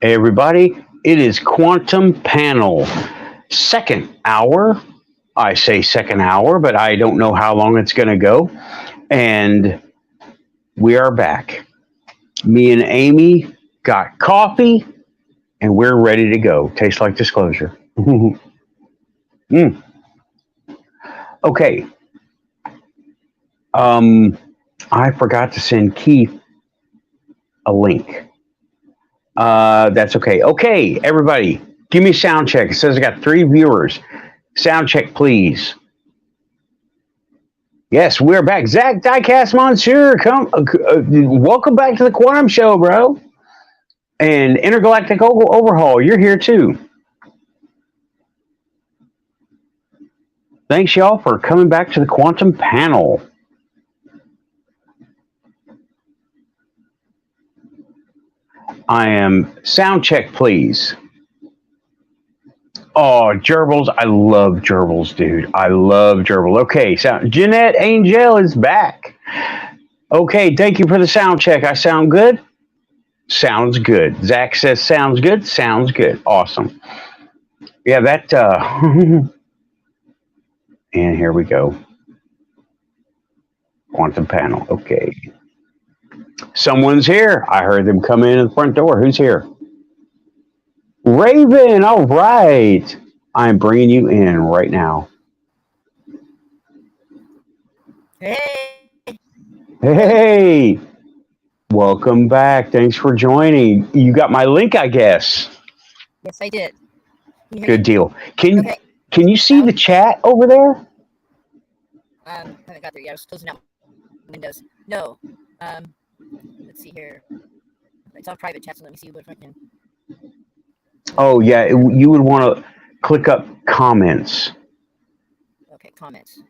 Everybody, it is Quantum Panel, second hour. I say second hour, but I don't know how long it's going to go. And we are back. Me and Amy got coffee, and we're ready to go. Tastes like disclosure. Mm. Okay. I forgot to send Keith a link. That's okay. Okay, everybody, give me a sound check. It says I got 3 viewers. Sound check, please. Yes, we're back. Zach Diecast Monsieur, welcome back to the Quantum Show, bro. And Intergalactic Overhaul, you're here too. Thanks, y'all, for coming back to the Quantum Panel. I am sound check, please. Oh, gerbils. I love gerbils, dude. I love gerbils. Okay, Jeanette Angel is back. Okay, thank you for the sound check. I sound good? Sounds good. Zach says sounds good. Sounds good. Awesome. Yeah, that and here we go. Quantum Panel. Okay. Someone's here. I heard them come in the front door. Who's here? Raven. All right. I'm bringing you in right now. Hey. Hey. Welcome back. Thanks for joining. You got my link, I guess. Yes, I did. Good deal. Can Okay. you see the chat over there? I haven't got there yet. I was closing out Windows. No. Let's see here. It's on private chat, so let me see what if I can. Oh, yeah. You would want to click up comments. Okay, comments.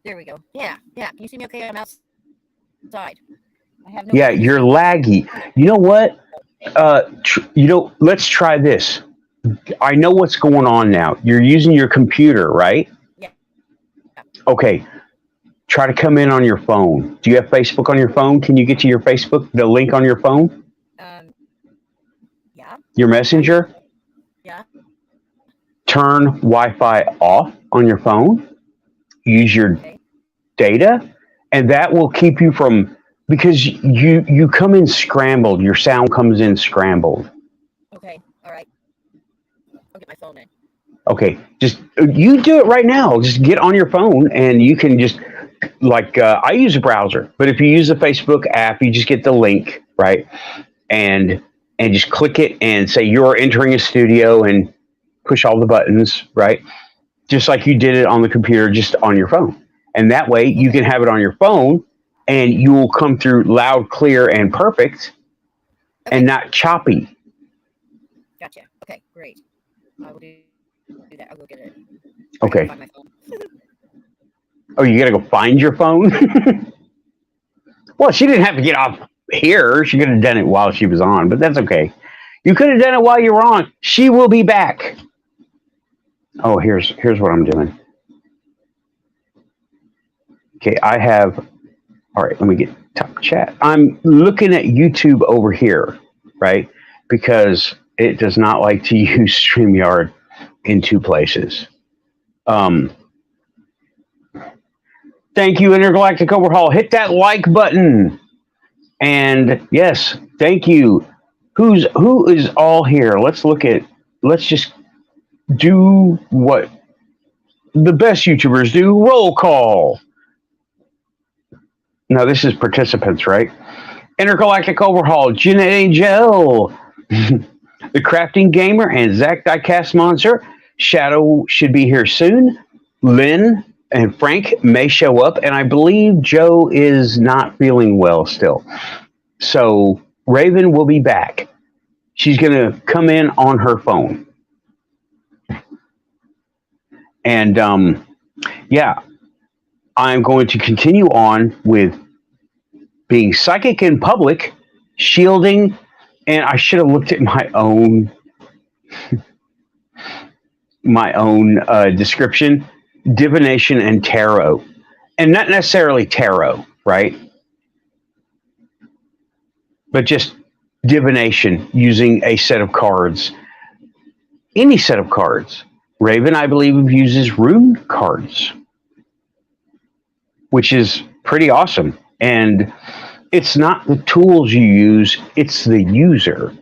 There we go. Yeah. Can you see me okay? I'm outside. I have no. Yeah, you're laggy. You know what? Let's try this. I know what's going on now. You're using your computer, right? Yeah. Okay. Try to come in on your phone. Do you have Facebook on your phone? Can you get to your Facebook, the link on your phone? Yeah. Your messenger? Yeah. Turn Wi-Fi off on your phone. Use your data, and that will keep you from, because you come in scrambled. Your sound comes in scrambled. Okay. All right. I'll get my phone in. Okay. Just you do it right now. Just get on your phone, and you can just I use a browser, but if you use the Facebook app, you just get the link, right? And just click it and say you're entering a studio and push all the buttons, right? Just like you did it on the computer, just on your phone. And that way you can have it on your phone and you will come through loud, clear, and perfect and not choppy. Gotcha. Okay, great. I will do that. I'll go get it. Okay. Find my phone. Oh, you got to go find your phone? Well, she didn't have to get off here. She could have done it while she was on, but that's okay. You could have done it while you were on. She will be back. Oh, here's what I'm doing. Okay, all right, let me get top chat. I'm looking at YouTube over here, right? Because it does not like to use StreamYard in 2 places. Thank you, Intergalactic Overhaul. Hit that like button. And yes, thank you. Who is all here? Let's just do what the best YouTubers do. Roll call. No, this is participants, right? Intergalactic Overhaul, Jeanette Angel, the Crafting Gamer, and Zach Diecast Monster. Shadow should be here soon. Lynn and Frank may show up, and I believe Joe is not feeling well still. So Raven will be back. She's going to come in on her phone. And yeah, I'm going to continue on with being psychic in public, shielding, and I should have looked at my own description, divination and tarot, and not necessarily tarot, right? But just divination using a set of cards, any set of cards. Raven, I believe, uses rune cards, which is pretty awesome. And it's not the tools you use, it's the user.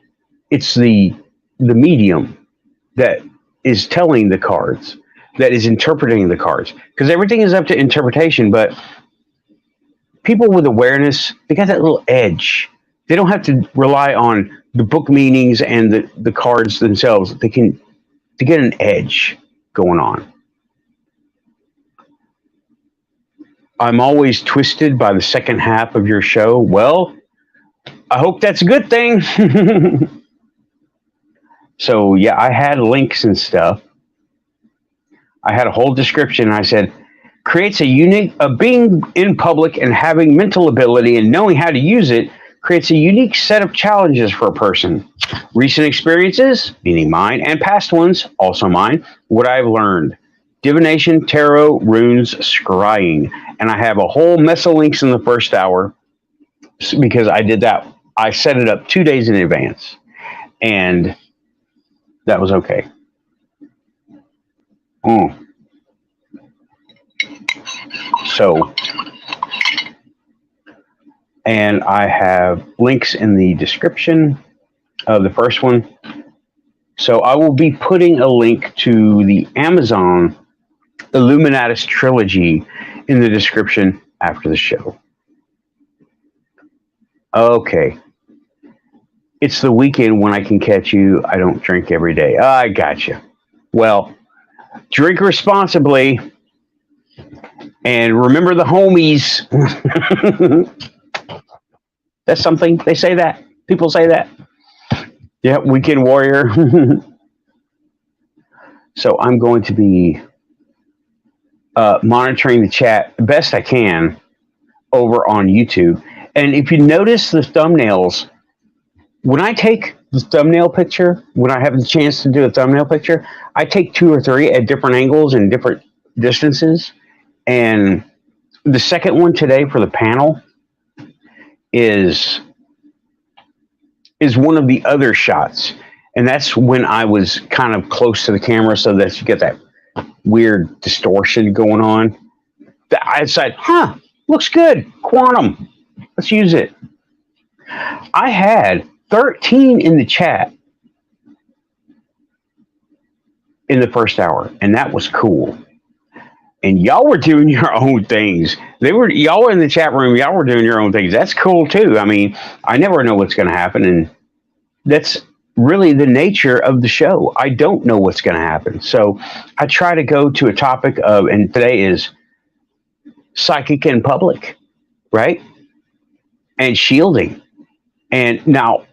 It's the medium that is telling the cards, that is interpreting the cards. Because everything is up to interpretation, but people with awareness, they got that little edge. They don't have to rely on the book meanings and the cards themselves. They can to get an edge going on. I'm always twisted by the second half of your show. Well, I hope that's a good thing. So yeah, I had links and stuff. I had a whole description. I said, creates a unique, being in public and having mental ability and knowing how to use it creates a unique set of challenges for a person. Recent experiences, meaning mine, and past ones, also mine, what I've learned. Divination, tarot, runes, scrying. And I have a whole mess of links in the first hour because I did that. I set it up 2 days in advance. And that was okay. So, and I have links in the description of the first one. So I will be putting a link to the Amazon Illuminatus trilogy in the description after the show. Okay. It's the weekend when I can catch you. I don't drink every day. I gotcha. Well, drink responsibly and remember the homies. That's something. They say that. People say that. Yeah, weekend warrior. So I'm going to be monitoring the chat the best I can over on YouTube. And if you notice the thumbnails, when I take the thumbnail picture, when I have the chance to do a thumbnail picture, I take 2 or 3 at different angles and different distances. And the second one today for the panel is one of the other shots. And that's when I was kind of close to the camera so that you get that weird distortion going on. I decided, looks good. Quantum. Let's use it. I had 13 in the chat in the first hour, and that was cool. And y'all were doing your own things. Y'all were in the chat room, y'all were doing your own things. That's cool too. I mean, I never know what's going to happen, and that's really the nature of the show. I don't know what's going to happen. So I try to go to a topic of, and today is psychic in public, right? And shielding. And now,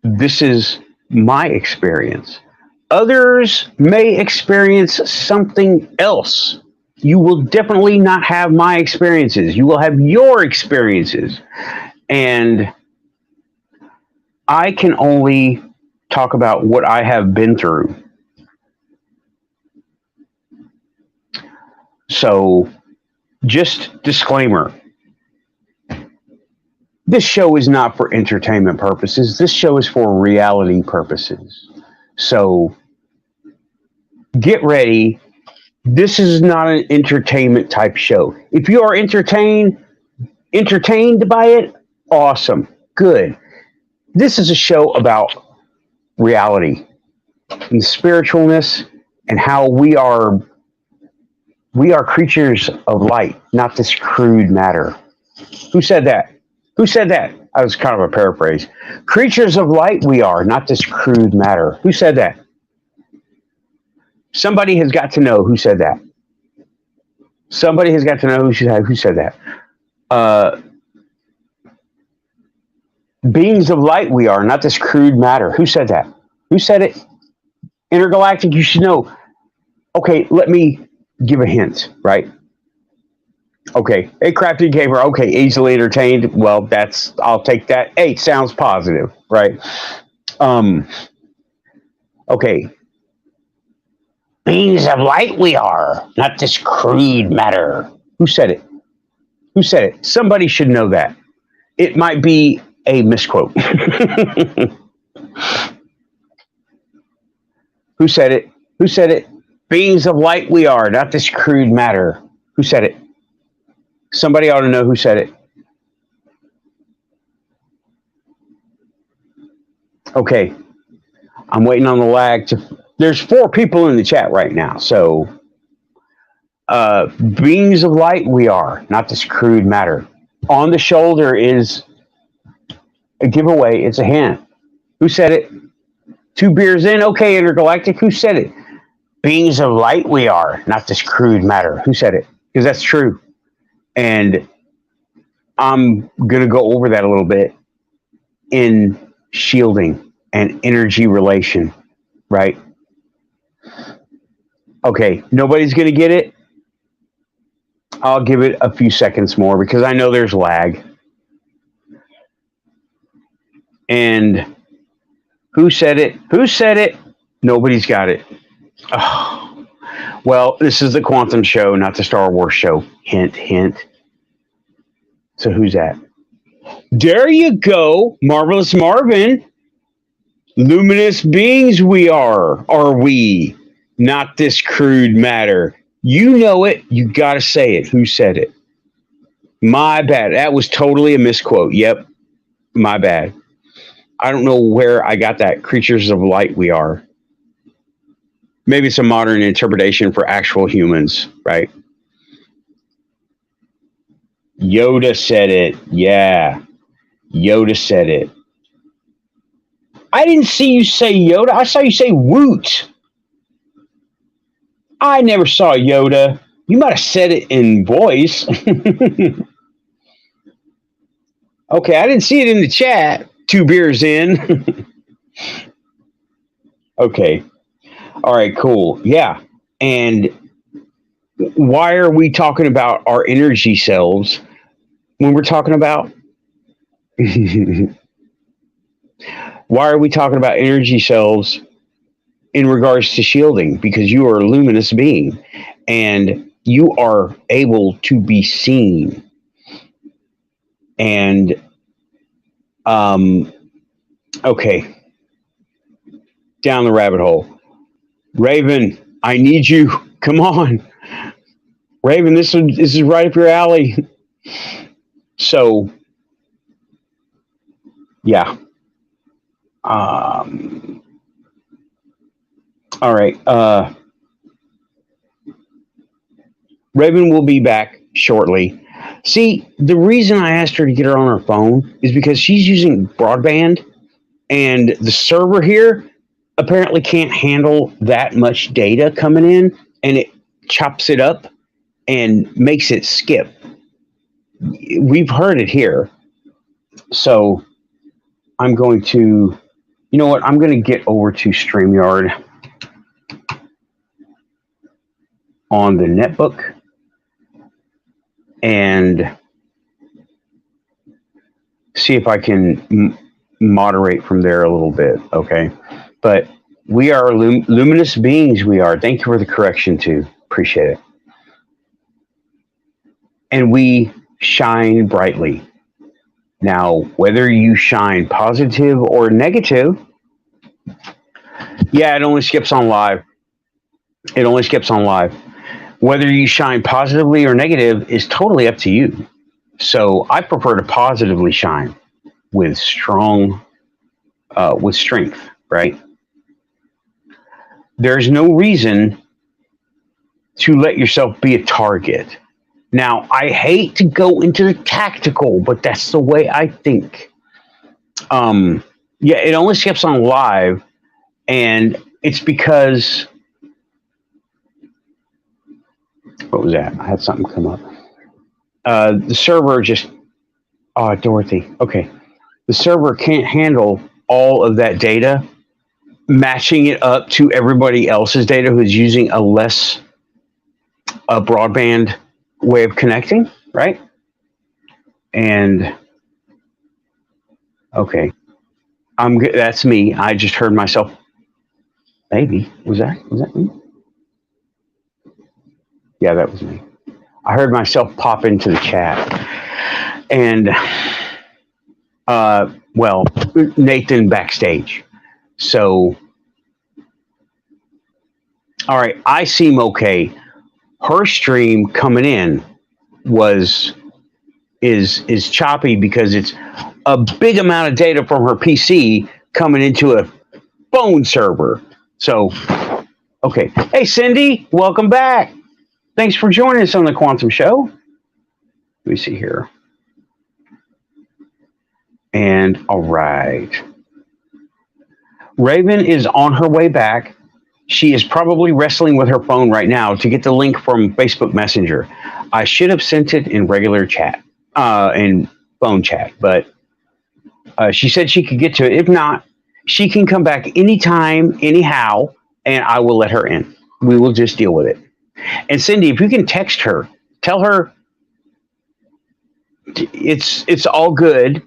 this is my experience. Others may experience something else. You will definitely not have my experiences. You will have your experiences. And I can only talk about what I have been through. So, just disclaimer. This show is not for entertainment purposes. This show is for reality purposes. So get ready. This is not an entertainment type show. If you are entertained by it, awesome, good. This is a show about reality and spiritualness and how we are creatures of light, not this crude matter. Who said that? Who said that? That was kind of a paraphrase. Creatures of light we are, not this crude matter. Who said that? Somebody has got to know who said that. Somebody has got to know who said that. Beings of light we are, not this crude matter. Who said that? Who said it? Intergalactic, you should know. Okay, let me give a hint, right? Okay, a crafty gamer. Okay, easily entertained. Well, I'll take that. 8 sounds positive, right? Okay. Beings of light we are, not this crude matter. Who said it? Who said it? Somebody should know that. It might be a misquote. Who said it? Who said it? Beings of light we are, not this crude matter. Who said it? Somebody ought to know who said it. Okay. I'm waiting on the lag to. There's 4 people in the chat right now. So, beings of light we are, not this crude matter. On the shoulder is a giveaway. It's a hint. Who said it? 2 beers in. Okay, Intergalactic. Who said it? Beings of light we are, not this crude matter. Who said it? Because that's true. And I'm going to go over that a little bit in shielding and energy relation, right? Okay, nobody's going to get it. I'll give it a few seconds more because I know there's lag. And who said it? Who said it? Nobody's got it. Oh. Well, this is the Quantum Show, not the Star Wars Show. Hint, hint. So who's that? There you go, Marvelous Marvin. Luminous beings we are we? Not this crude matter. You know it. You got to say it. Who said it? My bad. That was totally a misquote. Yep. My bad. I don't know where I got that. Creatures of light we are. Maybe it's a modern interpretation for actual humans, right? Yoda said it. Yeah. Yoda said it. I didn't see you say Yoda. I saw you say Woot. I never saw Yoda. You might have said it in voice. Okay, I didn't see it in the chat. 2 beers in. Okay. All right, cool. Yeah. And why are we talking about our energy selves when we're talking about why are we talking about energy selves in regards to shielding? Because you are a luminous being and you are able to be seen. And okay, down the rabbit hole. Raven, I need you. Come on. Raven, this is right up your alley. So, yeah. All right. Raven will be back shortly. See, the reason I asked her to get her on her phone is because she's using broadband, and the server here apparently can't handle that much data coming in, and it chops it up and makes it skip. We've heard it here. So I'm going to, you know what? I'm going to get over to StreamYard on the netbook and see if I can moderate from there a little bit. Okay. But we are luminous beings. We are. Thank you for the correction too. Appreciate it. And we shine brightly. Now, whether you shine positive or negative, yeah, it only skips on live. It only skips on live. Whether you shine positively or negative is totally up to you. So I prefer to positively shine with strength, right? There's no reason to let yourself be a target. Now, I hate to go into the tactical, but that's the way I think. Yeah, it only skips on live, and it's because... What was that? I had something come up. The server just... Oh, Dorothy. Okay. The server can't handle all of that data, matching it up to everybody else's data who's using a less broadband way of connecting, right? And okay, I'm good. That's me. I just heard myself. Maybe was that me? Yeah, that was me. I heard myself pop into the chat, and Well, Nathan backstage. So, all right, I seem okay. Her stream coming in was is choppy because it's a big amount of data from her PC coming into a phone server. So, okay. Hey, Cindy, welcome back. Thanks for joining us on the Quantum Show. Let me see here. And all right. Raven is on her way back. She is probably wrestling with her phone right now to get the link from Facebook Messenger. I should have sent it in regular chat, in phone chat, but she said she could get to it. If not, she can come back anytime, anyhow, and I will let her in. We will just deal with it. And Cindy, if you can text her, tell her it's all good,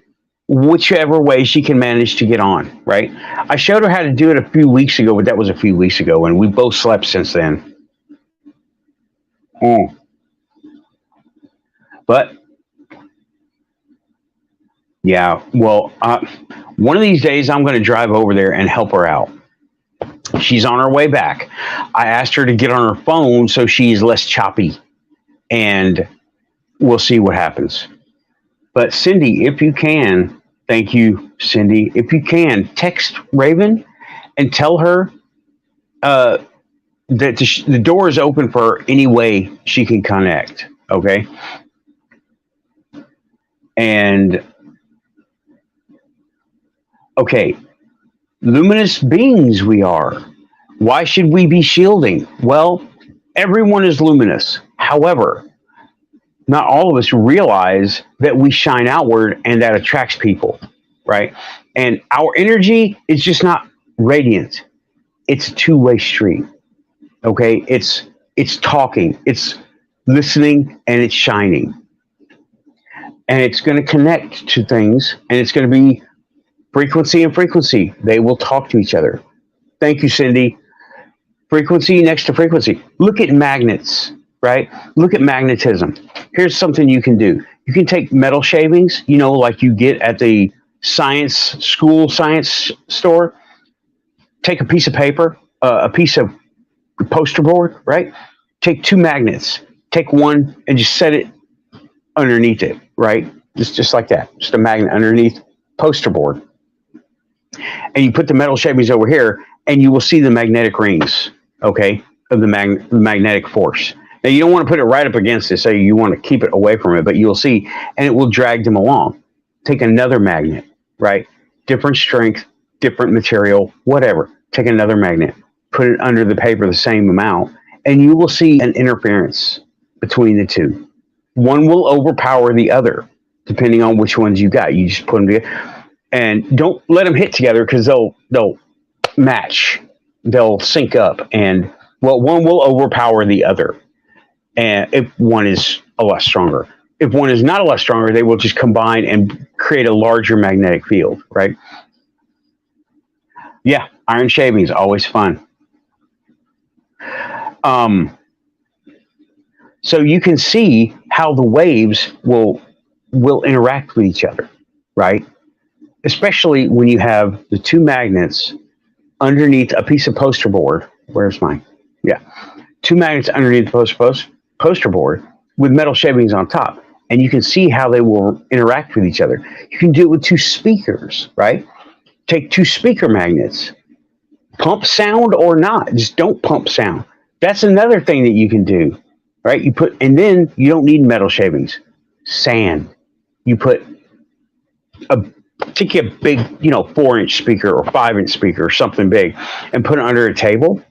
whichever way she can manage to get on, right? I showed her how to do it a few weeks ago, but that was a few weeks ago, and we both slept since then. But yeah, well, one of these days I'm going to drive over there and help her out. She's on her way back. I asked her to get on her phone so she's less choppy, and we'll see what happens. But Cindy, if you can, thank you, Cindy. If you can, text Raven and tell her that the door is open for her any way she can connect. Okay. And okay, luminous beings we are. Why should we be shielding? Well, everyone is luminous. However, not all of us realize that we shine outward and that attracts people, right? And our energy is just not radiant. It's a two-way street. Okay? It's talking, it's listening, and it's shining. And it's going to connect to things, and it's going to be frequency and frequency. They will talk to each other. Thank you, Cindy. Frequency next to frequency. Look at magnets, right? Look at magnetism. Here's something you can do. You can take metal shavings, like you get at the science store. Take a piece of paper, a piece of poster board, right? Take two magnets. Take one and just set it underneath it, right? Just like that. Just a magnet underneath poster board. And you put the metal shavings over here, and you will see the magnetic rings, okay, of the magnetic force. Now, you don't want to put it right up against it, so you want to keep it away from it, but you'll see, and it will drag them along. Take another magnet, right? Different strength, different material, whatever. Take another magnet, put it under the paper the same amount, and you will see an interference between the two. One will overpower the other, depending on which ones you got. You just put them together. And don't let them hit together because they'll match. They'll sync up. And, well, one will overpower the other. And if one is a lot stronger. If one is not a lot stronger, they will just combine and create a larger magnetic field, right? Yeah, iron shavings, always fun. So you can see how the waves will interact with each other, right? Especially when you have the two magnets underneath a piece of poster board. Where's mine? Yeah. Two magnets underneath the poster board with metal shavings on top. And you can see how they will interact with each other. You can do it with two speakers, right? Take two speaker magnets. Pump sound or not. Just don't pump sound. That's another thing that you can do, right? And then you don't need metal shavings. Sand. You take a big, 4-inch speaker or 5-inch speaker or something big and put it under a table,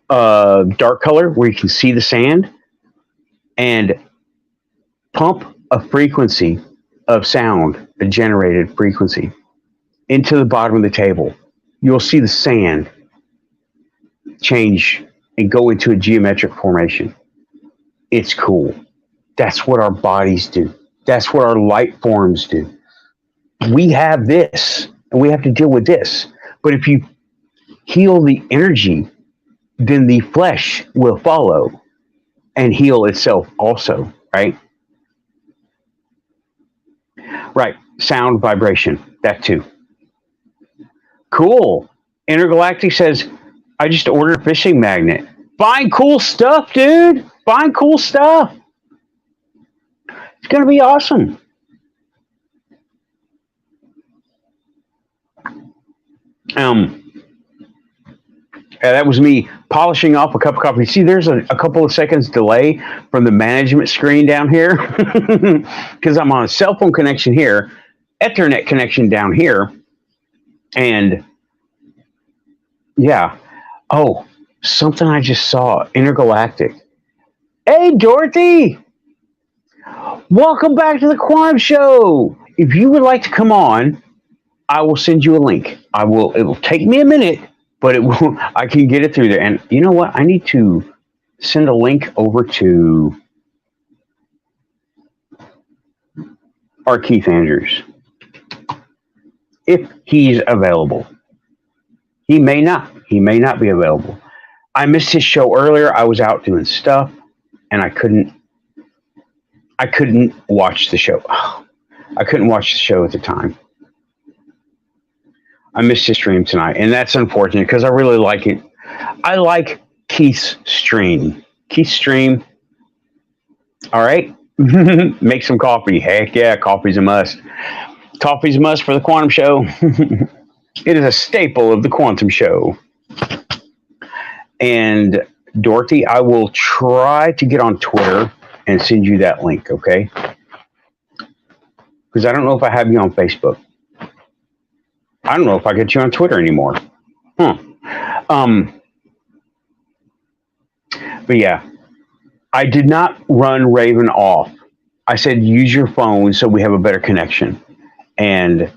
dark color where you can see the sand, and pump a frequency of sound, a generated frequency, into the bottom of the table. You'll see the sand change and go into a geometric formation. It's cool. That's what our bodies do. That's what our light forms do. We have this, and we have to deal with this. But if you heal the energy, then the flesh will follow and heal itself also, right? Right. Sound vibration. That too. Cool. Intergalactic says, I just ordered a fishing magnet. Buying cool stuff, dude. Buying cool stuff. It's going to be awesome. That was me polishing off a cup of coffee. See, there's a couple of seconds delay from the management screen down here because I'm on a cell phone connection here, Ethernet connection down here, and yeah. Oh, something I just saw. Intergalactic. Hey, Dorothy. Welcome back to the Quantum Show. If you would like to come on, I will send you a link. It will take me a minute, but I can get it through there. And you know what? I need to send a link over to our Keith Andrews. If he's available. He may not be available. I missed his show earlier. I was out doing stuff and I couldn't watch the show. I couldn't watch the show at the time. I missed his stream tonight, and that's unfortunate because I really like it. I like Keith's stream. All right. Make some coffee. Heck yeah, coffee's a must. Coffee's a must for the Quantum Show. It is a staple of the Quantum Show. And Dorothy, I will try to get on Twitter and send you that link, okay? Because I don't know if I have you on Facebook. I don't know if I get you on Twitter anymore. But yeah, I did not run Raven off. I said use your phone so we have a better connection. And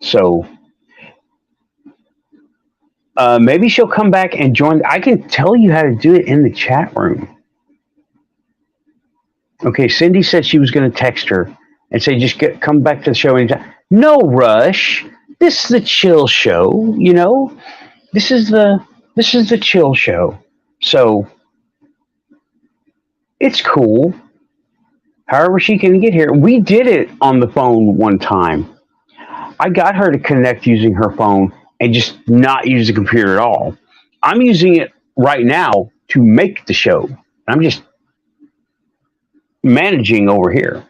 so maybe she'll come back and join. I can tell you how to do it in the chat room. Okay, Cindy said she was going to text her and say, just come back to the show anytime. No rush. This is the chill show, you know. This is the chill show. So it's cool. However she can get here. We did it on the phone one time. I got her to connect using her phone and just not use the computer at all. I'm using it right now to make the show. I'm just managing over here.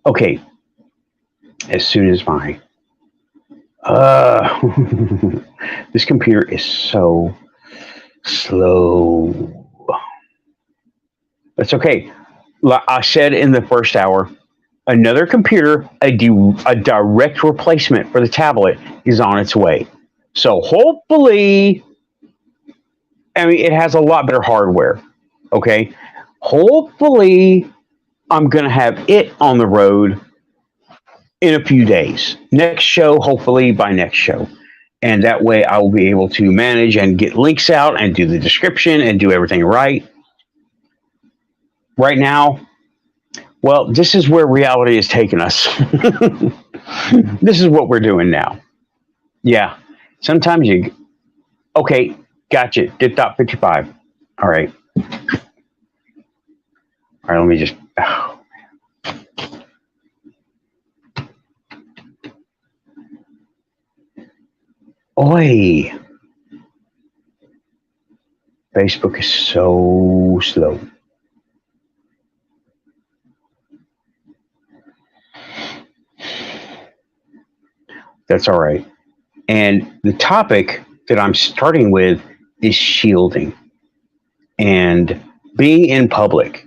Okay. As soon as my this computer is so slow. That's okay. Like I said in the first hour, another computer, a direct replacement for the tablet is on its way. So hopefully, I mean, it has a lot better hardware. Okay. Hopefully, I'm going to have it on the road in a few days. Next show, hopefully by next show. And that way I will be able to manage and get links out and do the description and do everything right. Right now, well, this is where reality is taking us. This is what we're doing now. Yeah. Sometimes okay, gotcha. Dip.55. All right. All right, let me just, Oi. Facebook is so slow. That's all right. And the topic that I'm starting with is shielding and being in public.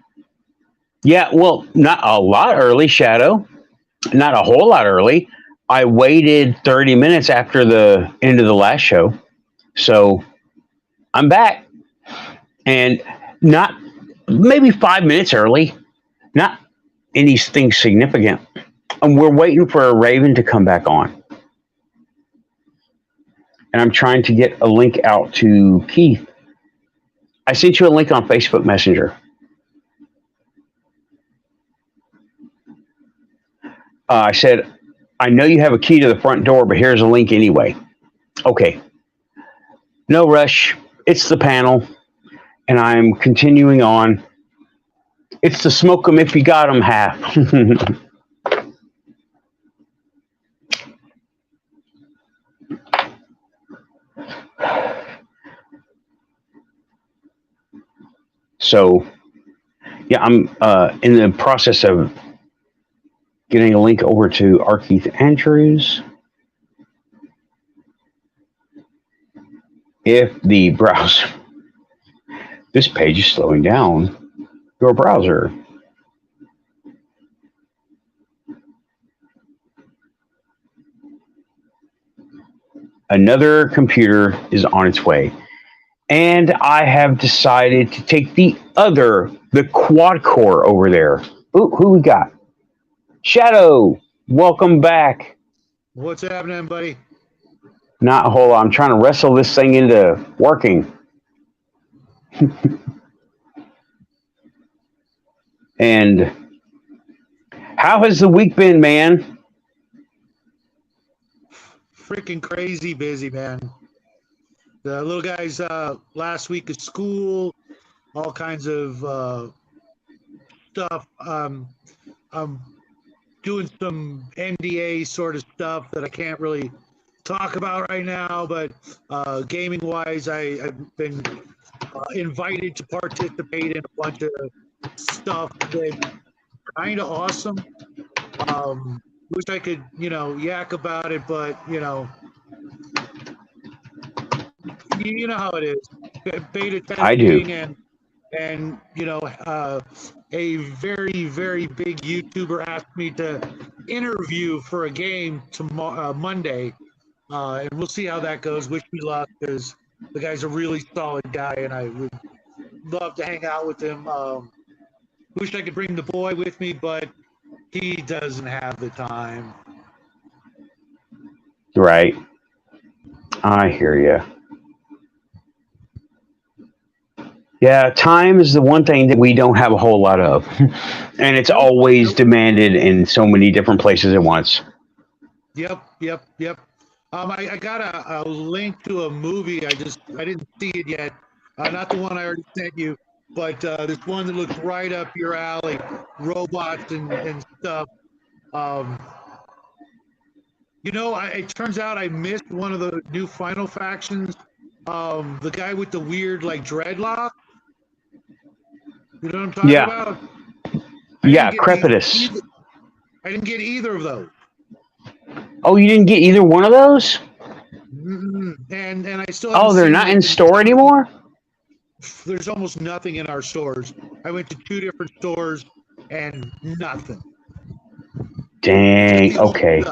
Yeah, well, not a lot early, Shadow. Not a whole lot early. I waited 30 minutes after the end of the last show. So I'm back. And not maybe 5 minutes early. Not anything significant. And we're waiting for a Raven to come back on. And I'm trying to get a link out to Keith. I sent you a link on Facebook Messenger. I said, I know you have a key to the front door, but here's a link anyway. Okay. No rush. It's the panel. And I'm continuing on. It's the smoke 'em if you got 'em half. So, yeah, I'm in the process of getting a link over to R. Keith Andrews. If the browser, this page is slowing down your browser. Another computer is on its way. And I have decided to take the quad core over there. Ooh, who we got? Shadow, welcome back. What's happening, buddy? Not a whole lot. I'm trying to wrestle this thing into working. And how has the week been, man? Freaking crazy busy, man. The little guy's last week of school, all kinds of stuff. I'm doing some NDA sort of stuff that I can't really talk about right now, but gaming wise, I've been invited to participate in a bunch of stuff that's kind of awesome. Wish I could, yak about it, but you know how it is. Beta testing, I do. And a very, very big YouTuber asked me to interview for a game tomorrow, Monday, and we'll see how that goes. Wish me luck, because the guy's a really solid guy, and I would love to hang out with him. Wish I could bring the boy with me, but he doesn't have the time. Right. I hear you. Yeah, time is the one thing that we don't have a whole lot of. And it's always demanded in so many different places at once. Yep. I got a link to a movie. I didn't see it yet. Not the one I already sent you, but this one that looks right up your alley, robots and stuff. It turns out I missed one of the new Final Factions. The guy with the weird dreadlock. You know what I'm talking about? Yeah, Crepitus. I didn't get either of those. Oh, you didn't get either one of those? And I still. Oh, they're not in store anymore? There's almost nothing in our stores. I went to 2 different stores and nothing. Dang. Okay.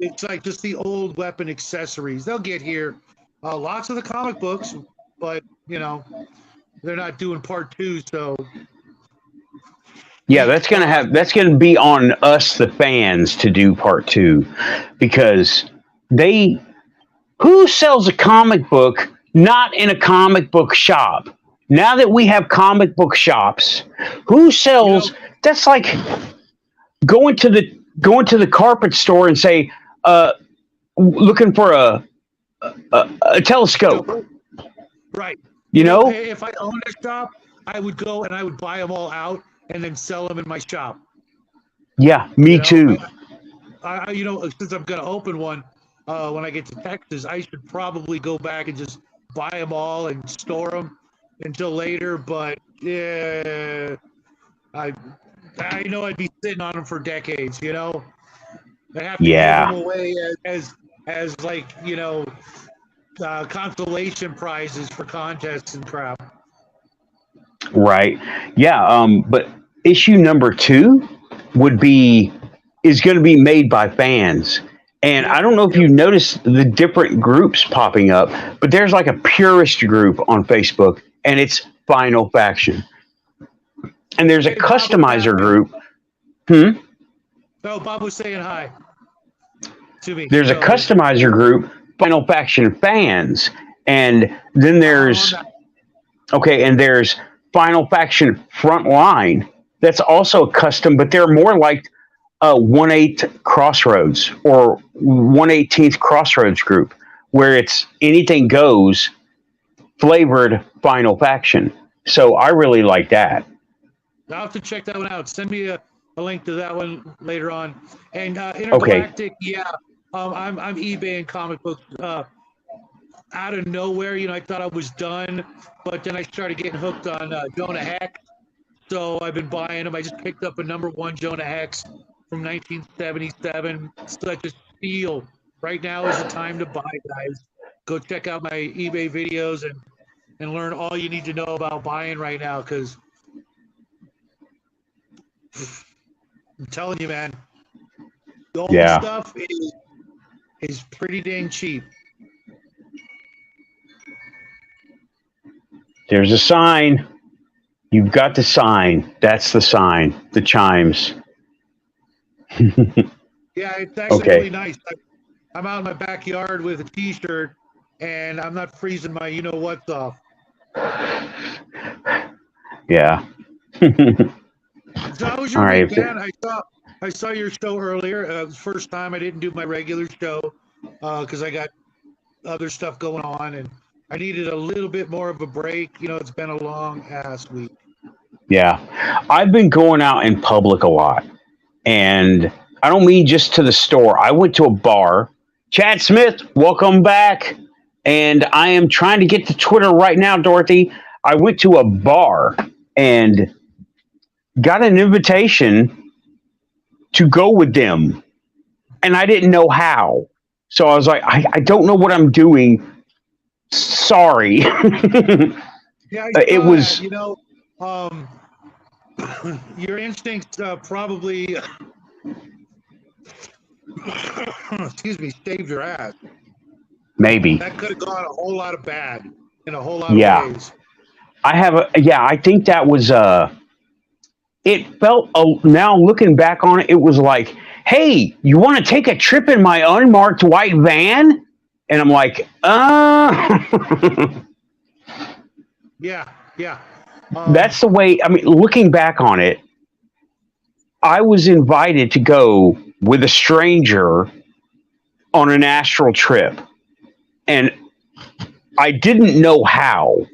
It's like just the old weapon accessories. They'll get here. Lots of the comic books, but they're not doing part 2, so. Yeah, that's gonna be on us, the fans, to do part 2, because who sells a comic book not in a comic book shop? Now that we have comic book shops, who sells? That's like going to the carpet store and say, looking for a telescope. Right. If I owned a shop, I would go and I would buy them all out and then sell them in my shop. Yeah, me too. I since I'm going to open one when I get to Texas, I should probably go back and just buy them all and store them until later. But yeah, I know I'd be sitting on them for decades. I have to give them away as consolation prizes for contests and crap. Right. Yeah. But issue number 2 is going to be made by fans. And I don't know if you noticed the different groups popping up, but there's like a purist group on Facebook, and it's Final Faction. And there's a customizer group. Oh, Bob was saying hi to me. There's a customizer group, Final Faction fans. And then there's Final Faction Frontline. That's also custom, but they're more like a 1/8 Crossroads or 1/18th Crossroads group, where it's anything goes, flavored Final Faction. So I really like that. I'll have to check that one out. Send me a link to that one later on. And Okay. Intergalactic, yeah. I'm eBay and comic books out of nowhere. You know, I thought I was done, but then I started getting hooked on Jonah Hex. So I've been buying them. I just picked up a #1 Jonah Hex from 1977. Such a steal. Right now is the time to buy, guys. Go check out my eBay videos and learn all you need to know about buying right now, because I'm telling you, man, the old Yeah. stuff is pretty dang cheap. There's a sign. You've got the sign. That's the sign. The chimes. Yeah, it's actually Okay. really nice. I'm out in my backyard with a T-shirt, and I'm not freezing my you-know-what's off. Yeah. So how was your All right. week, man? I saw your show earlier. It was the first time I didn't do my regular show because I got other stuff going on, and I needed a little bit more of a break. You know, it's been a long ass week. Yeah. I've been going out in public a lot. And I don't mean just to the store. I went to a bar. Chad Smith, welcome back. And I am trying to get to Twitter right now, Dorothy. I went to a bar and got an invitation to go with them. And I didn't know how. So I was like, I don't know what I'm doing. Sorry. Yeah, I It saw was- that, you know, your instincts probably, excuse me, saved your ass. Maybe. That could have gone a whole lot of bad in a whole lot Yeah. of ways. I think that was it felt now looking back on it, it was like, hey, you want to take a trip in my unmarked white van? And I'm like, Yeah. that's the way. I mean, looking back on it, I was invited to go with a stranger on an astral trip, and I didn't know how.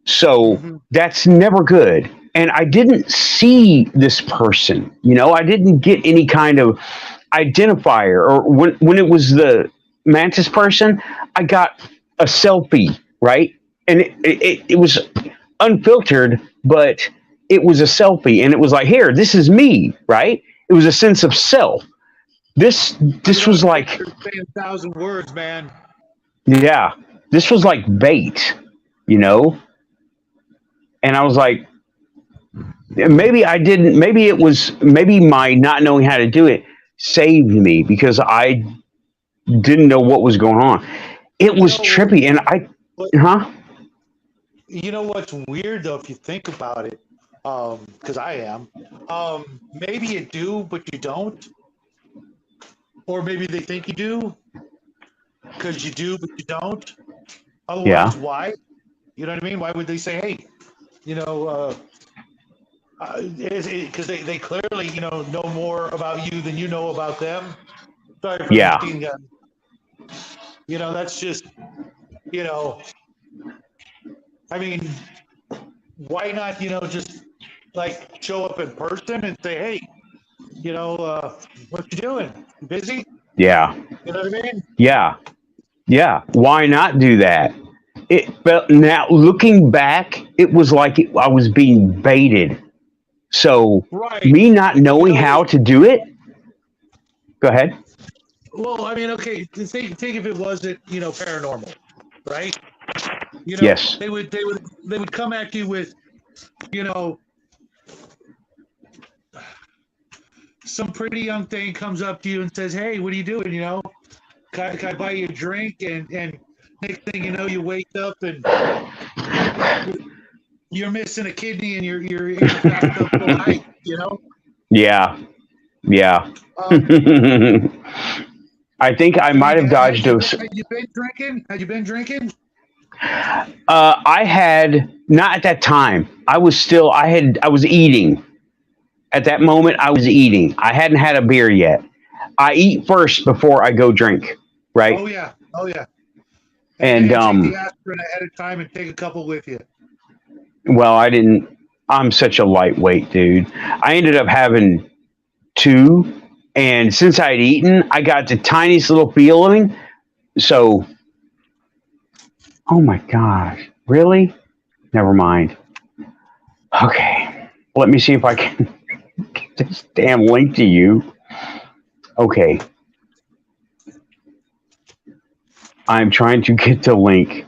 So Mhm. that's never good. And I didn't see this person, I didn't get any kind of identifier. Or when it was the Mantis person, I got a selfie, right? And it was unfiltered, but it was a selfie. And it was like, here, this is me, right? It was a sense of self. This was like, You're saying 1,000 words, man. yeah, this was like bait, And I was like, maybe I didn't, maybe my not knowing how to do it saved me because I didn't know what was going on. It was trippy. And You know what's weird though, if you think about it, because I am, maybe you do, but you don't. Or maybe they think you do, because you do, but you don't. Otherwise, Yeah. why? You know what I mean? Why would they say, hey, because they clearly, know more about you than you know about them. Sorry for Yeah. the machine gun. That's just, I mean, why not, just like show up in person and say, hey, what you doing? You busy? Yeah. You know what I mean? Yeah. Why not do that? It felt, now looking back, it was like I was being baited. So Right. me not knowing how to do it. Go ahead. Well, I mean, okay, think if it wasn't, paranormal, right? Yes. They would come at you with, some pretty young thing comes up to you and says, hey, what are you doing? Can I buy you a drink? And next thing you know, you wake up and you're missing a kidney and you're backed up for life, Yeah. I think I might have dodged those. Had you been drinking? I had not at that time. I was eating. At that moment, I was eating. I hadn't had a beer yet. I eat first before I go drink, right? Oh yeah. And take the aspirin ahead of time and take a couple with you. well, I didn't I'm such a lightweight, dude. I ended up having two, and since I'd eaten, I got the tiniest little feeling. So, oh my gosh, really? Never mind. Okay, let me see if I can get this damn link to you. Okay, I'm trying to get the link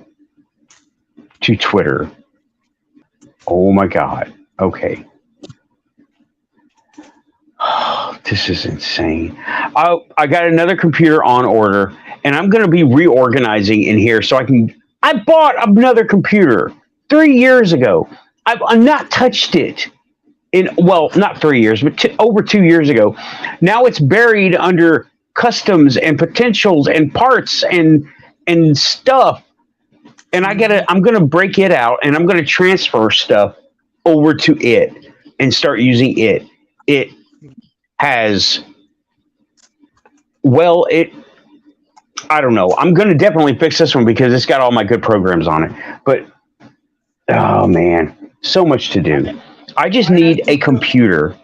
to Twitter. Oh my God. Okay. This is insane. I got another computer on order, and I'm going to be reorganizing in here so I can. I bought another computer 3 years ago. I've not touched it in, well, not 3 years, but over 2 years ago. Now it's buried under customs and potentials and parts and stuff. And I'm gonna break it out, and I'm gonna transfer stuff over to it and start using it. It has, well, I don't know. I'm gonna definitely fix this one because it's got all my good programs on it. But oh man, so much to do. I just need a computer,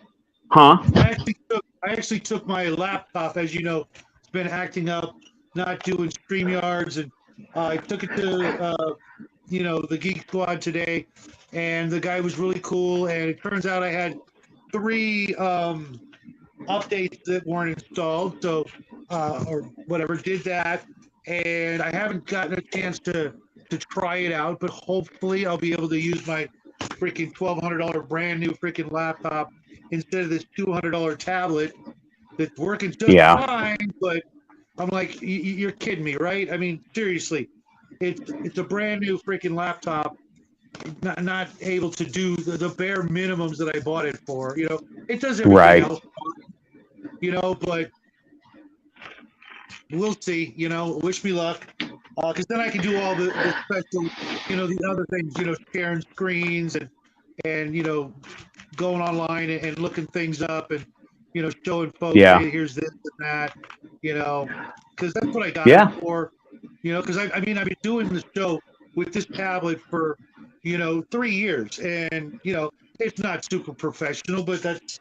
huh? I actually took my laptop, as you know, it's been acting up, not doing StreamYards, and I took it to the Geek Squad today, and the guy was really cool. And it turns out I had 3 updates that weren't installed, so or whatever, did that, and I haven't gotten a chance to try it out, but hopefully I'll be able to use my freaking $1,200 brand new freaking laptop instead of this $200 tablet that's working just fine. But I'm like, you're kidding me, right? I mean, seriously, it's a brand new freaking laptop, not able to do the bare minimums that I bought it for. It does everything else, but we'll see. Wish me luck, because then I can do all the special, the other things, sharing screens and going online and looking things up and showing folks, hey, here's this and that, because that's what I got it for. Because I mean, I've been doing this show with this tablet for 3 years, and it's not super professional, but that's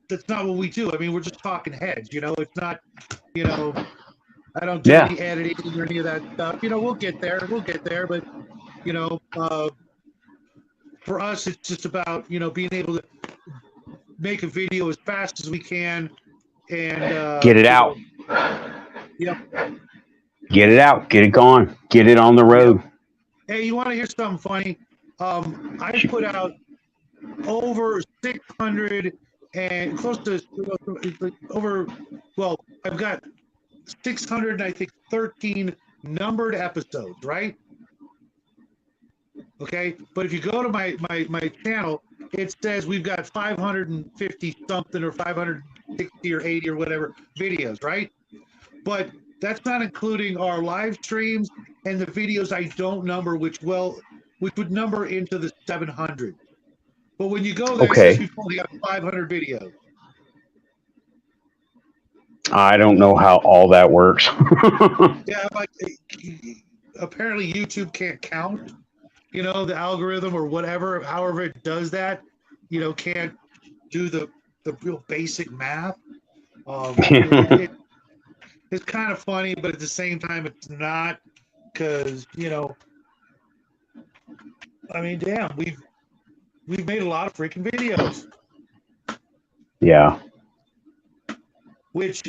that's not what we do. I mean, we're just talking heads, it's not, I don't do any editing or any of that stuff. We'll get there, but for us, it's just about, being able to make a video as fast as we can and get it out. Yep. Get it out, get it going, get it on the road. Hey, you want to hear something funny? I put out over 600 and close to over, well, I've got 600 and I think 13 numbered episodes, right? Okay, but if you go to my channel, it says we've got 550 something or 560 or 80 or whatever videos, right? But that's not including our live streams and the videos I don't number, which would number into the 700. But when you go there, it says we've only got 500 videos. I don't know how all that works. Yeah, like apparently YouTube can't count. The algorithm or whatever, however it does that, can't do the real basic math. It's kind of funny, but at the same time, it's not, because I mean, damn, we've made a lot of freaking videos. Yeah. Which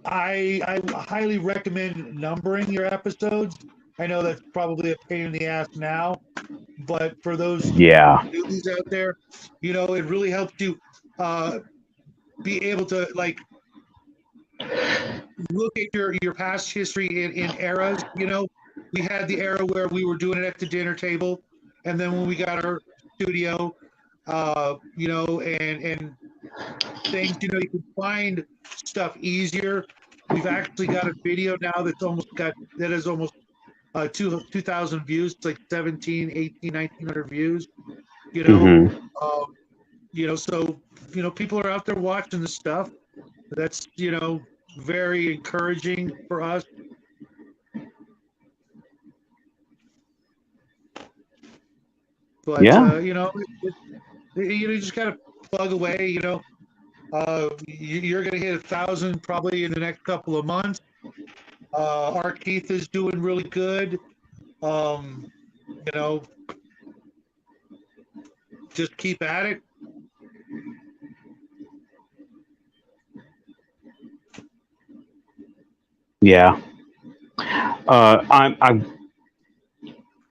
I highly recommend numbering your episodes. I know that's probably a pain in the ass now, but for those newbies out there, it really helps you be able to look at your past history in eras. We had the era where we were doing it at the dinner table, and then when we got our studio, and things, you can find stuff easier. We've actually got a video now that has almost 2,000 views. It's like 17, 18, 1,900 views. So people are out there watching the stuff. That's very encouraging for us. But Yeah. you just gotta plug away. You're gonna hit 1,000 probably in the next couple of months. Art Keith is doing really good. Um, you know, just keep at it. Yeah. I'm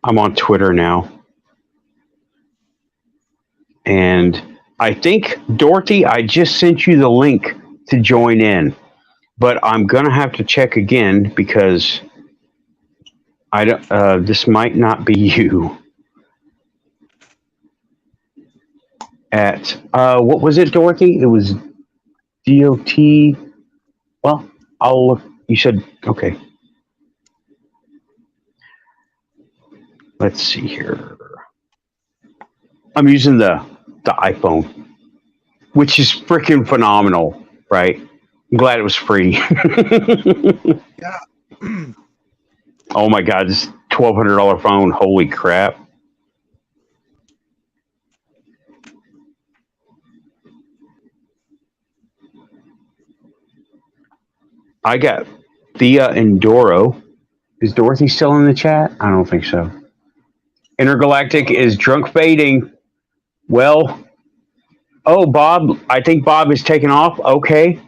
on Twitter now, and I think Dorothy, I just sent you the link to join in, but I'm gonna have to check again because I don't. This might not be you. At what was it, Dorothy? It was DOT. Well, I'll look. You said okay. Let's see here. I'm using the iPhone, which is freaking phenomenal, right? I'm glad it was free. Yeah. Oh my God, this $1,200 phone! Holy crap! I got Thea and Doro. Is Dorothy still in the chat? I don't think so. Intergalactic is drunk fading. Well, oh, Bob, I think Bob is taking off. Okay. Take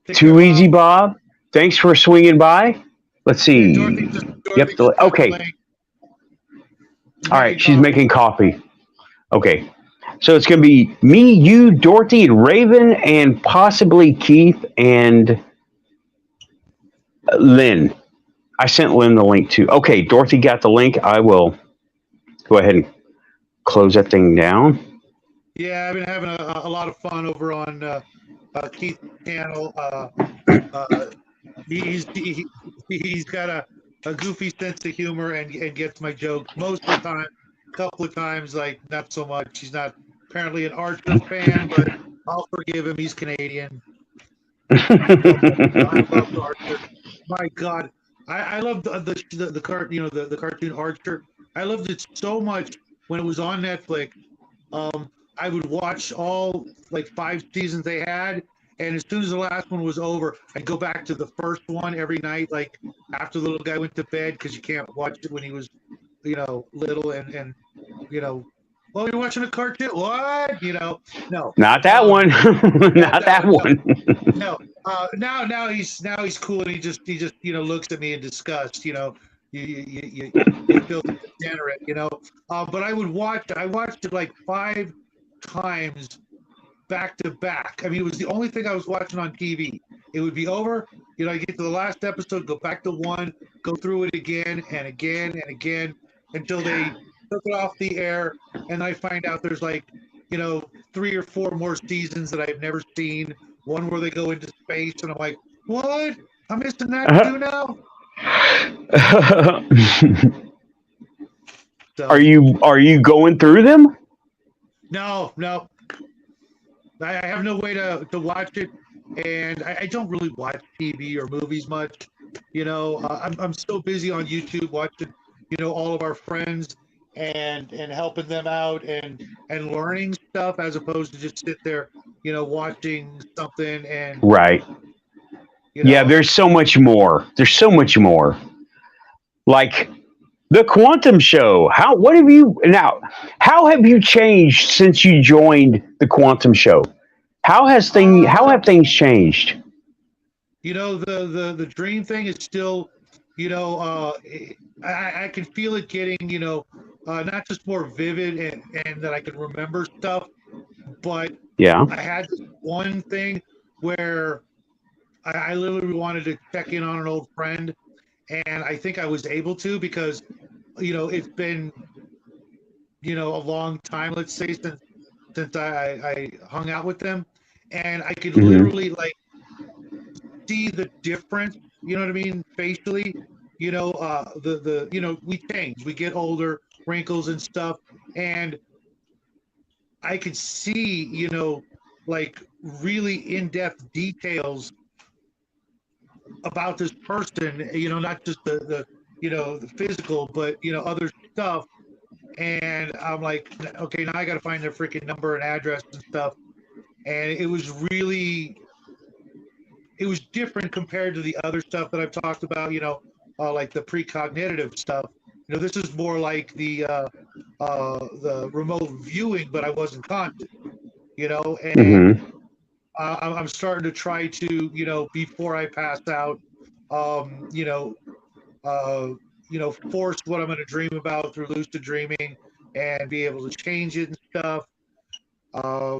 care, Too easy, Bob. Bob. Thanks for swinging by. Let's Yeah, see. Yep. Okay. All right. She's making coffee. Okay. So it's going to be me, you, Dorothy, and Raven, and possibly Keith and Lynn. I sent Lynn the link too. Okay. Dorothy got the link. I will go ahead and close that thing down. Yeah, I've been having a lot of fun over on Keith's channel. He's got a goofy sense of humor and gets my jokes most of the time. A couple of times, like not so much. He's not apparently an Archer fan, but I'll forgive him. He's Canadian. I love Archer. My God, I love the cartoon Archer. I loved it so much when it was on Netflix. I would watch all like 5 seasons they had, and as soon as the last one was over, I'd go back to the first one every night, like after the little guy went to bed, because you can't watch it when he was, little and well, you're watching a cartoon. What? No. Not that one. Not that one. No. Now he's cool, and he just looks at me in disgust. You feel degenerate. But I watched it like 5 times back to back. I mean, it was the only thing I was watching on TV. It would be over. I get to the last episode, go back to one, go through it again and again and again until they took it off the air, and I find out there's like 3 or 4 more seasons that I've never seen. One where they go into space, and I'm like, what? I'm missing that too now. So, Are you going through them? No. I have no way to watch it, and I don't really watch TV or movies much. I'm so busy on YouTube watching, all of our friends and helping them out and learning stuff, as opposed to just sit there, watching something and Right. Yeah, there's so much more. There's so much more. Like the Quantum Show. How have you changed since you joined the Quantum Show? How have things changed? The dream thing is still, I can feel it getting, not just more vivid and that I can remember stuff, but Yeah. I had this one thing where I literally wanted to check in on an old friend, and I think I was able to because, it's been, a long time, let's say, since I hung out with them, and I could literally like see the difference. You know what I mean? Facially, we change, we get older, wrinkles and stuff, and I could see, like really in-depth details about this person, not just the the physical, but other stuff. And I'm like, okay, now I got to find their freaking number and address and stuff. And it was different compared to the other stuff that I've talked about, like the precognitive stuff. This is more like the remote viewing, but I wasn't conscious, and Mm-hmm. I'm starting to try to, before I pass out, um, you know, force what I'm going to dream about through lucid dreaming and be able to change it and stuff. Uh,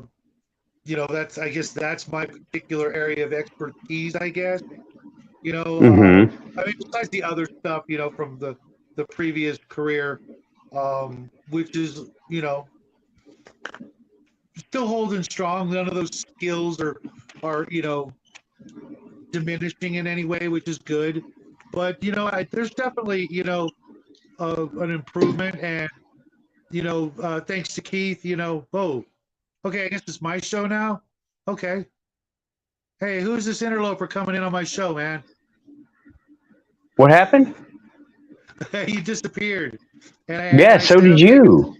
I guess that's my particular area of expertise, I guess. Mm-hmm. I mean, besides the other stuff, from the previous career, which is, still holding strong. None of those skills are diminishing in any way, which is good. But there's definitely an improvement, and thanks to Keith, oh, okay, I guess it's my show now. Okay, hey, who's this interloper coming in on my show, man? What happened? He disappeared, and Yeah, I so said, did okay, you.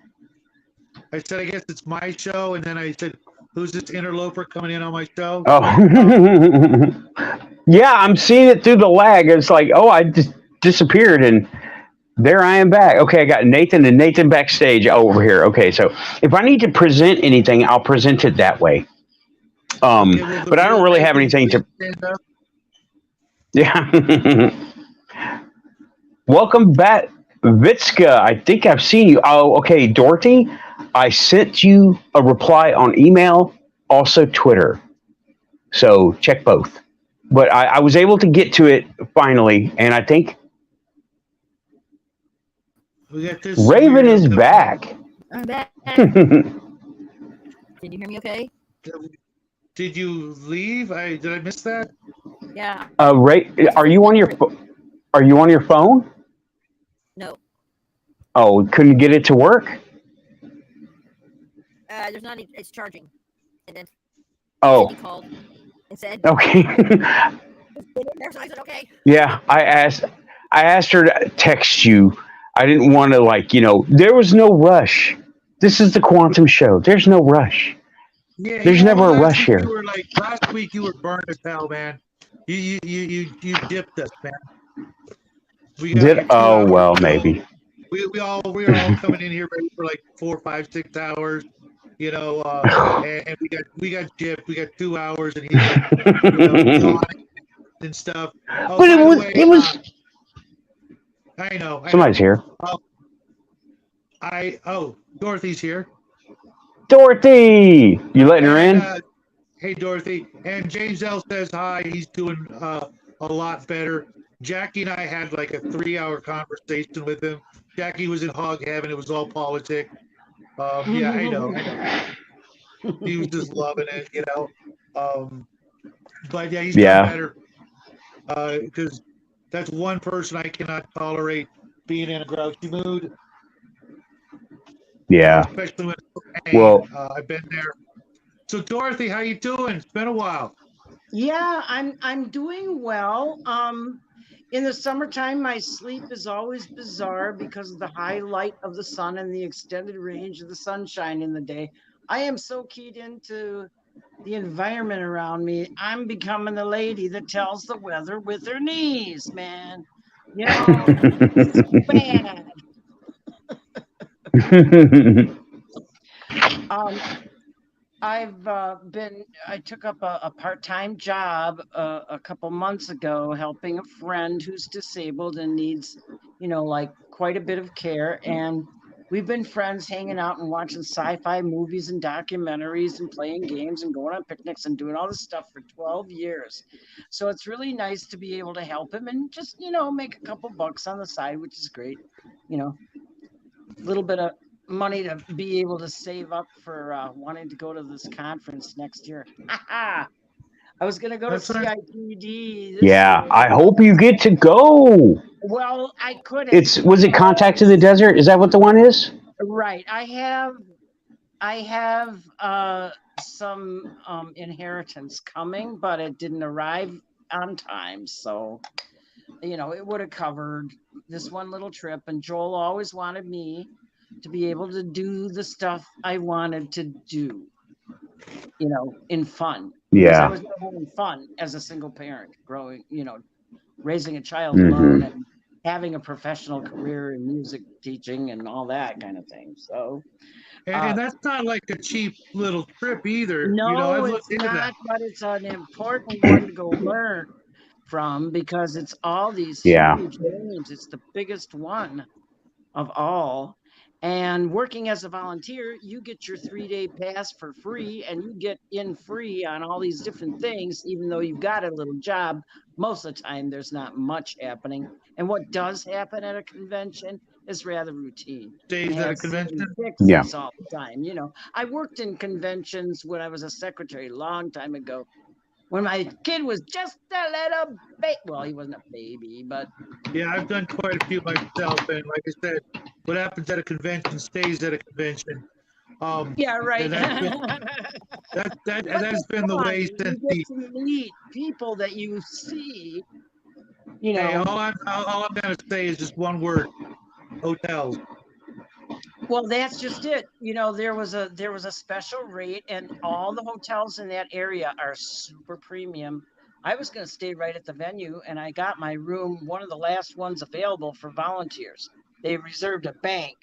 I said, I guess it's my show, and then I said, who's this interloper coming in on my show? Oh. Yeah, I'm seeing it through the lag. It's like, oh, I just disappeared and there I am back. Okay, I got Nathan and Nathan backstage over here. Okay, so if I need to present anything, I'll present it that way. Okay, well, the But I don't real really have Nathan, anything please to. stand up. Yeah. Welcome back, Vitska. I think I've seen you. Oh, okay, Dorothy. I sent you a reply on email, also Twitter. So check both. But I was able to get to it finally, and I think We got this Raven weirdo is coming back. I'm back. uh, Did you hear me okay? in. Did you leave? Did I miss that? Yeah. Ray, are you on your are you on your phone? No. Oh, couldn't get it to work. There's not. It's charging. And then Oh, Cindy called and said, okay. "Get in there." So I said, "Okay." Yeah, I asked her to text you. I didn't want to there was no rush. This is the Quantum Show. There's no rush. Yeah, There's never a rush here. Last week you were burnt as hell, man. You dipped us, man. We got Did your oh 2 hours well to go. maybe. We are all coming in here ready for like 4, 5, 6 hours. And we got dipped. We got 2 hours, and he's like, yawning and stuff. Oh, But by the way, it was I know. somebody's here. Dorothy's here. Dorothy, you letting her And, in? hey, Dorothy. And James L says hi. He's doing a lot better. Jackie and I had like a 3-hour conversation with him. Jackie was in hog heaven. It was all politics. Yeah, I know. He was just loving it. But yeah, he's doing Yeah. better. Because that's one person I cannot tolerate being in a grouchy mood. Yeah. Especially when it's pain. Well, I've been there. So Dorothy, how you doing? It's been a while. Yeah, I'm doing well. In the summertime, my sleep is always bizarre because of the high light of the sun and the extended range of the sunshine in the day. I am so keyed into the environment around me. I'm becoming the lady that tells the weather with her knees, man. It's bad. I took up a part-time job a couple months ago helping a friend who's disabled and needs, like quite a bit of care. And we've been friends hanging out and watching sci-fi movies and documentaries and playing games and going on picnics and doing all this stuff for 12 years. So it's really nice to be able to help him and just, make a couple bucks on the side, which is great. A little bit of money to be able to save up for wanting to go to this conference next year. I was going to go That's to right. CIPD this yeah. year. I hope you get to go. Well, I couldn't. Was it Contact in the Desert? Is that what the one is? Right. I have some inheritance coming, but it didn't arrive on time. So, it would have covered this one little trip. And Joel always wanted me to be able to do the stuff I wanted to do, in fun. Because I Yeah. was never having fun as a single parent growing, raising a child alone and having a professional career in music teaching and all that kind of thing. So, And that's not like a cheap little trip either. no, I've it's looked into that. not, but it's an important one to go learn from because it's all these Yeah. huge names. It's the biggest one of all. And working as a volunteer, you get your 3-day pass for free and you get in free on all these different things, even though you've got a little job. Most of the time, there's not much happening. And what does happen at a convention is rather routine. Stays You at a have certain convention. fixes Yeah. all the time. I worked in conventions when I was a secretary a long time ago. When my kid was just a little baby. Well, he wasn't a baby, but Yeah, I've done quite a few myself, and like I said, what happens at a convention stays at a convention. yeah, right. And that has been the Fun. way You since get to meet people that you see, Hey, all I'm gonna say is just one word: hotels. Well, that's just it. There was a special rate, and all the hotels in that area are super premium. I was going to stay right at the venue, and I got my room, one of the last ones available for volunteers. They reserved a bank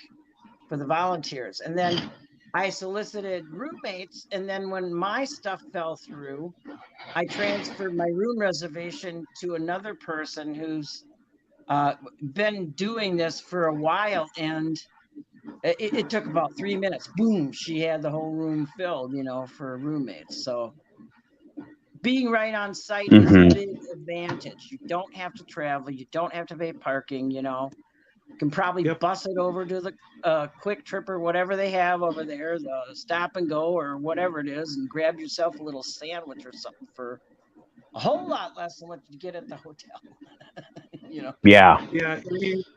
for the volunteers, and then I solicited roommates. And then when my stuff fell through, I transferred my room reservation to another person who's been doing this for a while, and it took about 3 minutes. Boom, she had the whole room filled, for roommates. So being right on site is a big advantage. You don't have to travel. You don't have to pay parking, You can probably bus it over to the Quick Trip or whatever they have over there, the Stop and Go or whatever it is, and grab yourself a little sandwich or something for a whole lot less than what you get at the hotel. Yeah. Yeah,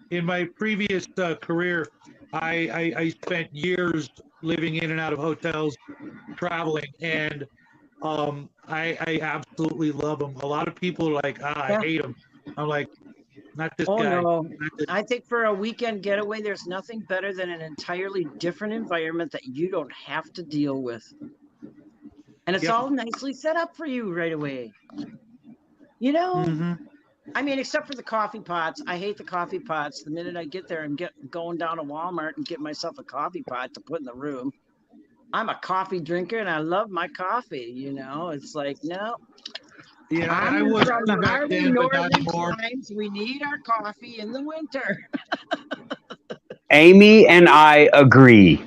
in my previous career, I spent years living in and out of hotels, traveling, and I absolutely love them. A lot of people are like, I hate them. I'm like, not this guy. No. Not this- I think for a weekend getaway, there's nothing better than an entirely different environment that you don't have to deal with. And it's Yep. all nicely set up for you right away. Mhm. I mean, except for the coffee pots. I hate the coffee pots. The minute I get there, I'm going down to Walmart and get myself a coffee pot to put in the room. I'm a coffee drinker and I love my coffee. It's like, no. Yeah, I I'm was from the back hardy then, but not northern anymore. times. We need our coffee in the winter. Amy and I agree.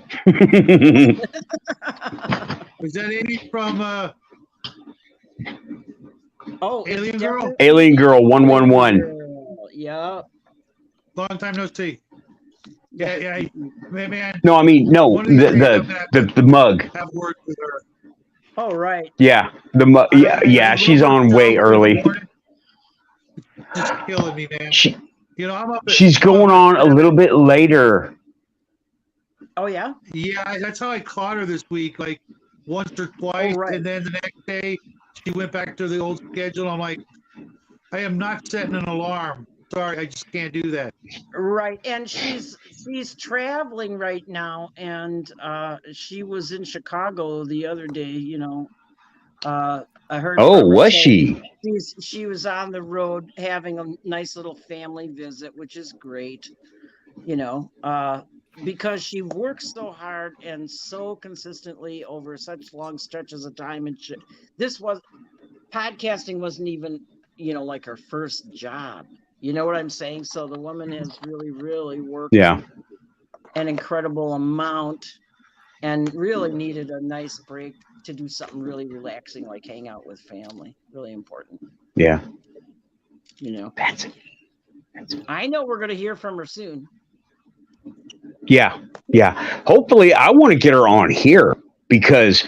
Was that Amy from Oh, Alien Girl? Alien Girl 111. Yeah. Long time no see. Yeah, man. No, I mean no. One of these days I'm gonna The mug. have words with her. Oh, right. Yeah, the mug. Yeah. She's on way early. Just killing me, man. I'm up. She's going on a little bit later. Oh, yeah. Yeah, that's how I caught her this week, like once or twice, right. and then the next day she went back to the old schedule. I'm like, I am not setting an alarm. Sorry, I just can't do that. Right, and she's traveling right now, and she was in Chicago the other day. I heard. Oh, from her. was So she? She was on the road having a nice little family visit, which is great. Because she works so hard and so consistently over such long stretches of time, and podcasting wasn't even like her first job. You know what I'm saying? So the woman has really, really worked an incredible amount and really needed a nice break to do something really relaxing, like hang out with family. Really important. Yeah. That's it. I know we're going to hear from her soon. Yeah. Hopefully, I want to get her on here because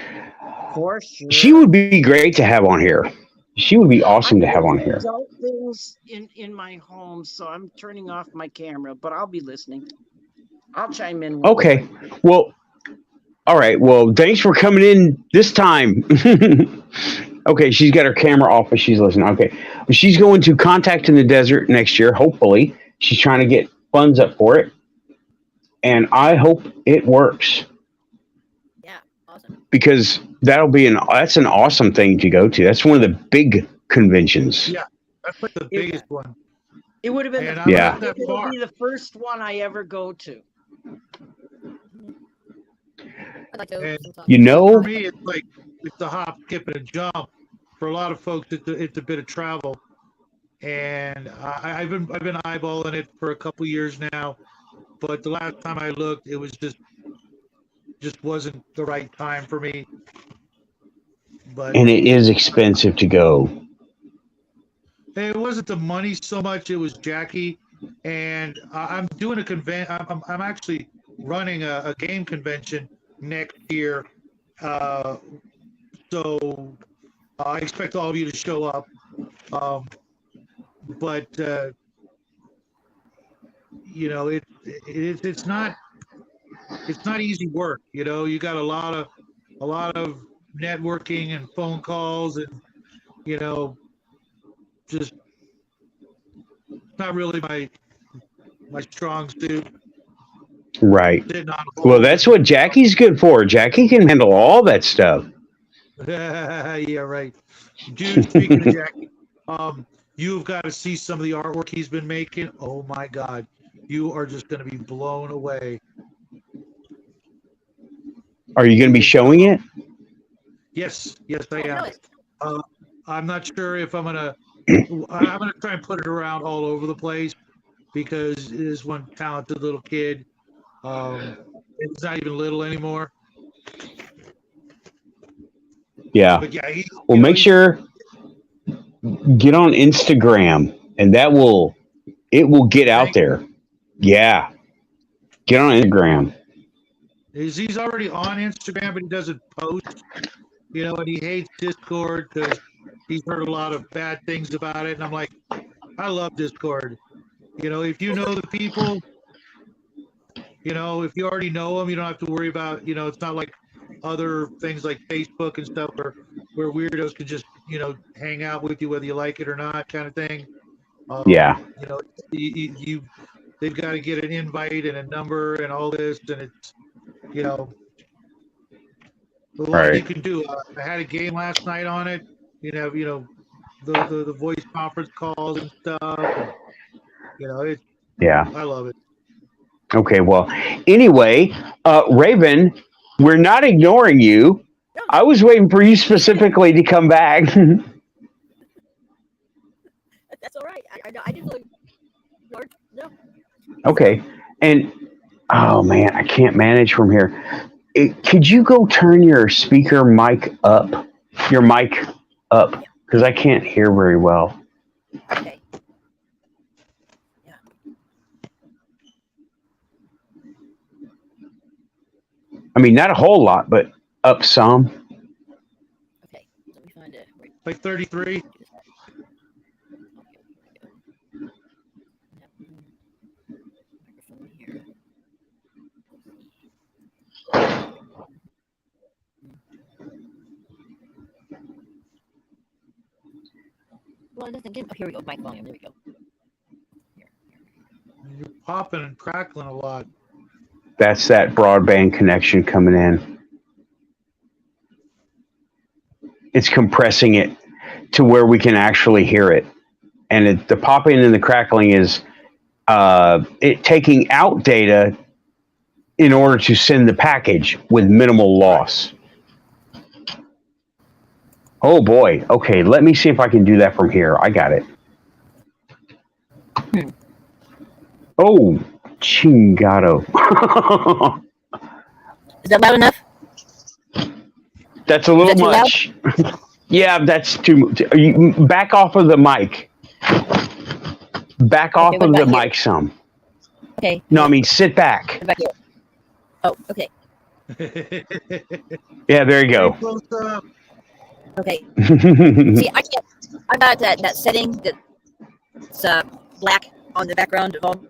For sure. she would be great to have on here. She would be awesome to have on here. Adult things in my home, so I'm turning off my camera, but I'll be listening. I'll chime in. Okay. Well, all right. Well, thanks for coming in this time. Okay, she's got her camera off, but she's listening. Okay, well, she's going to Contact in the Desert next year. Hopefully, she's trying to get funds up for it, and I hope it works Yeah, awesome. because that's an awesome thing to go to. That's one of the big conventions. Yeah, that's like the biggest one. It would have been And the, I'm Yeah. not that it would far. be the first one I ever go to. I'd like to. And sometime. You know, For me, it's a hop, skip, and a jump. For a lot of folks, it's a bit of travel. And I've been eyeballing it for a couple years now, but the last time I looked, it was just wasn't the right time for me. But and it is expensive to go. it wasn't the money so much; it was Jackie. And I'm doing a I'm actually running a game convention next year. So I expect all of you to show up. But you know, it's not easy work. You know, you got a lot of networking and phone calls, and you know, just not really my strong suit. Right. Sitting on a Well, hold. that's what Jackie's good for. Jackie can handle all that stuff. Yeah, right. Dude, speaking of Jackie, you've got to see some of the artwork he's been making. Oh my God, you are just going to be blown away. Are you going to be showing it? Yes, I Oh, am. really? I'm not sure if I'm gonna try and put it around all over the place because it is one talented little kid. It's not even little anymore. Yeah. But yeah, Well, make sure get on Instagram, and it will get out there. Yeah. Get on Instagram. he's already on Instagram, but he doesn't post. You know, and he hates Discord because he's heard a lot of bad things about it. And I'm like, I love Discord. You know, if you know the people, you know, if you already know them, you don't have to worry about, you know, it's not like other things like Facebook and stuff where weirdos can just, you know, hang out with you whether you like it or not, kind of thing. Yeah. You know, they've got to get an invite and a number and all this, and it's, you know, a lot Right. you can do. I had a game last night on it. You know, the voice conference calls and stuff. And, you know, Yeah. I love it. Okay. Well, anyway, Raven, we're not ignoring you. I was waiting for you specifically to come back. That's all right. I didn't look. Lord, no. Okay. And oh man, I can't manage from here. Could you go turn your speaker mic up? Your mic up, because I can't hear very well. Okay. Yeah. I mean, not a whole lot, but up some. Okay. Let me find it. Wait. Like 33. Microphone here. Well, it doesn't get. Oh, here we go. Mic volume. There we go. You're popping and crackling a lot. That's that broadband connection coming in. It's compressing it to where we can actually hear it. And the popping and the crackling is it taking out data in order to send the package with minimal loss. Oh boy. Okay, let me see if I can do that from here. I got it. Oh, chingado. Is that loud enough? That's a little Is that too loud? much. Yeah, that's too much. You back off of the mic. Back off what of the about here? mic some. Okay. No, I mean sit back. What about here? Oh, okay. Yeah, there you go. Close up. Okay. See, I can't. I got that setting that's black on the background of all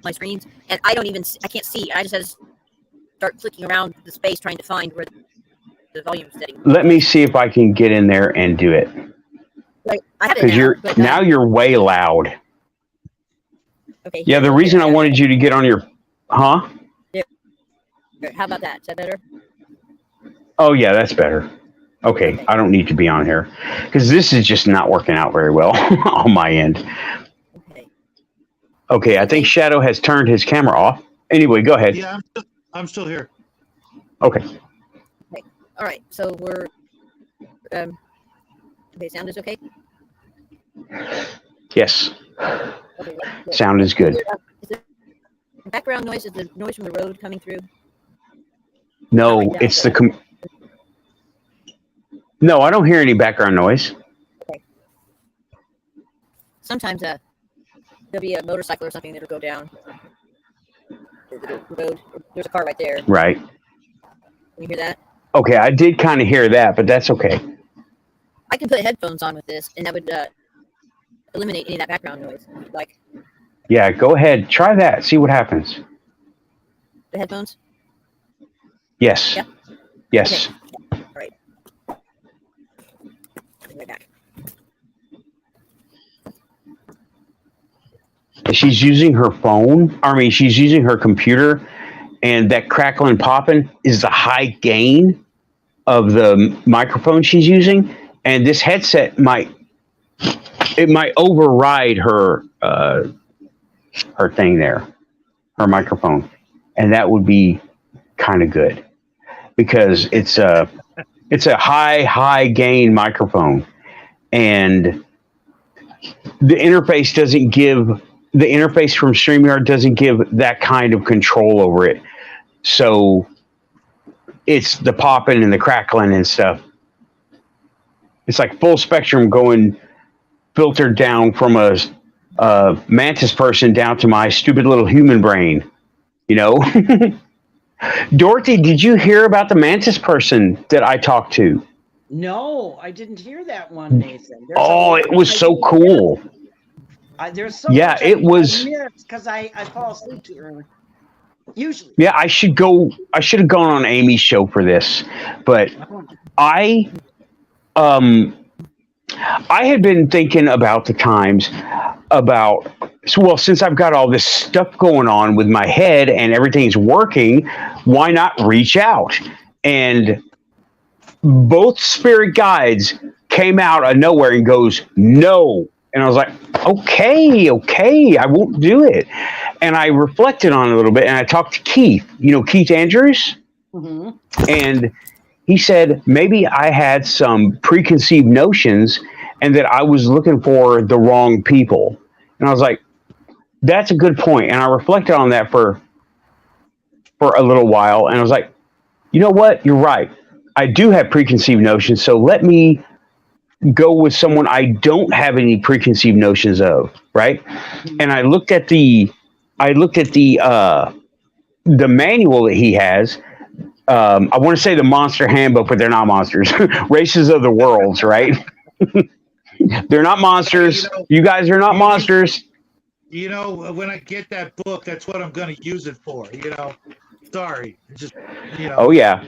my screens, and I don't even. I can't see. I just have to start clicking around the space trying to find where the volume setting. Let me see if I can get in there and do it. Like I have it Because now, but, you're way loud. okay. Yeah, the reason I wanted you to get on your, huh? How about that? Is that better? Oh yeah, that's better. Okay, I don't need to be on here because this is just not working out very well on my end. Okay. Okay, I think Shadow has turned his camera off. Anyway, go ahead. Yeah, I'm still here. Okay. All right. So we're. Okay. Sound is okay. Yes, Okay. Good. sound is good. Is the background noise? Is the noise from the road coming through? No, Not right now, it's the. but- No, I don't hear any background noise. Sometimes there'll be a motorcycle or something that'll go down the road. There's a car right there. Right. Can you hear that? Okay, I did kind of hear that, but that's okay. I can put headphones on with this, and that would eliminate any of that background noise. Like Yeah, go ahead. Try that. See what happens. the headphones. Yes. Yeah. Yes. Okay. All right. Right back. She's using her phone. I mean, she's using her computer, and that crackling popping is the high gain of the microphone she's using. And this headset might override her her thing there, her microphone, and that would be kind of good because it's a high gain microphone, and the interface from StreamYard doesn't give that kind of control over it. So it's the popping and the crackling and stuff. It's like full spectrum going filtered down from a mantis person down to my stupid little human brain, you know? Dorothy, did you hear about the mantis person that I talked to? No, I didn't hear that one, Nathan. Oh, it was so cool. There's so Yeah, much it was. because I fall asleep too early. Usually. Yeah, I should have gone on Amy's show for this, but I had been thinking about the times since I've got all this stuff going on with my head and everything's working, why not reach out? And both spirit guides came out of nowhere and goes, no. And I was like, okay, I won't do it. And I reflected on it a little bit, and I talked to Keith, Keith Andrews. Mm-hmm. And he said maybe I had some preconceived notions and that I was looking for the wrong people. And I was like, that's a good point. And I reflected on that for a little while. And I was like, you know what? You're right. I do have preconceived notions. So let me go with someone I don't have any preconceived notions of. Right. And I looked at the manual that he has. I want to say the Monster Handbook, but they're not monsters. Races of the Worlds, right? They're not monsters. You guys are not monsters. When I get that book, that's what I'm going to use it for. Sorry, just Oh yeah.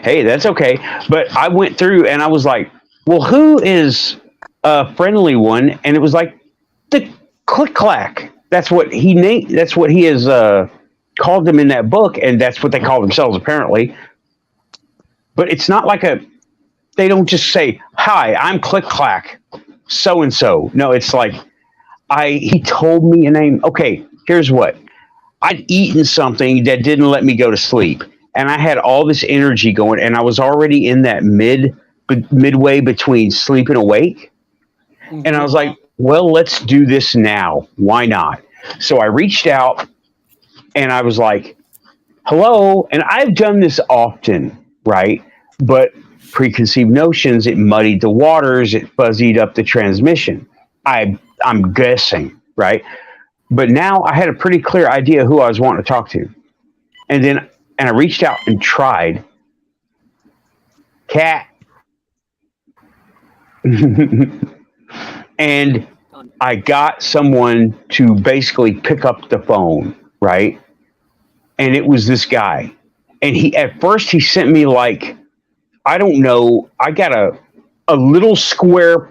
Hey, that's okay. But I went through and I was like, well, who is a friendly one? And it was like the Click Clack. That's what he named. That's what he has called them in that book, and that's what they call themselves apparently. But it's not like they don't just say, hi, I'm Click Clack so and so. No, it's like he told me a name. Okay, here's what. I'd eaten something that didn't let me go to sleep, and I had all this energy going, and I was already in that midway between sleep and awake. Mm-hmm. And I was like, well, let's do this now. Why not? So I reached out and I was like, hello. And I've done this often, right? But preconceived notions, it muddied the waters. It fuzzied up the transmission. I'm guessing, right? But now I had a pretty clear idea who I was wanting to talk to. And I reached out and tried. Cat. And I got someone to basically pick up the phone, right? And it was this guy. And he at first he sent me like, I don't know, I got a little square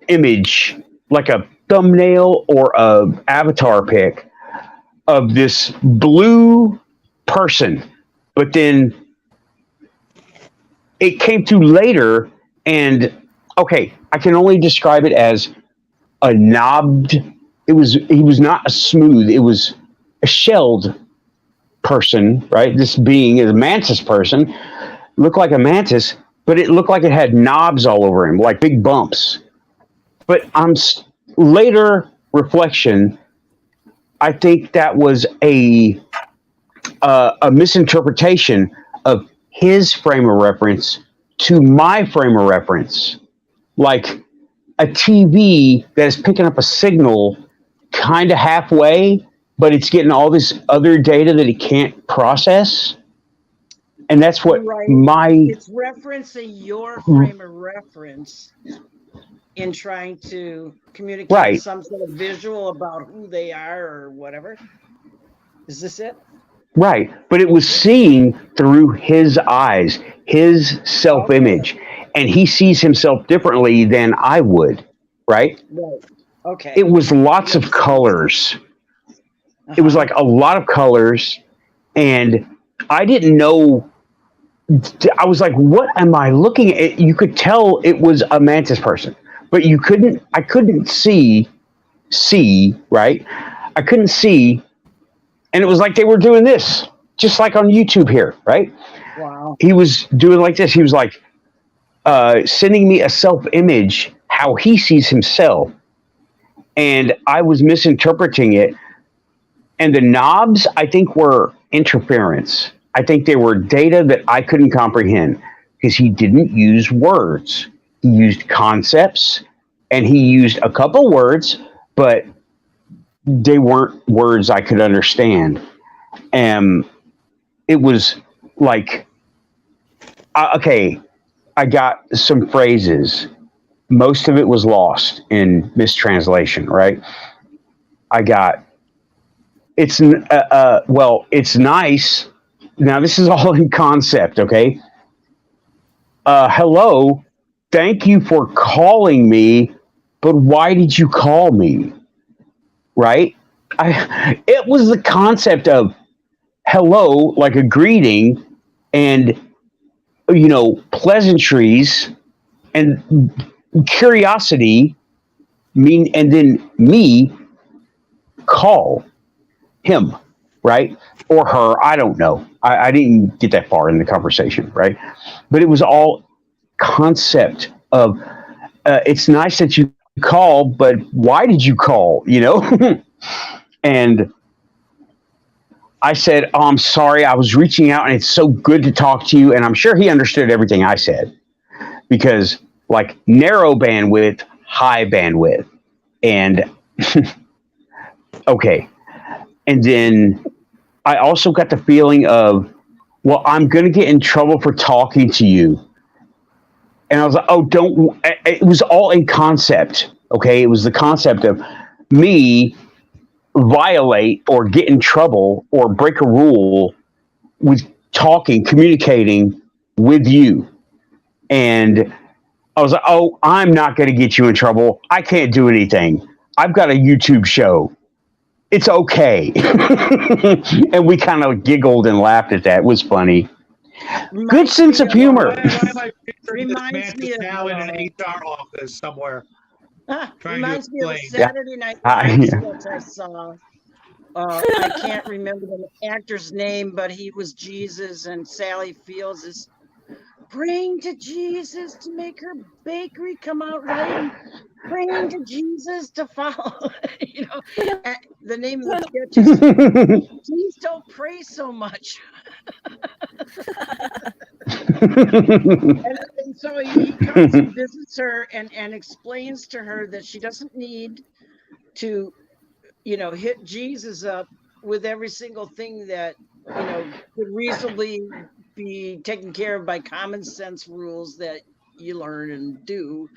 image, like a thumbnail or a avatar pic of this blue person. But then it came through later, and okay, I can only describe it as a knobbed. He was not a smooth. It was a shelled person, right? This being is a mantis person, looked like a mantis, but it looked like it had knobs all over him, like big bumps. But later reflection, I think that was a misinterpretation of his frame of reference to my frame of reference, like a TV that is picking up a signal kind of halfway, but it's getting all this other data that it can't process. And that's what it's referencing your frame of reference in trying to communicate some sort of visual about who they are or whatever. Is this it? Right. But it was seeing through his eyes, his self-image, and he sees himself differently than I would. Right. Right. Okay. It was lots of colors. It was like a lot of colors, and I didn't know. I was like, what am I looking at? You could tell it was a mantis person, but I couldn't see, right? I couldn't see. And it was like they were doing this, just like on YouTube here, right? Wow. He was doing like this. He was like sending me a self-image, how he sees himself. And I was misinterpreting it. And the knobs, I think, were interference. I think they were data that I couldn't comprehend because he didn't use words. He used concepts, and he used a couple words, but they weren't words I could understand. And it was like, okay, I got some phrases. Most of it was lost in mistranslation, right? I got, it's nice. Now, this is all in concept, okay? Hello, thank you for calling me, but why did you call me? Right? It was the concept of hello, like a greeting, and, pleasantries, and curiosity, and then me call him, right? Or her, I don't know. I didn't get that far in the conversation, right? But it was all concept of, it's nice that you call, but why did you call, And I said, oh, I'm sorry, I was reaching out and it's so good to talk to you. And I'm sure he understood everything I said because like narrow bandwidth, high bandwidth. And okay. And then I also got the feeling of, well, I'm going to get in trouble for talking to you. And I was like, oh, it was all in concept. Okay. It was the concept of me violate or get in trouble or break a rule with communicating with you. And I was like, oh, I'm not going to get you in trouble. I can't do anything. I've got a YouTube show. It's okay. And we kind of giggled and laughed at that. It was funny. Good sense of humor. Why am I picturing this man just now in an HR office somewhere? Reminds me of a Saturday Night Live sketch I saw. I can't remember the actor's name, but he was Jesus, and Sally Fields is praying to Jesus to make her bakery come out right, and praying to Jesus to follow. The name of the sketch is "Please Don't Pray So Much." and so he comes and visits her and explains to her that she doesn't need to, hit Jesus up with every single thing that, could reasonably be taken care of by common sense rules that you learn and do.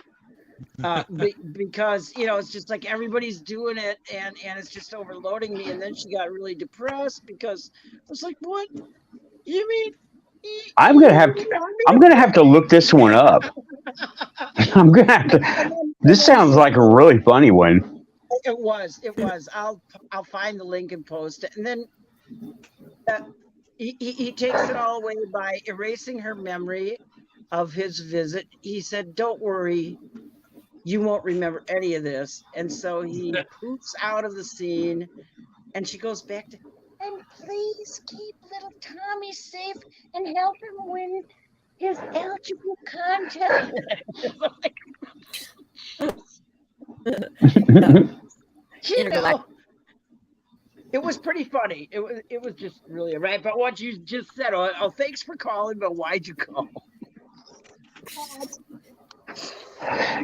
Because, it's just like everybody's doing it and it's just overloading me. And then she got really depressed because I was like, what? You mean I'm gonna have to look this one up. I'm gonna have to. This sounds like a really funny one. It was. I'll find the link and post it. And then he takes it all away by erasing her memory of his visit. He said, "Don't worry, you won't remember any of this." And so he poofs out of the scene, and she goes back to, "And please keep little Tommy safe and help him win his algebra contest." You know, it was pretty funny. It was just really right. But what you just said, oh, thanks for calling, but why'd you call?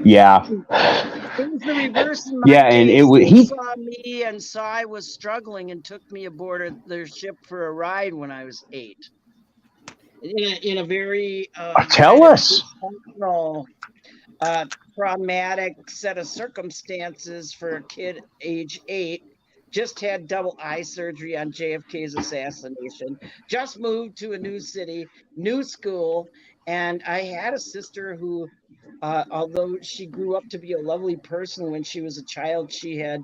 Yeah. It was the reverse in my Yeah, and case. he saw me and saw I was struggling and took me aboard their ship for a ride when I was 8. In a very tell us. Traumatic set of circumstances for a kid age 8. Just had double eye surgery on JFK's assassination. Just moved to a new city, new school, and I had a sister who, although she grew up to be a lovely person when she was a child, she had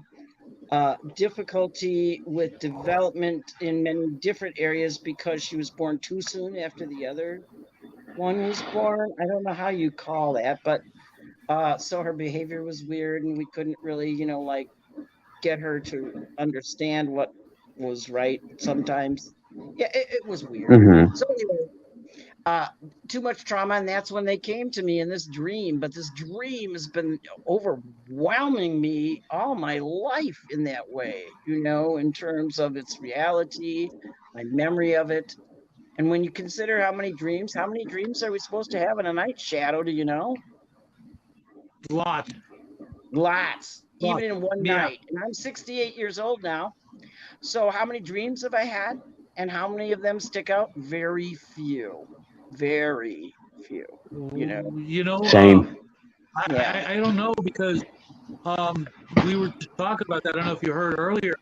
difficulty with development in many different areas because she was born too soon after the other one was born. I don't know how you call that, but so her behavior was weird, and we couldn't really, get her to understand what was right sometimes. Yeah, it was weird. Mhm. So anyway, too much trauma, and that's when they came to me in this dream. But this dream has been overwhelming me all my life in that way, in terms of its reality, my memory of it. And when you consider how many dreams are we supposed to have in a night, Shadow? Do you know? Lots. Even in one night. And I'm 68 years old now. So how many dreams have I had? And how many of them stick out? Very few. Very few. Same. I don't know, because we were just talking about that. I don't know if you heard earlier,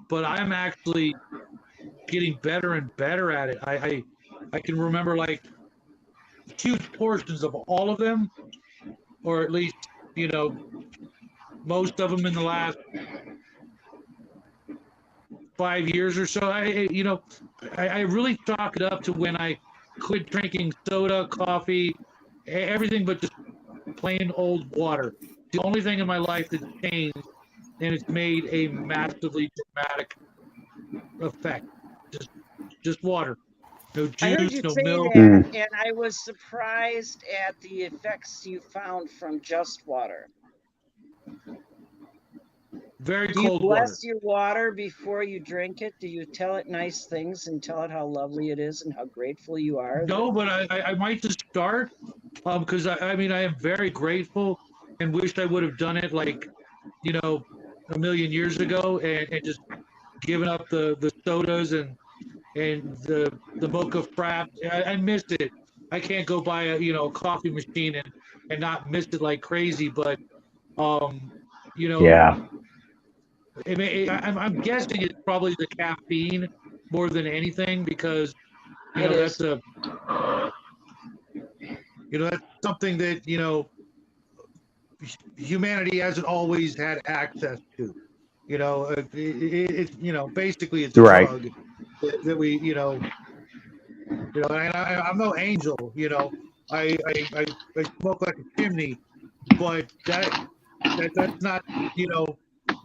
but I'm actually getting better and better at it. I can remember like huge portions of all of them, or at least, most of them in the last 5 years or so. I really chalk it up to when I quit drinking soda, coffee, everything but just plain old water. The only thing in my life that changed, and it's made a massively dramatic effect. Just water. No I heard juice, you no say milk. that, and I was surprised at the effects you found from just water. Very Do you cold water. bless your water before you drink it? Do you tell it nice things and tell it how lovely it is and how grateful you are? No, but I might just start, because I am very grateful and wished I would have done it like, a million years ago, and just given up the sodas and the mocha frap. I missed it. I can't go buy a coffee machine and not miss it like crazy, but Yeah. I'm guessing it's probably the caffeine more than anything, because It is. that's that's something that humanity hasn't always had access to. Basically it's a Right. drug that we and I'm no angel. I smoke like a chimney, but that's not.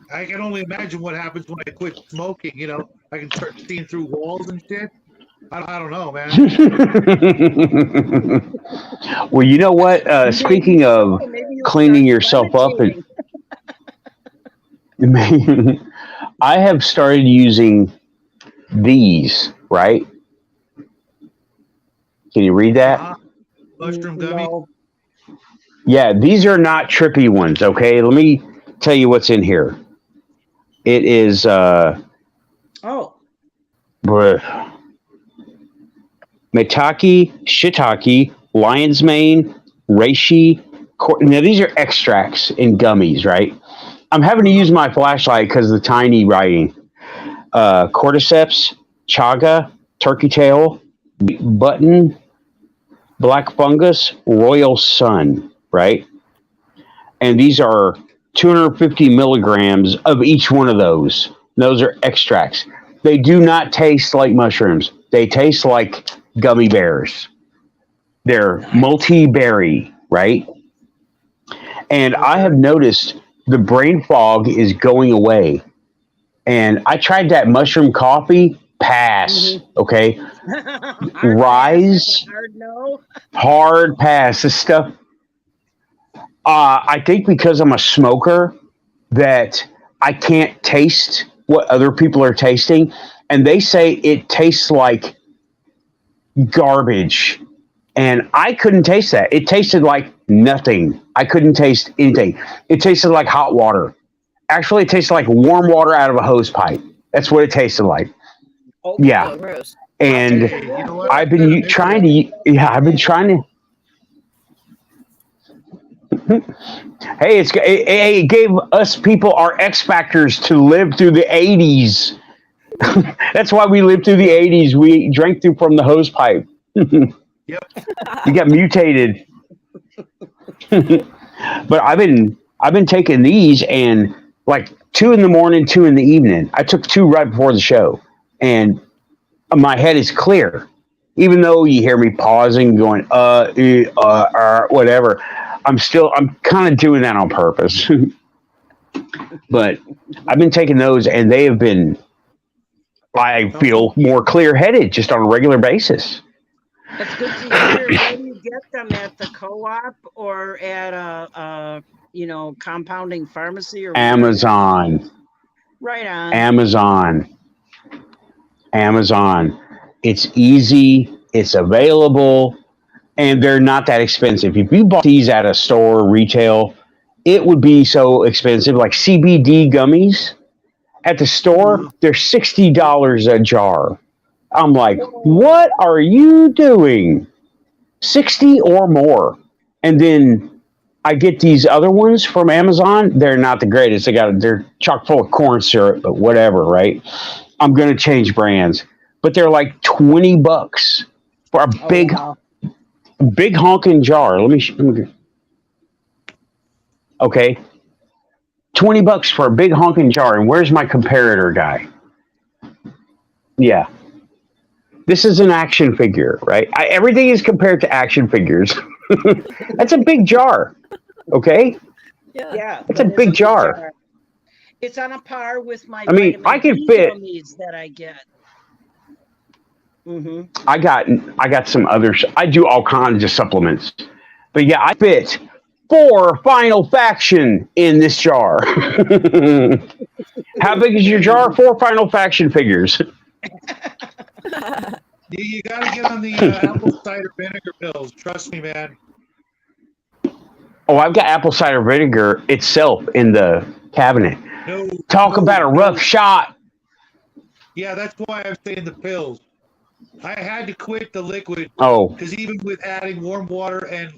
I can only imagine what happens when I quit smoking. I can start seeing through walls and shit. I don't know, man. Well, you know what? Speaking of Maybe you'll cleaning start yourself up, levitating. I have started using these, right? Can you read that? Mushroom gummy. No. Yeah, these are not trippy ones, okay? Let me tell you what's in here. It is Oh, maitake, shiitake, lion's mane, reishi. Now these are extracts in gummies, right? I'm having to use my flashlight because of the tiny writing. Cordyceps, chaga, turkey tail, button, black fungus, royal sun, right? And these are 250 milligrams of each one of those. Those are extracts. They do not taste like mushrooms. They taste like gummy bears. They're multi-berry, right? And I have noticed the brain fog is going away. And I tried that mushroom coffee, pass. Okay. Hard Rise, pass, hard no. hard pass. This stuff. I think because I'm a smoker that I can't taste what other people are tasting, and they say it tastes like garbage, and I couldn't taste that. It tasted like nothing. I couldn't taste anything. It tasted like hot water. Actually, it tasted like warm water out of a hose pipe. That's what it tasted like. Oh, Yeah, Oh, gross. and Hey, you know what? I've been trying to. Yeah, I've been trying to. Hey, it gave us people our X factors to live through the '80s. That's why we lived through the '80s. We drank through from the hose pipe. Yep. We got mutated. But I've been taking these, and like 2 in the morning, 2 in the evening. I took 2 right before the show, and my head is clear. Even though you hear me pausing, going whatever. I'm kind of doing that on purpose. But I've been taking those, and they have been. I feel more clear headed just on a regular basis. That's good to hear. Where do you get them, at the co-op or at a compounding pharmacy or where? Amazon. Right on. Amazon. It's easy, it's available, and they're not that expensive. If you bought these at a store, retail, it would be so expensive. Like CBD gummies at the store, they're $60 a jar. I'm like, what are you doing? 60 or more. And then I get these other ones from Amazon. They're not the greatest. They're chock full of corn syrup, but whatever, right? I'm gonna change brands. But they're like $20 for a Oh, big wow. big honking jar. Let me okay. $20 for a big honking jar. And where's my comparator guy? Yeah. This is an action figure, right? Everything is compared to action figures. That's a big jar. Okay? Yeah. Yeah, It's a that is big jar. It's on a par with my I mean, I vitamin can D fit. gummies that I get. Mm-hmm. I got some others. I do all kinds of supplements. But yeah, I fit 4 Final Faction in this jar. How big is your jar? 4 Final Faction figures. You got to get on the apple cider vinegar pills. Trust me, man. Oh, I've got apple cider vinegar itself in the cabinet. No. Talk no, about a rough no. shot. Yeah, that's why I'm saying the pills. I had to quit the liquid Oh, because even with adding warm water and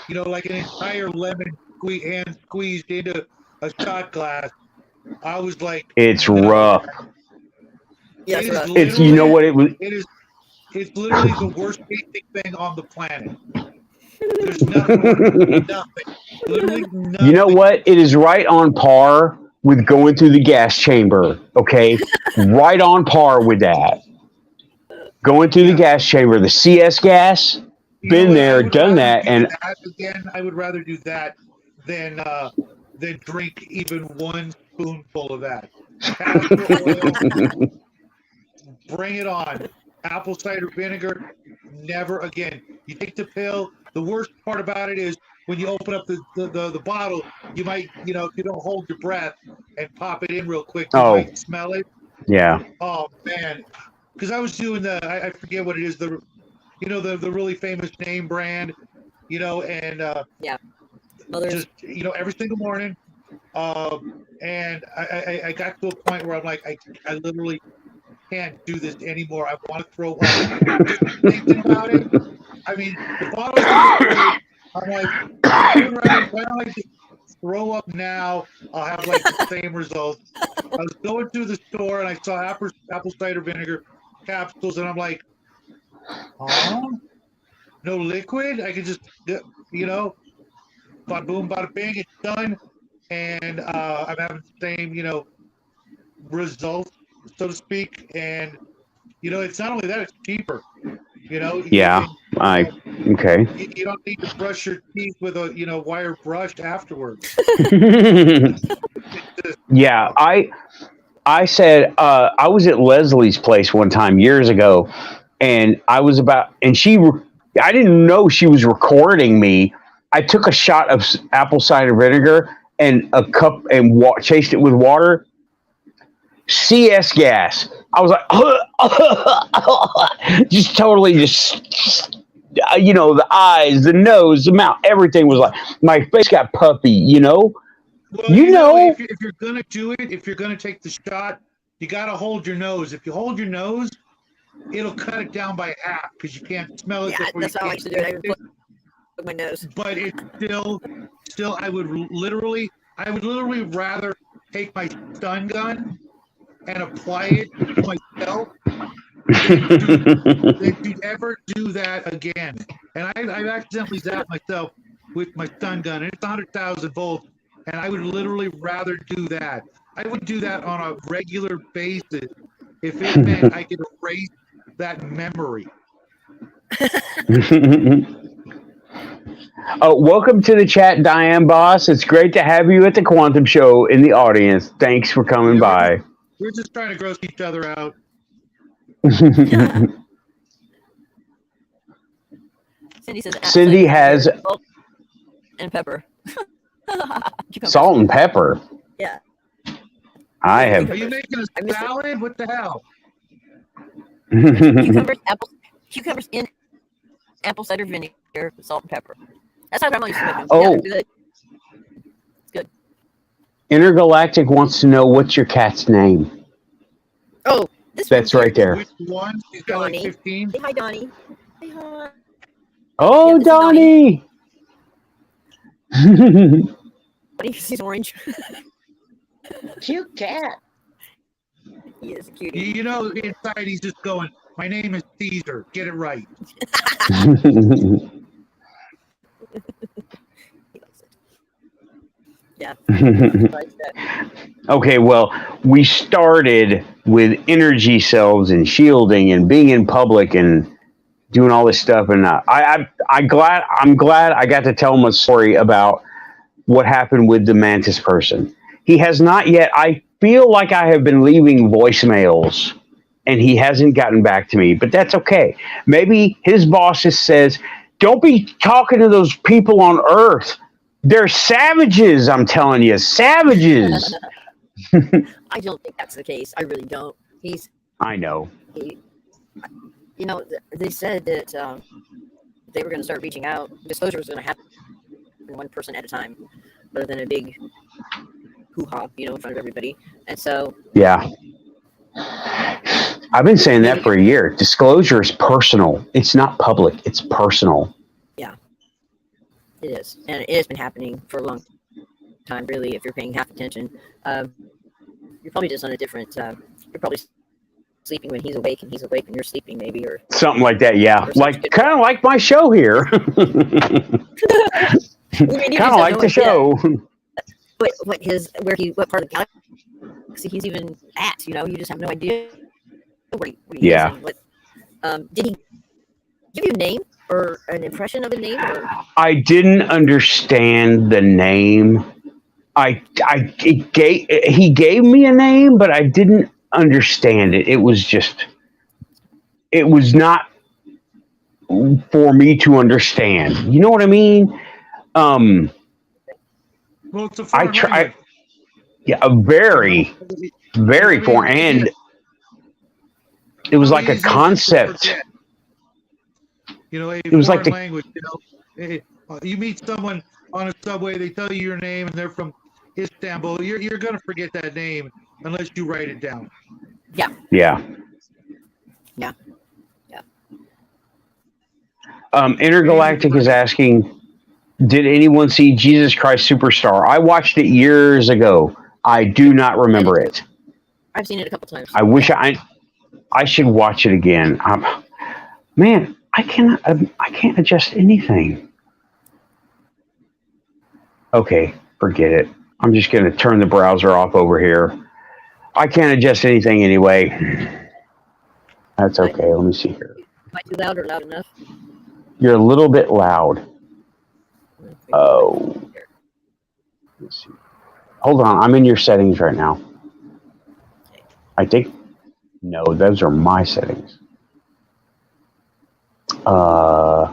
like an entire lemon hand squeezed into a shot glass, I was like, it's no. rough. Yeah, It it's is rough. It's you know what it was. It's literally the worst tasting thing on the planet. There's nothing. Literally nothing. You know what? It is right on par with going through the gas chamber. Okay, right on par with that. Going through the gas chamber, the CS gas. You Been know what? there, I would done rather that, do and that again. I would rather do that than drink even one spoonful of that. Castor oil, bring it on. Apple cider vinegar, never again. You take the pill. The worst part about it is when you open up the bottle, you might, if you don't hold your breath and pop it in real quick, you might smell it. yeah. Oh man, because I was doing I forget what it is, the really famous name brand, and Others. just every single morning, and I got to a point where I'm like, I literally can't do this anymore. I want to throw up. Just thinking about it. I mean, the bottle's great. I'm like, why don't I just throw up now? I'll have like the same results. I was going through the store and I saw apple cider vinegar capsules, and I'm like, No liquid. I could just, bada boom, bada bing, it's done. And I'm having the same, results, so to speak. And, it's not only that, it's cheaper. Yeah. Okay. You don't need to brush your teeth with a, wire brush afterwards. Yeah. I said, I was at Leslie's place one time years ago, and I didn't know she was recording me. I took a shot of apple cider vinegar and a cup and chased it with water. CS gas. I was like, just totally the eyes, the nose, the mouth, everything was like, my face got puffy, Well, If if you're gonna do it, if you're gonna take the shot, you gotta hold your nose. If you hold your nose, it'll cut it down by half because you can't smell it. Yeah, that's how I used to do it. I would put my nose. But it's still, I would literally rather take my stun gun and apply it to myself than to ever do that again. And I've accidentally zapped myself with my stun gun, and it's 100,000 volts. And I would literally rather do that. I would do that on a regular basis if it meant I could erase that memory. Welcome to the chat, Diane Boss. It's great to have you at the Quantum Show in the audience. Thanks for coming by. We're just trying to gross each other out. Cindy says. Cindy has salt and pepper. Salt and pepper. Yeah. I have. Are you making a salad? What the hell? Cucumbers in apple cider vinegar, salt and pepper. That's how Grandma used to make them. Oh. Yeah, good. It's good. Intergalactic wants to know what's your cat's name. Oh, that's right there. Which one? She's got like 15. Say hi, Donnie. Say hi. Oh, Yeah, Donnie. Donnie, he's orange. Cute cat. He is a cutie. Inside he's just going, my name is Caesar. Get it right. He likes it. Yeah. He likes that. Okay, well, we started with energy cells and shielding and being in public and doing all this stuff, and I'm glad I got to tell him a story about what happened with the Mantis person. He has not yet. I feel like I have been leaving voicemails, and he hasn't gotten back to me, but that's okay. Maybe his boss just says, "Don't be talking to those people on Earth. They're savages. I'm telling you, savages." I don't think that's the case. I really don't. I know. They said that they were going to start reaching out. Disclosure was going to happen one person at a time, rather than a big hoo-ha, in front of everybody. And so, yeah, I've been saying that for a year. Disclosure is personal. It's not public. It's personal. Yeah, it is, and it has been happening for a long time. Really, if you're paying half attention, you're probably just on a different. You're probably sleeping when he's awake, and he's awake when you're sleeping, maybe, or something like that. Yeah, kind of like my show here. Kind of like the show. But what part of the galaxy he's even at? You just have no idea where he is. And did he give you a name or an impression of a name? Or? I didn't understand the name. He gave me a name, but I didn't understand it. It was not for me to understand. You know what I mean? Well, it's a foreign language. Yeah, a very, very foreign, and it was like a concept. It was like language. You meet someone on a subway, they tell you your name, and they're from Istanbul. You're gonna forget that name unless you write it down. Yeah. Yeah. Yeah. Yeah. Intergalactic is asking, did anyone see Jesus Christ Superstar? I watched it years ago. I do not remember it. I've seen it a couple times. I wish I should watch it again. Man, I can't adjust anything. Okay, forget it. I'm just going to turn the browser off over here. I can't adjust anything anyway. That's okay. Let me see here. Am I too loud or loud enough? You're a little bit loud. Oh. Let's see. Hold on. I'm in your settings right now. I think. No, those are my settings. I've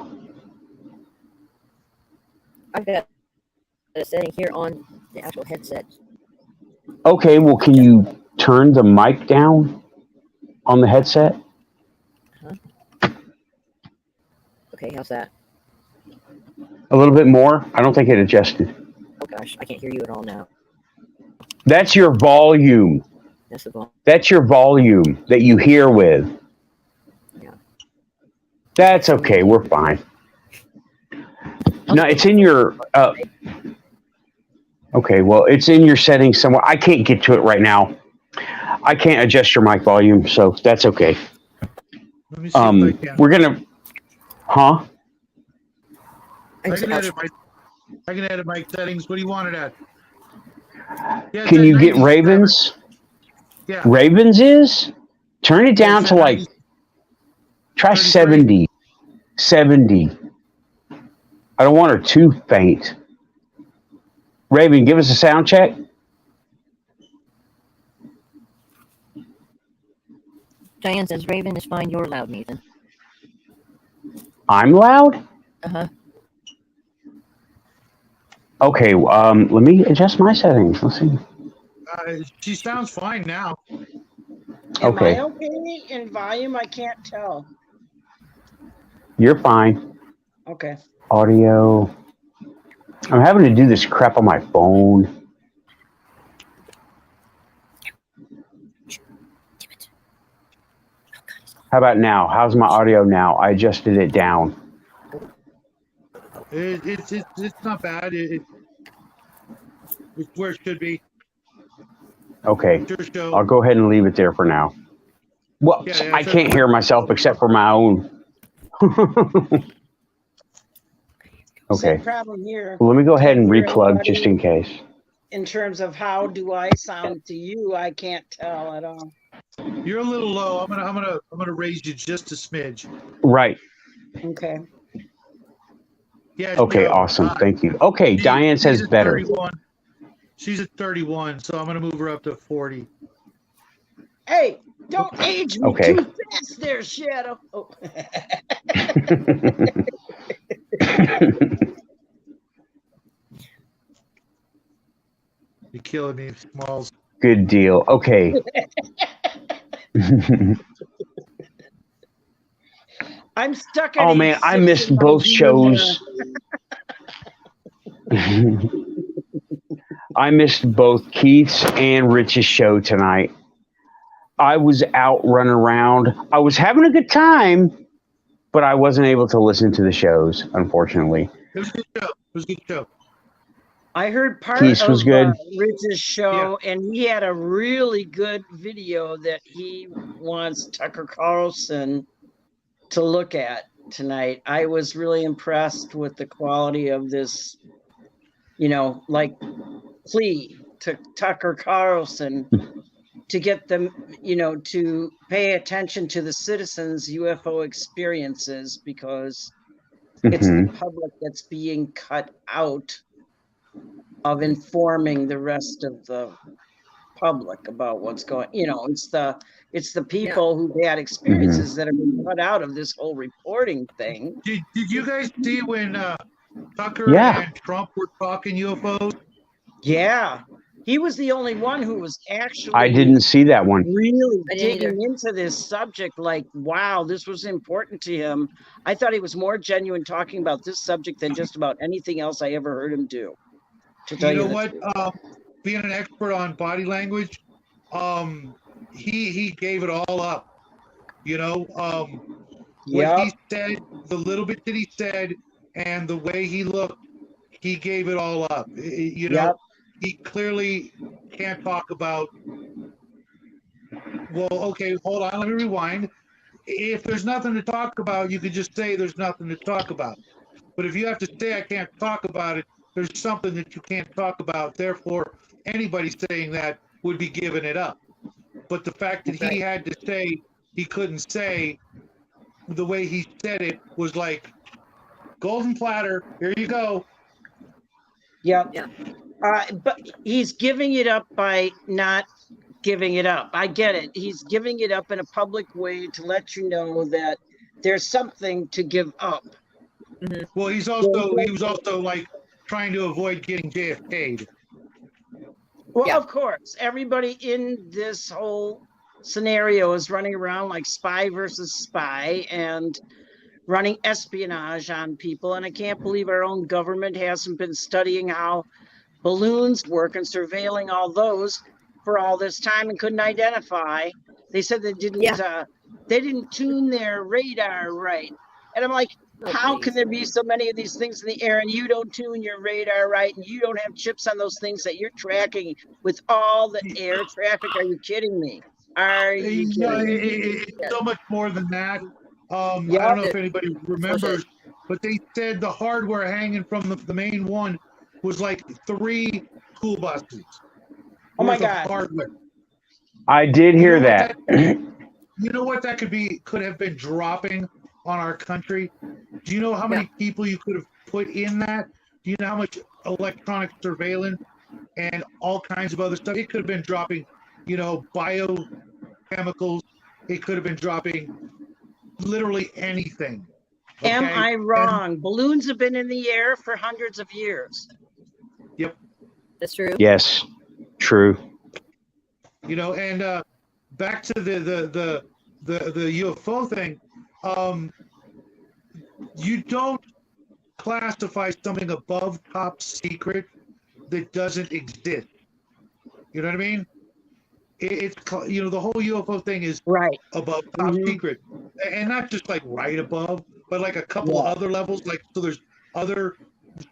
got a setting here on the actual headset. Okay, well, can you turn the mic down on the headset? Okay, how's that? A little bit more? I don't think it adjusted. Oh gosh, I can't hear you at all now. That's your volume. That's the volume. That's your volume that you hear with. Yeah. That's okay. We're fine. No, it's in your. Okay, well, it's in your settings somewhere. I can't get to it right now. I can't adjust your mic volume, so that's okay. Let me see if I can. We're gonna. Huh? I can edit my settings. What do you want it at? Yeah, Can it's you at get 90. Ravens? Yeah. Ravens is? Turn it down It's to at like. 90. Try 33. 70. 70. I don't want her too faint. Raven, give us a sound check. Diane says Raven is fine. You're loud, Nathan. I'm loud? Uh-huh. Okay, let me adjust my settings. Let's see. She sounds fine now. Am Okay. I okay in volume? I can't tell. You're fine. Okay. Audio. I'm having to do this crap on my phone. How about now? How's my audio now? I adjusted it down. It's not bad. It's where it should be. Okay. Sure show. I'll go ahead and leave it there for now. Well, Yeah, I can't hear myself except for my own. Okay. Same problem here. Well, let me go ahead and Can't hear replug anybody. just in case. In terms of how do I sound to you, I can't tell at all. You're a little low. I'm gonna raise you just a smidge. Right. Okay. Yeah. Okay, awesome. Thank you. Okay, Diane says she's at better. 31. She's at 31, so I'm gonna move her up to 40. Hey, don't age me Okay. too fast there, Shadow. Oh. You're killing me, Smalls. Good deal. Okay. I'm stuck at Oh man, I missed 86 both in my shows. I missed both Keith's and Rich's show tonight. I was out running around. I was having a good time, but I wasn't able to listen to the shows, unfortunately. It was a good show. It was a good show. I heard part Keith of was good. Rich's show, and he had a really good video that he wants Tucker Carlson to look at tonight. I was really impressed with the quality of this, like plea to Tucker Carlson to get them, to pay attention to the citizens' UFO experiences, because it's the public that's being cut out of informing the rest of the public about what's going. It's the people who had experiences that have been cut out of this whole reporting thing. Did you guys see when Tucker and Trump were talking UFOs? Yeah, he was the only one who was actually. I didn't see that one. Really digging into this subject, like, wow, this was important to him. I thought he was more genuine talking about this subject than just about anything else I ever heard him do. To tell You know the what? truth. Being an expert on body language, he gave it all up. What he said, the little bit that he said, and the way he looked, he gave it all up. He clearly can't talk about. Well, okay, hold on. Let me rewind. if there's nothing to talk about, you could just say there's nothing to talk about. But if you have to say I can't talk about it, there's something that you can't talk about. Therefore, anybody saying that would be giving it up. But the fact that he had to say he couldn't say, the way he said it was like, golden platter, here you go. Yep. Yeah. But he's giving it up by not giving it up. I get it. He's giving it up in a public way to let you know that there's something to give up. Well, he was also like trying to avoid getting JFK'd. Well, Yeah. of course, everybody in this whole scenario is running around like spy versus spy and running espionage on people. And I can't believe our own government hasn't been studying how balloons work and surveilling all those for all this time and couldn't identify. They said they didn't tune their radar right. And I'm like, Oh, how please. can there be so many of these things in the air and you don't tune your radar right and you don't have chips on those things that you're tracking with all the air traffic? Are you kidding me? Are you kidding me? It's so much more than that. I Yeah. don't know if anybody remembers, but they said the hardware hanging from the main one was like 3 school buses. Oh my worth of God. Hardware. I did hear that. You know what that could have been dropping on our country? Do you know how many people you could have put in that? Do you know how much electronic surveillance and all kinds of other stuff? It could have been dropping, biochemicals. It could have been dropping literally anything. Okay? Am I wrong? Balloons have been in the air for hundreds of years. That's true. Yes, true. And back to the UFO thing. You don't classify something above top secret that doesn't exist. You know what I mean? It's the whole UFO thing is Right. above top secret, and not just like right above, but like a couple of other levels. Like, so there's other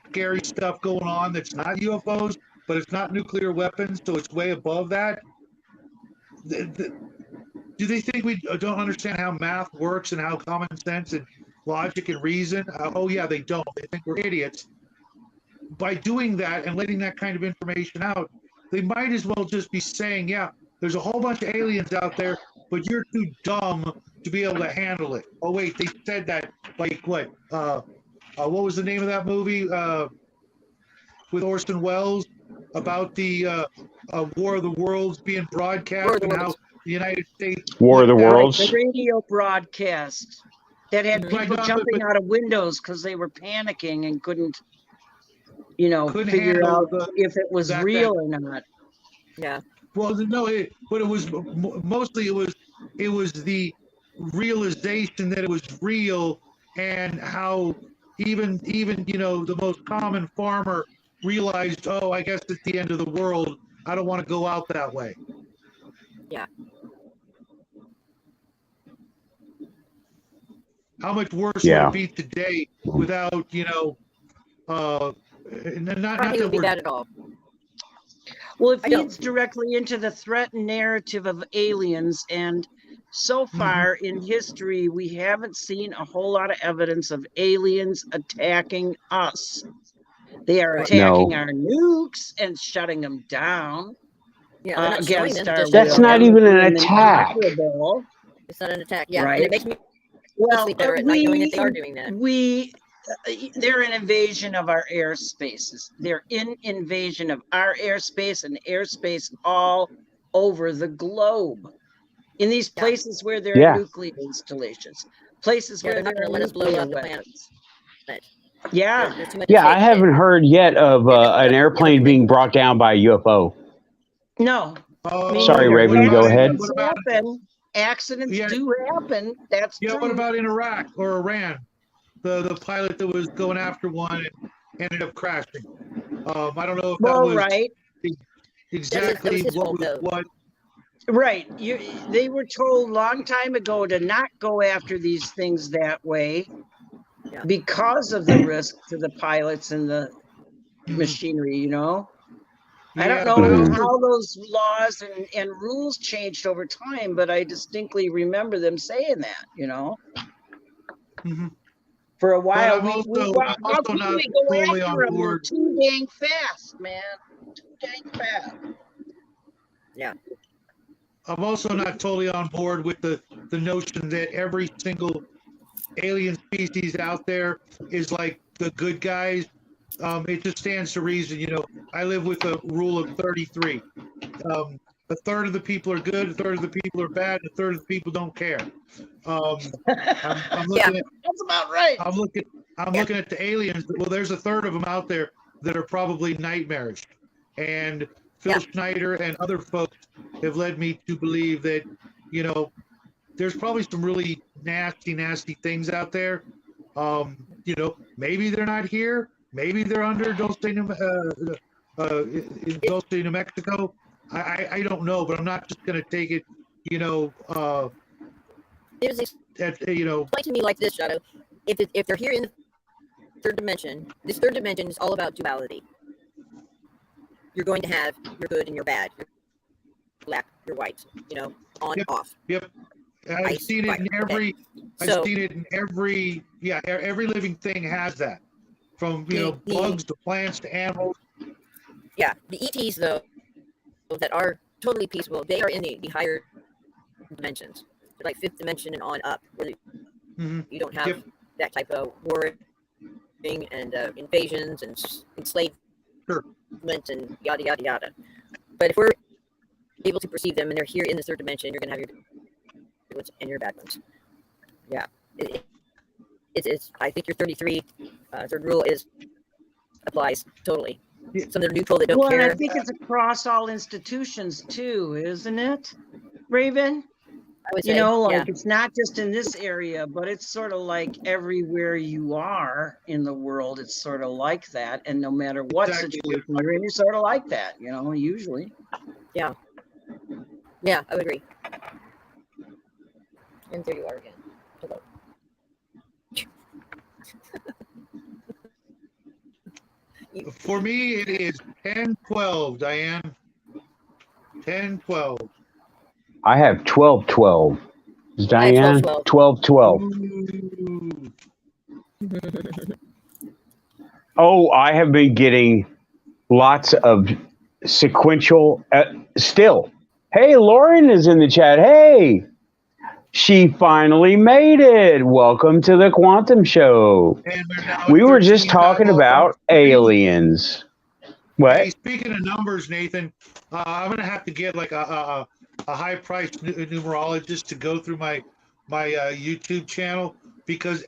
scary stuff going on that's not UFOs, but it's not nuclear weapons, so it's way above that. Do they think we don't understand how math works and how common sense and logic and reason? Oh yeah, they don't. They think we're idiots. By doing that and letting that kind of information out, they might as well just be saying, yeah, there's a whole bunch of aliens out there, but you're too dumb to be able to handle it. Oh wait, they said that like what? What was the name of that movie with Orson Welles about the War of the Worlds being broadcast and how the United States War of the Worlds. The radio broadcast that had Right, people no, jumping but- out of windows because they were panicking and couldn't Couldn't figure handle out the- if it was that- real or not. Yeah. Well, no, but it was mostly it was the realization that it was real, and how even the most common farmer realized, oh, I guess it's the end of the world. I don't want to go out that way. Yeah. How much worse Yeah. would it be today without not I don't think it that would be we're bad at all. Well, it I don't- feeds directly into the threat narrative of aliens. And so far in history, we haven't seen a whole lot of evidence of aliens attacking us. They are Right. attacking No. our nukes and shutting them down Yeah. they're not showing against them, our just That's will. not even an And attack. inoperable. It's not an attack. Yeah. Right. And it makes me Well, sleep better at night knowing that they are doing that. they're an invasion of our airspaces. They're in invasion of our airspace and airspace all over the globe. In these Yeah. places where there Yeah. are nuclear installations, places Yeah, where they're not there going are to let us blow nuclear up the planet. weapons. But Yeah. there's too much Yeah, I at stake. haven't heard yet of an airplane being brought down by a UFO. No. I mean, Sorry, Raven, go ahead. accidents happen. Accidents Yeah. do happen. That's Yeah, true. what about in Iraq or Iran? The pilot that was going after one and ended up crashing. I don't know if that well, was right. exactly his what fault, was though. what. Right. They were told a long time ago to not go after these things that way Yeah. because of the risk to the pilots and the machinery, I don't Yeah, know but I Mhm. also how those laws and rules changed over time, but I distinctly remember them saying that, Mhm. For a But while, well, I'm how also could not we go totally after on them? They're board. too dang fast, man. Too dang fast. Yeah. I'm also not totally on board with the notion that every single alien species out there is like the good guys. It just stands to reason. I live with a rule of 33. A third of the people are good, a third of the people are bad, and a third of the people don't care. Um, I'm Yeah. looking at That's about right. I'm looking at the aliens. Well, there's a third of them out there that are probably nightmarish, and Phil Yeah. Schneider and other folks have led me to believe that there's probably some really nasty things out there. Maybe they're not here. Maybe they're under in Dulce, New Mexico. I don't know, but I'm not just going to take it. It was explained to me like this, Shadow. If they're here in the third dimension, this third dimension is all about duality. You're going to have your good and your bad, your black, your white, on, Yep. off. Yep. I've Ice, seen it fire. in every. I've So seen it in every. Yeah, every living thing has that. From the bugs to plants to animals. yeah, the ETs though that are totally peaceful, they are in the higher dimensions, They're like fifth dimension and on up, where Mhm. you don't have Yep. that type of warring and invasions and enslavement Sure. and yada yada yada. But if we're able to perceive them and they're here in the third dimension, you're gonna have your good ones and your bad ones. Yeah, it's. I think your 33 third rule applies totally. Yeah. Some that are neutral that don't Well, and I care. think it's across all institutions too, isn't it, Raven? I would say, Like it's not just in this area, but it's sort of like everywhere you are in the world, it's sort of like that. And no matter what Exactly. situation you're in, you're sort of like that, usually. yeah, I would agree. And there you are again. Hello. For me, it is 10-12, Diane. 10-12. I have 12-12. I have Diane, 12-12. 12-12. Ooh. Oh, I have been getting lots of sequential still. Hey, Lauren is in the chat. Hey, she finally made it. Welcome to the Quantum Show. And we're now We at were just 13. talking about aliens. Hey, What? speaking of numbers, Nathan, I'm gonna have to get like a high-priced numerologist to go through my YouTube channel, because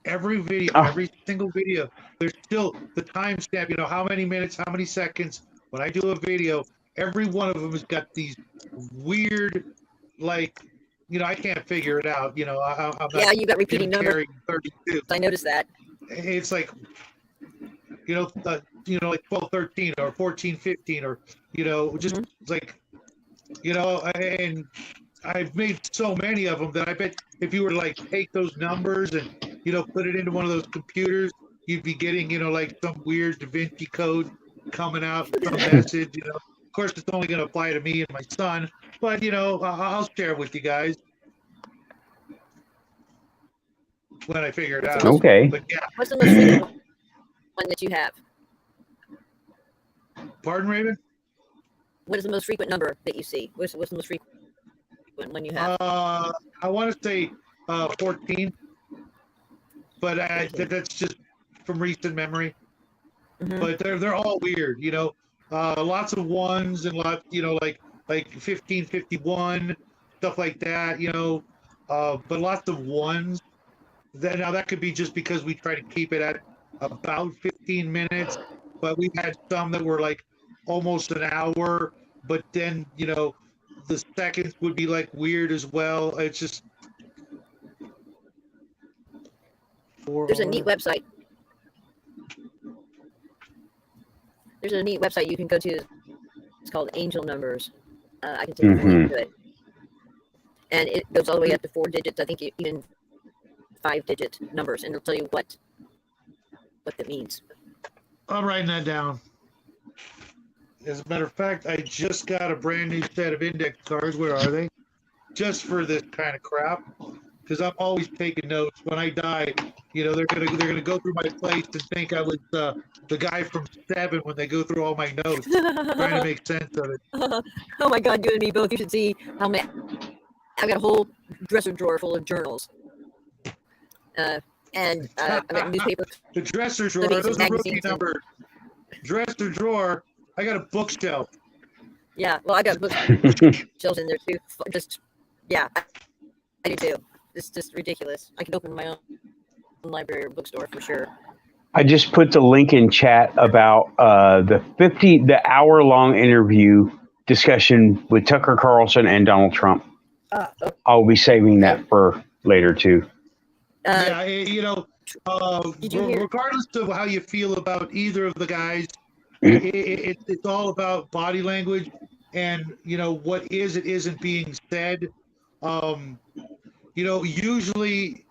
every video, Oh. every single video, there's still the timestamp. How many minutes, how many seconds. When I do a video, every one of them has got these weird, like, I can't figure it out. I'm not Yeah, you got repeating numbers. carrying 32. I noticed that. It's like, like 12-13 or 14-15 or just like, and I've made so many of them that I bet if you were to like take those numbers and put it into one of those computers, you'd be getting like some weird Da Vinci code coming out, some message. Of course, it's only going to apply to me and my son, but I'll share it with you guys when I figure it out. Okay. But yeah, What's the most frequent one that you have? pardon, Raven. What is the most frequent number that you see? What's the most frequent one you have? I want to say 14, but that's just from recent memory. Mhm. But they're all weird, lots of ones and lots, like 1551, stuff like that, but lots of ones. Now that could be just because we try to keep it at about 15 minutes, but we've had some that were like almost an hour, but then the seconds would be like weird as well. It's just There's a neat website. There's a neat website you can go to. It's called Angel Numbers. I can take you link to it, and it goes all the way up to 4 digits. I think even 5-digit numbers, and it'll tell you what that means. I'm writing that down. As a matter of fact, I just got a brand new set of index cards. Where are they? Just for this kind of crap. Because I'm always taking notes. When I die, they're gonna go through my place and think I was the guy from Seven when they go through all my notes, trying to make sense of it. Oh my God, you and me both. You should see how many. I've got a whole dresser drawer full of journals. And I've got newspaper. The dresser drawer, clippings those and are rookie magazines and- numbers. Dresser drawer, I got a bookshelf. Yeah, well, I got bookshelves in there too. Just, yeah, I do too. It's just ridiculous. I could open my own library or bookstore for sure. I just put the link in chat about the hour-long interview discussion with Tucker Carlson and Donald Trump. Okay. I'll be saving that for later too. Yeah, Did you hear? regardless of how you feel about either of the guys, it's all about body language and what is it isn't being said. Usually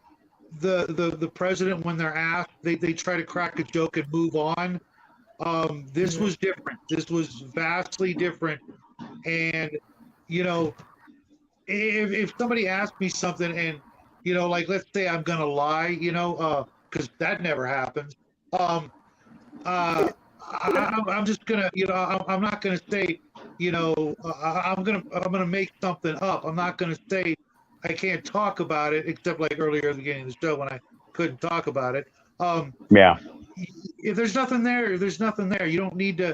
the president, when they're asked, they try to crack a joke and move on. This was different. This was vastly different. And if somebody asked me something and like, let's say I'm gonna lie, because that never happens. I'm just gonna, I'm not gonna say, I'm gonna make something up. I'm not gonna say I can't talk about it, except like earlier at the beginning of the show when I couldn't talk about it. Yeah. If there's nothing there, there's nothing there. You don't need to,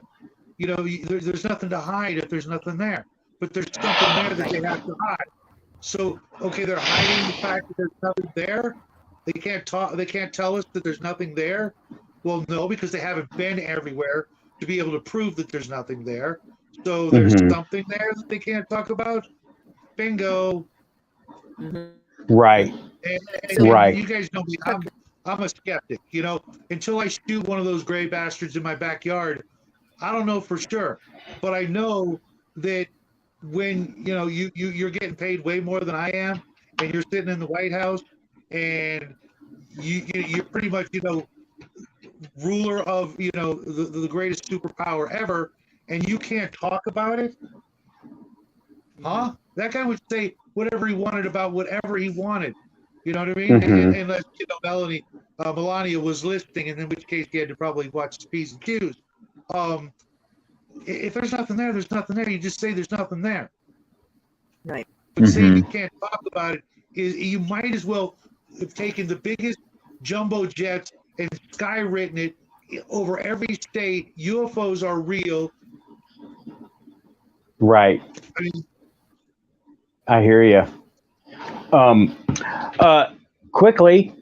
there's nothing to hide if there's nothing there. But there's something there that they have to hide. So, okay, they're hiding the fact that there's nothing there. They can't talk. They can't tell us that there's nothing there. Well, no, because they haven't been everywhere to be able to prove that there's nothing there. So there's something there that they can't talk about. Bingo. Right. And Right. You guys know me. I'm a skeptic. Until I shoot one of those gray bastards in my backyard, I don't know for sure. But I know that when you're getting paid way more than I am, and you're sitting in the White House, and you're pretty much ruler of the greatest superpower ever, and you can't talk about it, huh? That guy would say whatever he wanted about whatever he wanted. You know what I mean? Unless Melania was listening, and in which case he had to probably watch the P's and Q's. If there's nothing there, there's nothing there. You just say there's nothing there. Right. But saying you can't talk about it is, you might as well have taken the biggest jumbo jets and skywritten it over every state. UFOs are real. Right. I mean, I hear you. Quickly,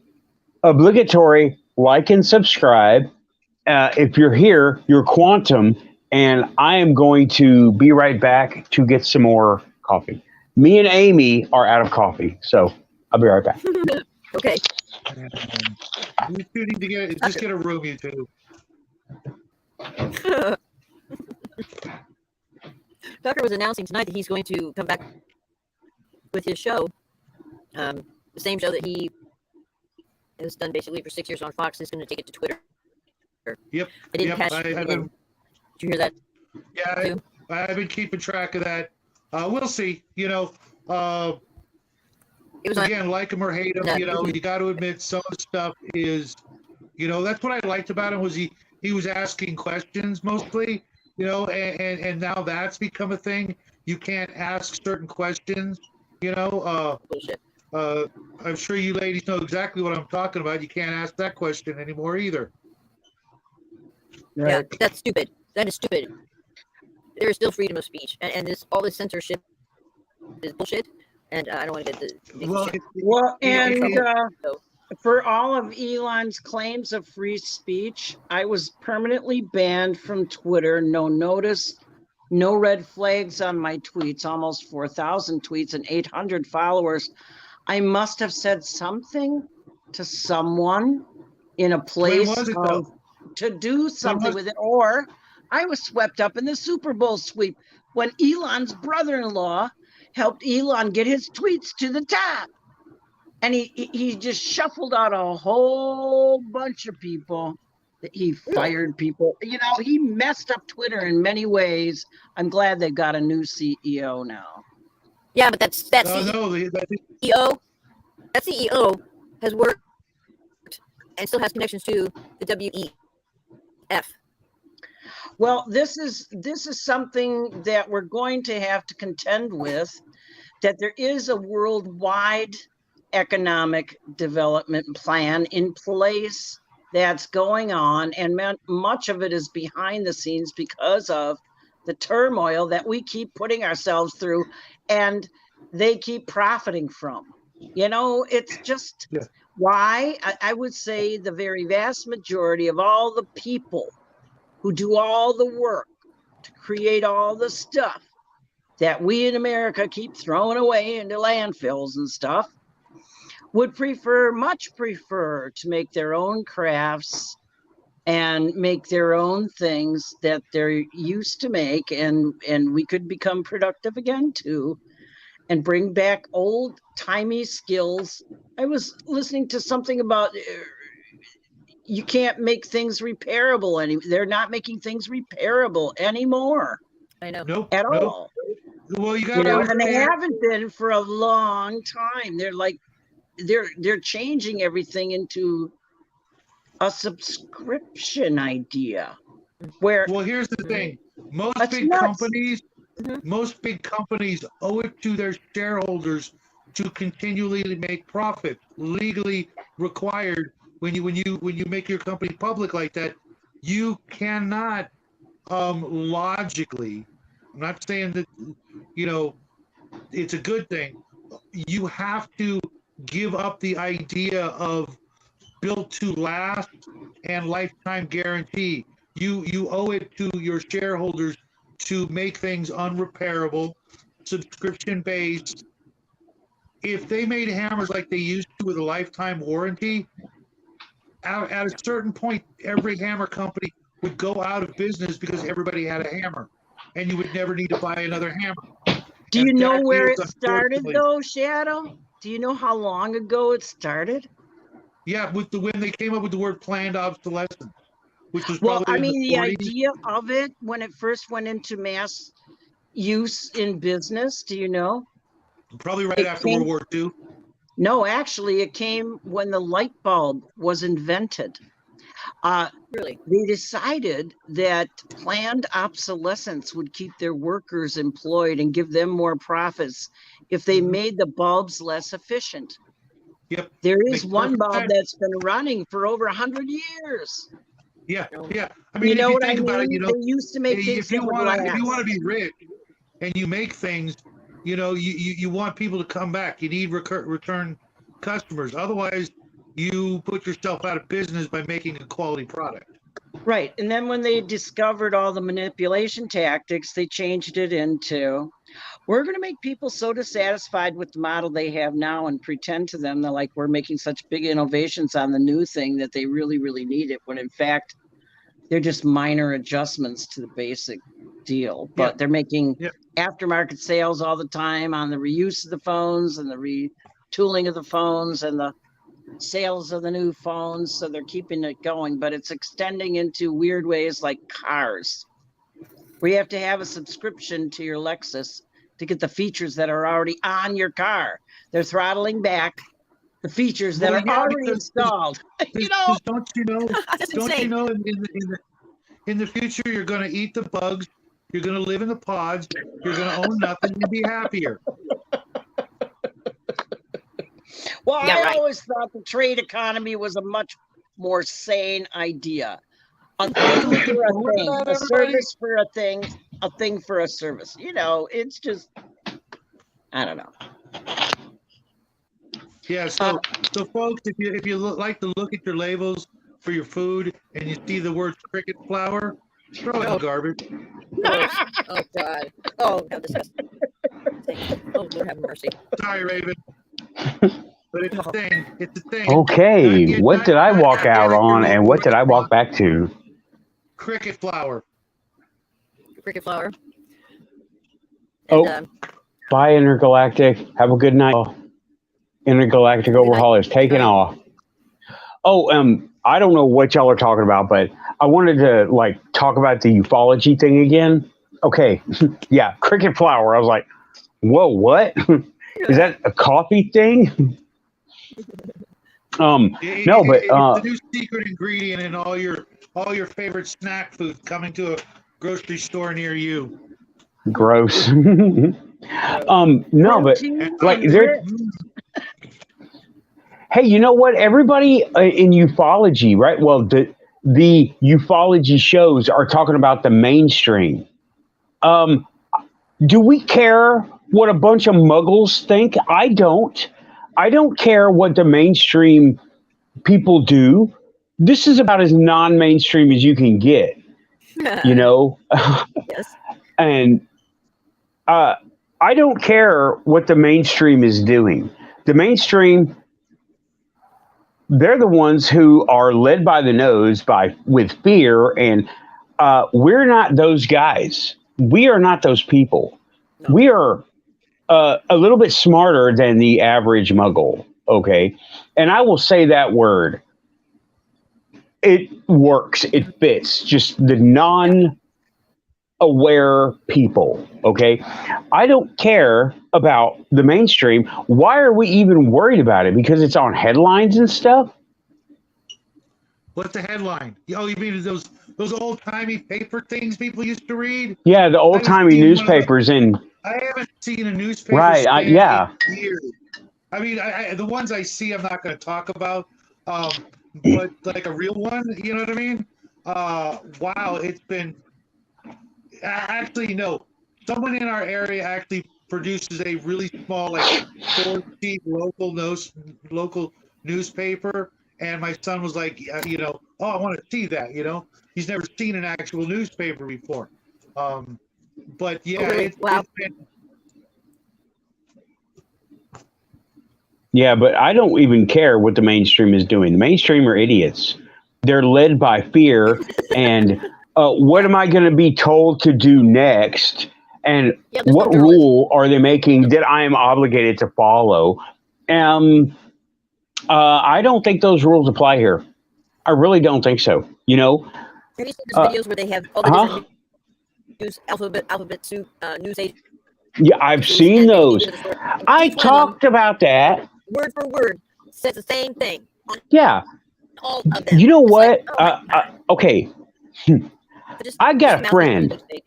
obligatory like and subscribe. If you're here, you're Quantum, and I am going to be right back to get some more coffee. Me and Amy are out of coffee, so I'll be right back. Okay. you two need to just get a room, you two. Tucker was announcing tonight that he's going to come back with his show, the same show that he has done basically for 6 years on Fox. He's going to take it to Twitter. Yep. I didn't catch. I've been, did you hear that? yeah, I've been keeping track of that. We'll see. It was on, Again, like him or hate him, you got to admit some of the stuff is, that's what I liked about him was he was asking questions mostly, and now that's become a thing. You can't ask certain questions, bullshit. I'm sure you ladies know exactly what I'm talking about. You can't ask that question anymore either. Yeah, that's stupid. That is stupid. There is still freedom of speech, and all this censorship is bullshit. And I don't want to get the for all of Elon's claims of free speech, I was permanently banned from Twitter. No notice, no red flags on my tweets. Almost 4,000 tweets and 800 followers. I must have said something to someone in a place to do something with it, or I was swept up in the Super Bowl sweep when Elon's brother-in-law helped Elon get his tweets to the top. And he just shuffled out a whole bunch of people He fired people. He messed up Twitter in many ways. I'm glad they've got a new CEO now. Yeah, but that No, CEO, that CEO has worked and still has connections to the WEF. Well, this is something that we're going to have to contend with, that there is a worldwide economic development plan in place that's going on, and much of it is behind the scenes because of the turmoil that we keep putting ourselves through and they keep profiting from. It's just why I would say the very vast majority of all the people who do all the work to create all the stuff that we in America keep throwing away into landfills and stuff would much prefer to make their own crafts and make their own things that they're used to make, and we could become productive again too, and bring back old timey skills. I was listening to something about you can't make things repairable anymore. They're not making things repairable anymore. I know. Nope. At all. Well, you got to and they haven't been for a long time. They're like, they're changing everything into a subscription idea. Well, here's the thing. Most big companies owe it to their shareholders to continually make profit, legally required. When you make your company public like that, you cannot logically, I'm not saying that it's a good thing. You have to give up the idea of built to last and lifetime guarantee. You owe it to your shareholders to make things unrepairable, subscription based. If they made hammers like they used to with a lifetime warranty, at a certain point, every hammer company would go out of business because everybody had a hammer, and you would never need to buy another hammer. Do you know where it started, though, Shadow? Do you know how long ago it started? Yeah, when they came up with the word planned obsolescence, which was the idea of it when it first went into mass use in business. Do you know? Probably right after World War II. No, actually, it came when the light bulb was invented. Really? They decided that planned obsolescence would keep their workers employed and give them more profits if they made the bulbs less efficient. Yep. There is one bulb that's been running for over 100 years. Yeah. I mean, what I mean? They used to make things. If you want to be rich and you make things, you want people to come back. You need return customers. Otherwise, you put yourself out of business by making a quality product. Right. And then when they discovered all the manipulation tactics, they changed it into, we're going to make people so dissatisfied with the model they have now and pretend to them that like we're making such big innovations on the new thing that they really, really need it, when in fact, they're just minor adjustments to the basic deal. But they're making aftermarket sales all the time on the reuse of the phones and the retooling of the phones and the sales of the new phones. So they're keeping it going, but it's extending into weird ways like cars, where you have to have a subscription to your Lexus to get the features that are already on your car. They're throttling back the features that are already installed. Don't you know in the future you're going to eat the bugs, you're going to live in the pods, you're going to own nothing and be happier. Well, I always thought the trade economy was a much more sane idea. A thing for a thing, a service for a thing for a service. It's just, I don't know. Yeah, so folks, if you like to look at your labels for your food and you see the word cricket flour, throw it in the garbage. Oh God! Oh, how disgusting! Oh, Lord have mercy. Sorry, Raven. But it's a thing. It's a thing. Okay, what did I walk out on, and what did I walk back to? Cricket flour. Cricket flour. And, bye, Intergalactic. Have a good night. Intergalactic Overhaul is taking off. Oh, I don't know what y'all are talking about, but I wanted to like talk about the ufology thing again. Okay, yeah, cricket flower. I was like, whoa, what? Is that a coffee thing? No, but It's the new secret ingredient in all your favorite snack food coming to a grocery store near you. gross. No, but Protein like and there. grit. Hey, you know what? Everybody in ufology, right? Well, the ufology shows are talking about the mainstream. Um, do we care what a bunch of muggles think? I don't. I don't care what the mainstream people do. This is about as non-mainstream as you can get, you know? Yes. And uh, I don't care what the mainstream is doing. The mainstream, they're the ones who are led by the nose by with fear, and we're not those guys. We are not those people. No. We are a little bit smarter than the average muggle, okay? And I will say that word. It works. It fits. Just the non-aware people, okay? I don't care about the mainstream. Why are we even worried about it? Because it's on headlines and stuff? What's the headline? Oh, you mean those old timey paper things people used to read? Yeah, the I haven't old-timey seen one of those. newspapers and I haven't seen a newspaper right, span yeah. in years. I mean, the ones I see, I'm not going to talk about. But like a real one, you know what I mean? Wow, it's been actually no. Someone in our area actually produces a really small, like 4-sheet local newspaper, and my son was like, oh, I want to see that. He's never seen an actual newspaper before. But yeah, Oh, really? Wow. it's been. Yeah, but I don't even care what the mainstream is doing. The mainstream are idiots. They're led by fear. And what am I going to be told to do next? And Yeah, there's no what journalism. rule are they making that I am obligated to follow? I don't think those rules apply here. I really don't think so. Have you seen those Uh, videos where they have all the huh? different news alphabet soup news agencies Yeah, I've seen and they those. go to the store, and I each one of them, talked about that. word for word, says the same thing on Yeah. all of them. You know It's what? like, oh my God. Okay. Just I got a mouth friend. language thing.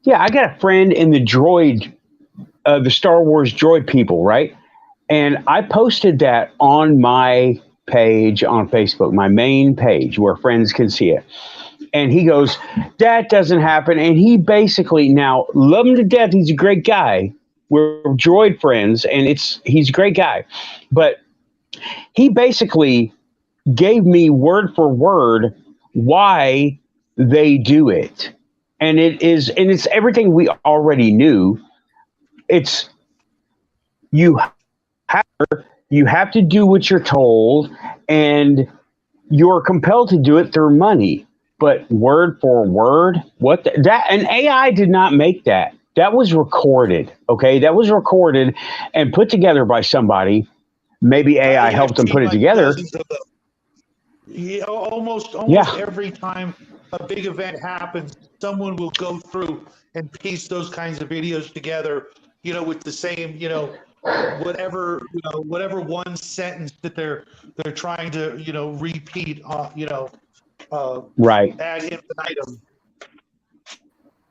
Yeah, I got a friend in the droid, the Star Wars droid people, right? And I posted that on my page on Facebook, my main page where friends can see it. And he goes, that doesn't happen. And he basically now love him to death. He's a great guy. We're droid friends, and he's a great guy. But he basically gave me word for word why they do it. And it's everything we already knew. It's you have to do what you're told, and you're compelled to do it through money. But word for word, that and AI did not make that. That was recorded. Okay, that was recorded and put together by somebody. Maybe AI I've helped them seen put it like together. dozens of them. Yeah, almost Yeah. every time a big event happens, someone will go through and piece those kinds of videos together, with the same, whatever one sentence that they're trying to, repeat, Right. ad infinitum.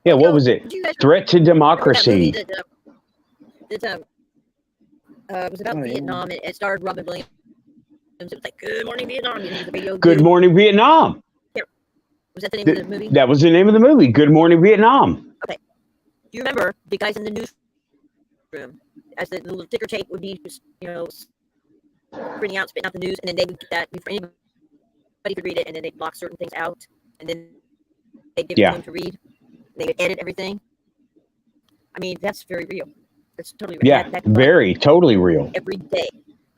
Yeah. What was it? Did you guys Threat to remember that movie democracy. that was about Vietnam? It starred Robin Williams. It was like Good Morning Vietnam. He was the radio Good dude. Morning Vietnam. Was that the name of the movie? That was the name of the movie. Good Morning Vietnam. Do you remember the guys in the newsroom as the little ticker tape would be, printing out, spitting out the news, and then they would get that before anybody could read it, and then they'd block certain things out, and then they'd give it to him to read. They would edit everything. I mean, that's very real. That's totally real. Yeah, That very, totally real. every day.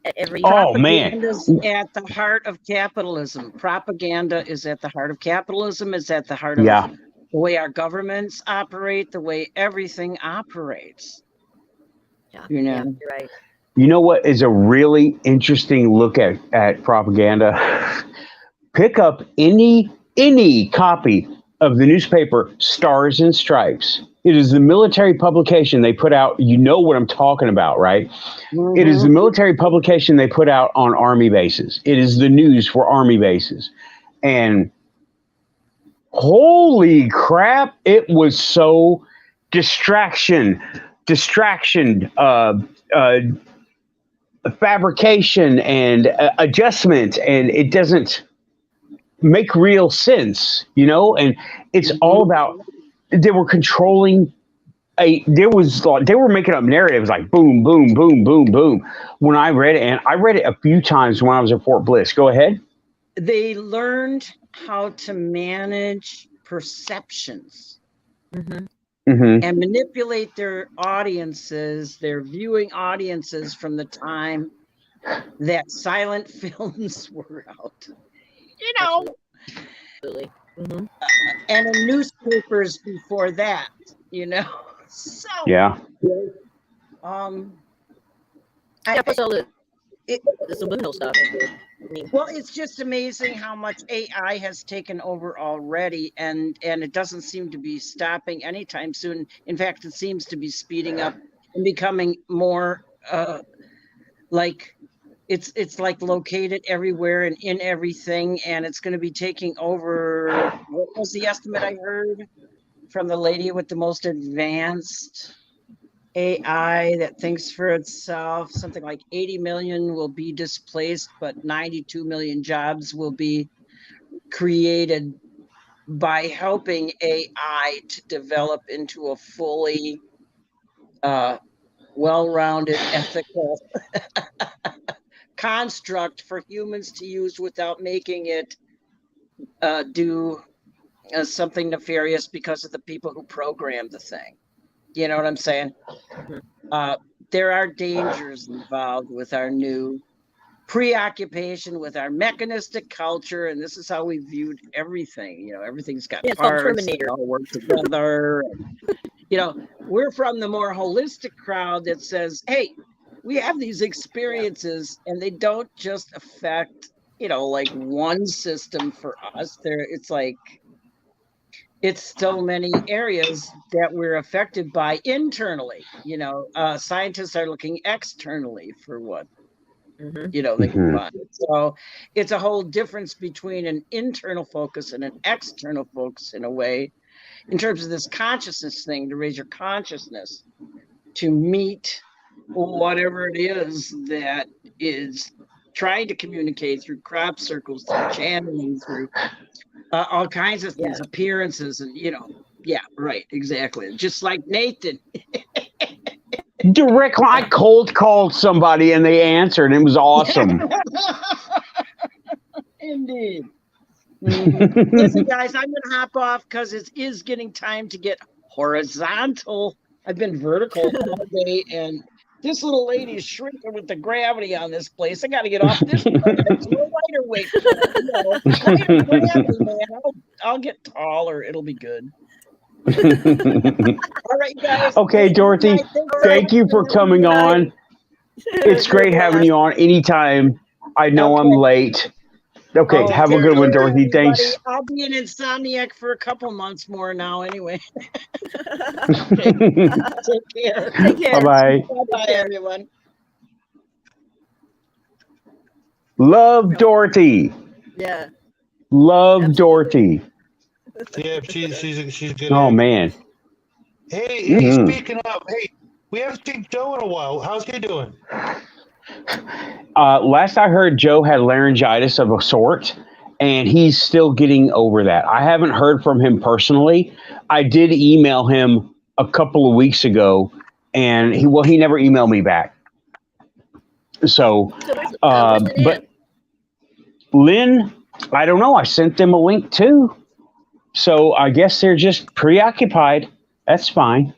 At every Oh, man. Propaganda's at the heart of capitalism. Propaganda is at the heart of capitalism, is at the heart of Yeah. the way our governments operate, the way everything operates. Yeah, You know. yeah, you're right. You know what is a really interesting look at propaganda? pick up any copy of the newspaper Stars and Stripes. It is the military publication they put out. You know what I'm talking about, right? Mm-hmm. It is the military publication they put out on Army bases. It is the news for Army bases. And holy crap, it was so distraction, fabrication, and adjustment, and it doesn't make real sense, and it's all about, they were controlling they were making up narratives like boom, boom, boom, boom, boom. When I read it, and I read it a few times when I was at Fort Bliss. Go ahead. They learned how to manage perceptions Mm-hmm. and manipulate their audiences, their viewing audiences, from the time that silent films were out. Absolutely. Mm-hmm. And in newspapers before that, So Yeah. Plus all the subliminal stuff. I mean, Well, it's just amazing how much AI has taken over already, and it doesn't seem to be stopping anytime soon. In fact, it seems to be speeding up and becoming more like it's like located everywhere and in everything, and it's going to be taking over. What was the estimate I heard from the lady with the most advanced AI that thinks for itself? Something like 80 million will be displaced, but 92 million jobs will be created by helping AI to develop into a fully well-rounded ethical construct for humans to use without making it do something nefarious because of the people who programmed the thing. You know what I'm saying? There are dangers involved with our new preoccupation with our mechanistic culture, and this is how we viewed everything. Everything's got it's called parts, Terminator. they all work together. We're from the more holistic crowd that says, hey, we have these experiences and they don't just affect, like one system for us. It's so many areas that we're affected by internally. Scientists are looking externally for what Mm-hmm. they can find. So it's a whole difference between an internal focus and an external focus, in a way, in terms of this consciousness thing, to raise your consciousness to meet whatever it is that is trying to communicate through crop circles, through channeling, through all kinds of things, appearances, and yeah, right, exactly. Just like Nathan. Directly, I cold called somebody and they answered. And it was awesome. Indeed. Listen, guys, I'm gonna hop off because it is getting time to get horizontal. I've been vertical all day, and this little lady is shrinking with the gravity on this place. I got to get off this. It's no lighter weight. Lighter gravity, man. I'll get taller. It'll be good. All right, guys. Okay, Dorothy, thank you for coming on. It's great having you on anytime. I know I'm late. Okay, have a good one, Dorothy. Thanks. I'll be an insomniac for a couple months more now anyway. Take care. Bye-bye. Bye-bye, everyone. Love Dorothy. Yeah. Love Dorothy. Yeah, she's good. Oh, man. Hey, speaking of, we haven't seen Joe in a while. How's he doing? Last I heard, Joe had laryngitis of a sort, and he's still getting over that. I haven't heard from him personally. I did email him a couple of weeks ago, and he never emailed me back. So but Lynn, I don't know. I sent them a link too. So I guess they're just preoccupied. That's fine.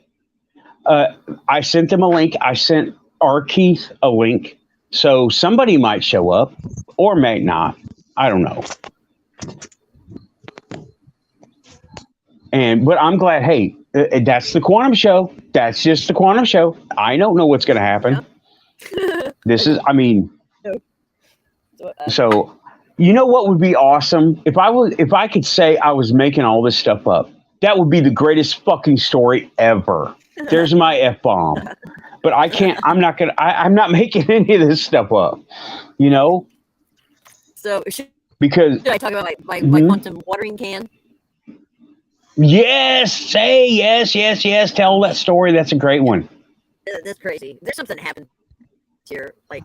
I sent them a link. I sent R. Keith a link. So somebody might show up or may not. I don't know. But I'm glad, hey, that's the Quantum Show. That's just the Quantum Show. I don't know what's going to happen. This is, I mean, so You know what would be awesome if I could say I was making all this stuff up. That would be the greatest fucking story ever. There's my F bomb. But I can't. I'm not gonna. I'm not making any of this stuff up. You know, So should because I talk about my Mhm. quantum watering can? Yes, say yes, yes, yes. Tell that story. That's a great one. That's crazy. There's something that happens here, like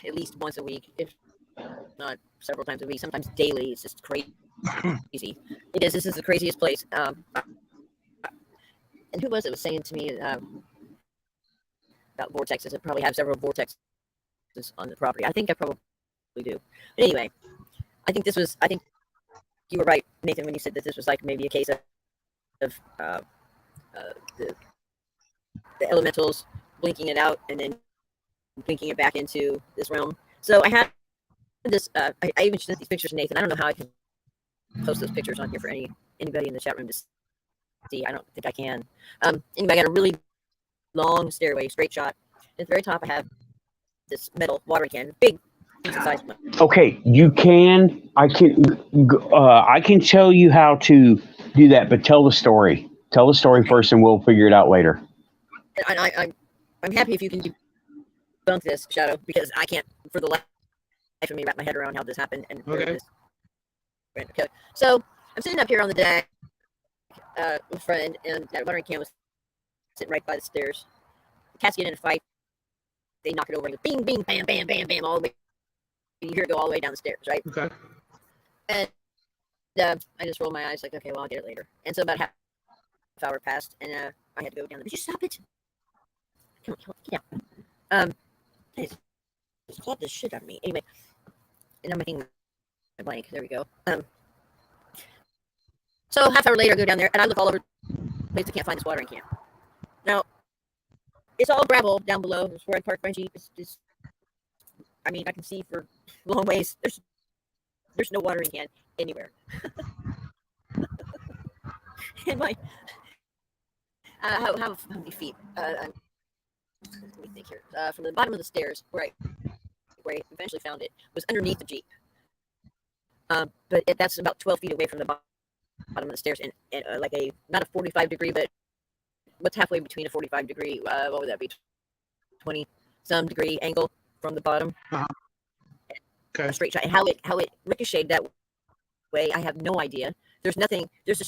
at least once a week, if not several times a week, sometimes daily. It's just crazy. It is. This is the craziest place. And who was it was saying to me about vortexes? I probably have several vortexes on the property. I think I probably do. But anyway, I think you were right, Nathan, when you said that this was like maybe a case of the elementals blinking it out and then blinking it back into this realm. So I had this. I even sent these pictures to Nathan. I don't know how I can post those pictures on here for anybody in the chat room to see. I don't think I can. Anyway, I got a really long stairway, straight shot. At the very top, I have this metal watering can, big, decent size one. Okay, you can. I can tell you how to do that, but tell the story. Tell the story first, and we'll figure it out later. And I'm happy if you can debunk this, Shadow, because I can't, for the life of me, wrap my head around how this happened. And Okay. Okay. So I'm sitting up here on the deck with a friend, and that watering can was sitting right by the stairs. The cats get in a fight. They knock it over and go bing, bing, bam, bam, bam, bam, all the way. You hear it go all the way down the stairs, right? Okay. And I just rolled my eyes like, okay, well, I'll get it later. And so about half hour passed, and I had to go down. Would you stop it? Come on, get down. Please, slap this shit out of me. Anyway, and I'm making my blank. There we go. So half hour later, I go down there, and I look all over the place. I can't find this watering can. Now, it's all gravel down below. It's where I parked my Jeep. I mean, I can see for long ways. There's no watering can anywhere. And my how many feet? Let me think here. From the bottom of the stairs, where I eventually found it, was underneath the Jeep. But that's about 12 feet away from the bottom of the stairs, and like not a 45 degree, but what's halfway between a 45 degree? What would that be? 20 some degree angle from the bottom. Okay. A straight shot. And how it ricocheted that way, I have no idea. There's nothing. There's a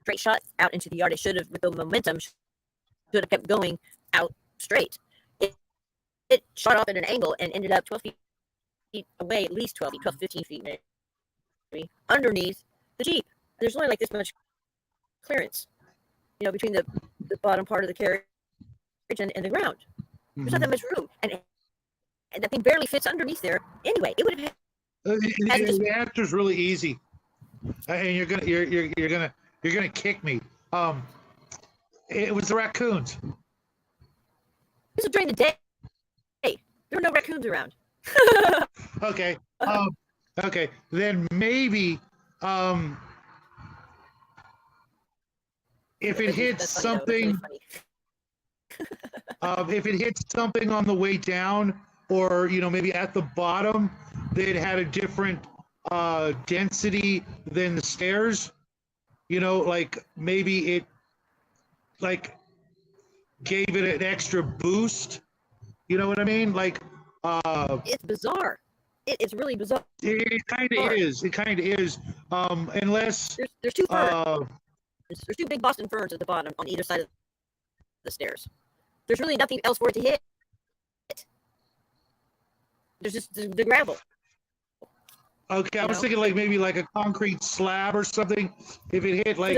straight shot out into the yard. It should have, with the momentum, should have kept going out straight. It shot off at an angle and ended up 12 feet away, at least 12 feet, 12, 15 feet maybe, underneath the Jeep. There's only like this much clearance, between the bottom part of the carriage and the ground. There's not that much room, and that thing barely fits underneath there. Anyway, it would have. The answer's really easy, and you're gonna kick me. It was the raccoons. This was during the day. There were no raccoons around. Okay. Okay. Then maybe if it hits That's funny, though. That's really something. funny. If it hits something on the way down, or maybe at the bottom, that had a different density than the stairs. Like maybe it gave it an extra boost. You know what I mean? Like It's bizarre. It's really bizarre. it kind of is. It kind of is. Unless There's two ferns. There's two big Boston ferns at the bottom on either side of the stairs. There's really nothing else for it to hit. There's just the gravel. okay, I was thinking like maybe like a concrete slab or something. If it hit like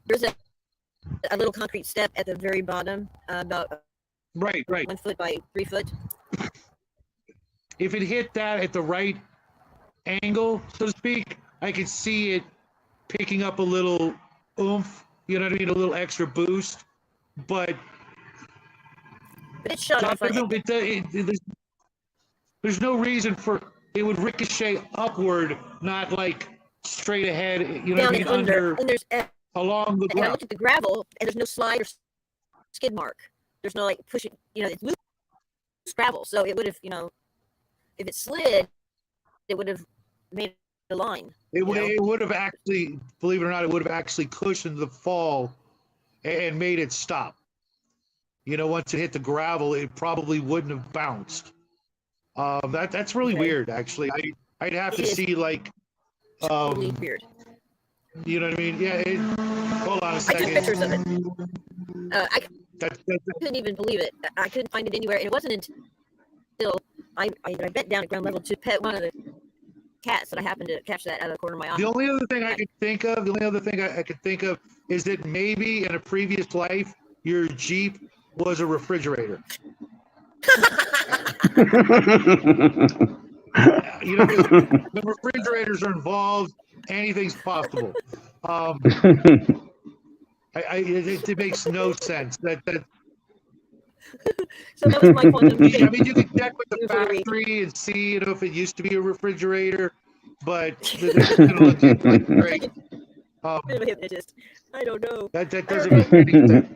There's a little concrete step at the very bottom, about right. 1 foot by 3 foot. If it hit that at the right angle, so to speak, I could see it picking up a little oomph, you know what I mean, a little extra boost. But But it shot off. there's no reason for it would ricochet upward, not like straight ahead, you know what I Down mean, and under. And there's along the and I ground. looked at the gravel, and there's no slide or skid mark. There's no like pushing. It's loose gravel, so it would have, if it slid, it would have made a line. It, You know? it would have actually, believe it or not, it would have actually cushioned the fall and made it stop. You know, once it hit the gravel, it probably wouldn't have bounced. That's really Okay. weird, actually. I'd have to It is. see, like, Totally weird. you know what I mean? Yeah. Hold on a I took second. pictures of it. I That's couldn't even believe it. I couldn't find it anywhere. And it wasn't until I bent down at ground level to pet one of the cats that I happened to catch that out of the corner of my eye. the only other thing I could think of. The only other thing I could think of is that maybe in a previous life, your Jeep was a refrigerator. You know, 'cause when refrigerators are involved, anything's possible. It makes no sense. That So that was my quantum I leap. mean, you can check with the Theory. factory and see, you know, if it used to be a refrigerator, but it's gonna look great. Bit of a hypnotist. I don't know. That doesn't make any sense.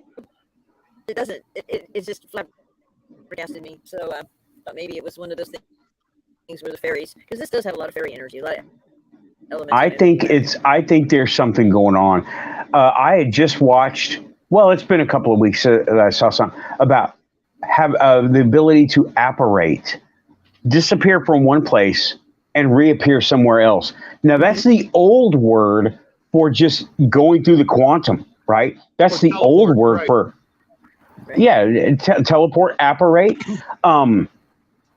It doesn't. It's just flabbergasted me. So thought maybe it was one of those things where the fairies, because this does have a lot of fairy energy, a lot of elements. I think there's something going on. I had just watched. Well, it's been a couple of weeks that I saw something about the ability to apparate, disappear from one place and reappear somewhere else. Now that's the old word for just going through the quantum, right? That's the old word right. for Right. yeah, teleport, apparate.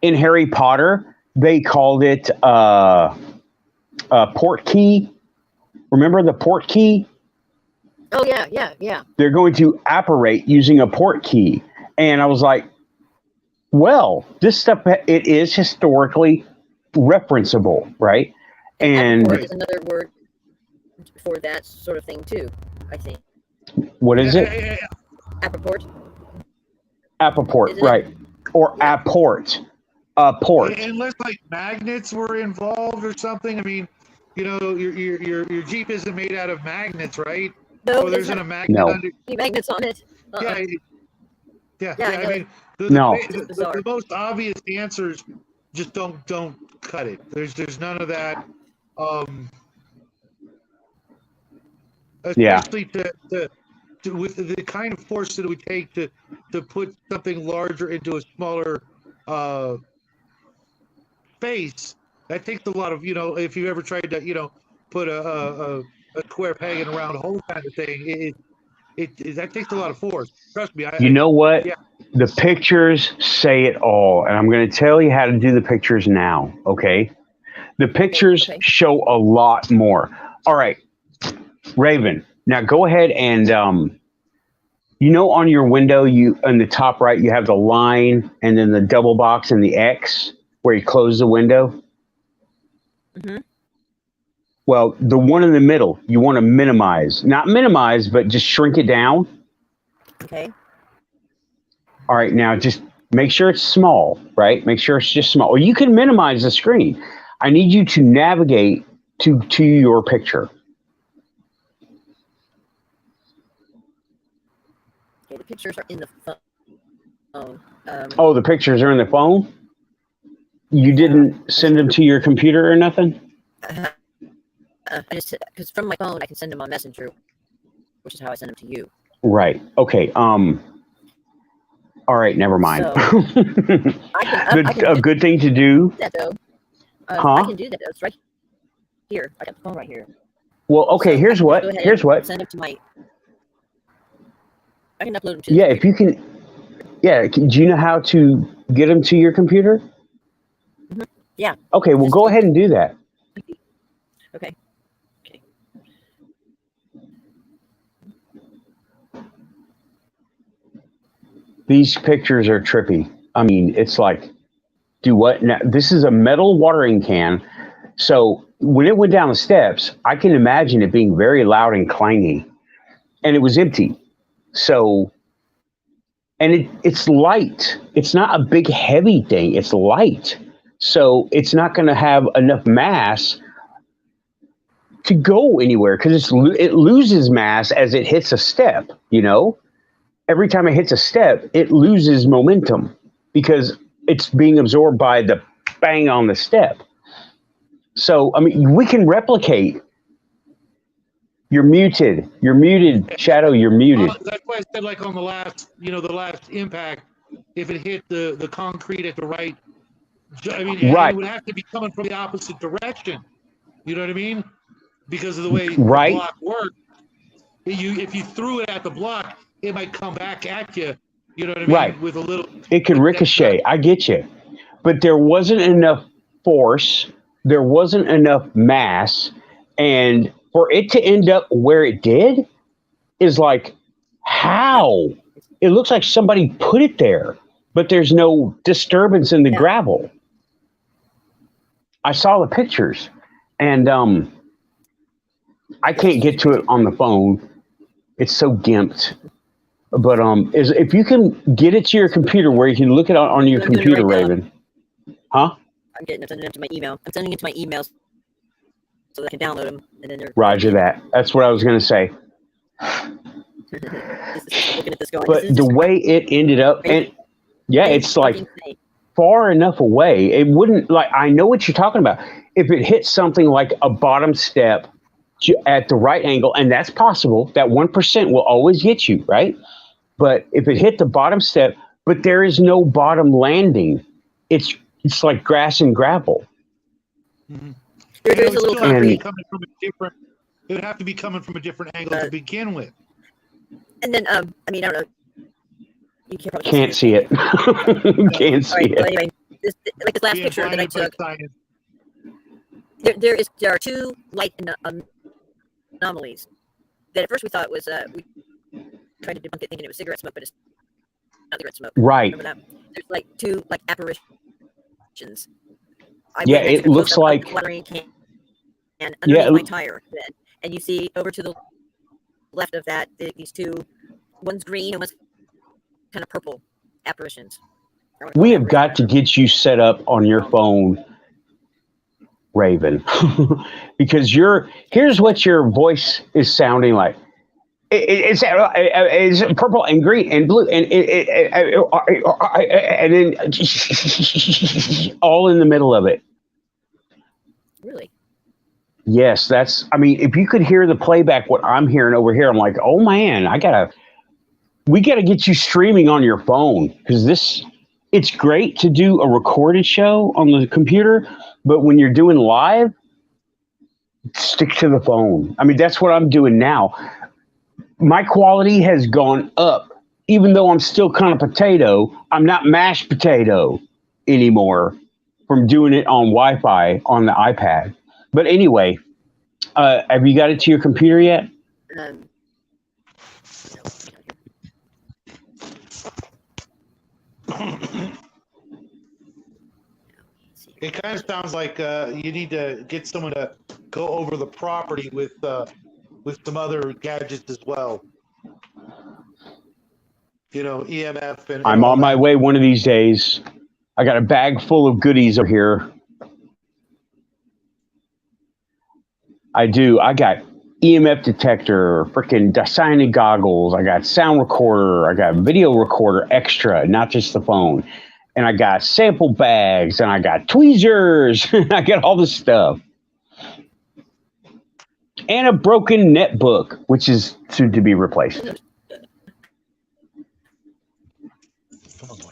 In Harry Potter, they called it port key. Remember the port key? Oh yeah. They're going to apparate using a port key. And I was like, well, this stuff, it is historically referenceable, right? And Appleport is another word for that sort of thing too, I think. what is it? Appleport. Appleport, Isn't it? right. Or apport. Port. Unless like magnets were involved or something. I mean, you know, your Jeep isn't made out of magnets, right? No, Or there's there's not a magnet No. under. any magnets on it. Yeah, Yeah, I I know. mean, No. the most obvious answers just don't cut it. There's none of that. Yeah. Especially to with the kind of force that it would take to put something larger into a smaller space. That takes a lot of, you know, if you ever tried to, you know, put a square peg in a round hole kind of thing, that takes a lot of force. Trust me. You know what? Yeah. The pictures say it all. And I'm going to tell you how to do the pictures now, okay? The pictures Okay. show a lot more. All right, Raven, now go ahead and, you know, on your window, on the top right, you have the line and then the double box and the X where you close the window. Mhm. Well, the one in the middle, you want to minimize. Not minimize, but just shrink it down. Okay. All right, now just make sure it's small, right? Make sure it's just small. Or you can minimize the screen. I need you to navigate to your picture. Okay, the pictures are in the phone. Oh, the pictures are in the phone? You didn't send them to your computer or nothing? I just, because from my phone I can send them on Messenger, which is how I send them to you. Right. Okay. All right, never mind. So, I can A do good thing to do. that though. Huh? I can do that. It's right here. I got the phone right here. Well, okay, So I here's can what. go ahead Here's and what. Send them to my. I can upload them to. Yeah, if you can. Yeah, do you know how to get them to your computer? Mhm. Yeah. Okay, well, Just go do- ahead and do that. Okay. Okay. These pictures are trippy. I mean, it's like, do what? Now, this is a metal watering can. So when it went down the steps, I can imagine it being very loud and clangy. And it was empty. So, and it's light. It's not a big, heavy thing. It's light. So it's not going to have enough mass to go anywhere because it loses mass as it hits a step, you know? Every time it hits a step, it loses momentum because it's being absorbed by the bang on the step. So, I mean, we can replicate. You're muted. You're muted. Shadow, you're muted. That's why I said, like on the last, the last impact, if it hit the concrete at the right, I mean, and Right. it would have to be coming from the opposite direction. You know what I mean? Because of the way Right. the block works. If you threw it at the block, it might come back at you. You know what I mean? Right. With a little. It could ricochet. I get you. But there wasn't enough force. There wasn't enough mass. And for it to end up where it did is like, how? It looks like somebody put it there, but there's no disturbance in the gravel. I saw the pictures, and I can't get to it on the phone. It's so gimped. But if you can get it to your computer where you can look it on your computer, Raven. Huh? I'm sending them to my email. I'm sending it to my emails so that I can download them, and then they're Roger that. That's what I was going to say. looking at this going. But the way it ended up, and yeah, it's like insane. far enough away. It wouldn't, like, I know what you're talking about. If it hit something like a bottom step at the right angle, and that's possible, that 1% will always get you, right? But if it hit the bottom step, but there is no bottom landing, it's like grass and gravel. Mm-hmm. There's a little concrete. It would have to be coming from a different angle to begin with. And then, I mean, I don't know. You can't see it. Can't see it. Well, anyway, this last picture that I took. There are two light anomalies that at first we thought was we tried to debunk it thinking it was cigarette smoke, but it's not cigarette smoke. Right. Remember that? There's like two apparitions. Yeah, it looks like watering can underneath my tire, and you see over to the left of that these two, one's green and one's kind of purple apparitions. We have got to get you set up on your phone, Raven, because here's what your voice is sounding like. It's purple and green and blue and then all in the middle of it. Really? Yes, I mean, if you could hear the playback, what I'm hearing over here, I'm like, oh man, we gotta get you streaming on your phone, because it's great to do a recorded show on the computer, but when you're doing live, stick to the phone. I mean, that's what I'm doing now. My quality has gone up, even though I'm still kind of potato. I'm not mashed potato anymore from doing it on Wi-Fi on the iPad. But anyway, have you got it to your computer yet? It kind of sounds like you need to get someone to go over the property with some other gadgets as well. EMF and. I'm on my way one of these days. I got a bag full of goodies over here. I do. I got EMF detector, freaking Dasani goggles. I got sound recorder. I got video recorder extra, not just the phone. And I got sample bags, and I got tweezers. I got all this stuff. And a broken netbook, which is soon to be replaced. Come on, boy.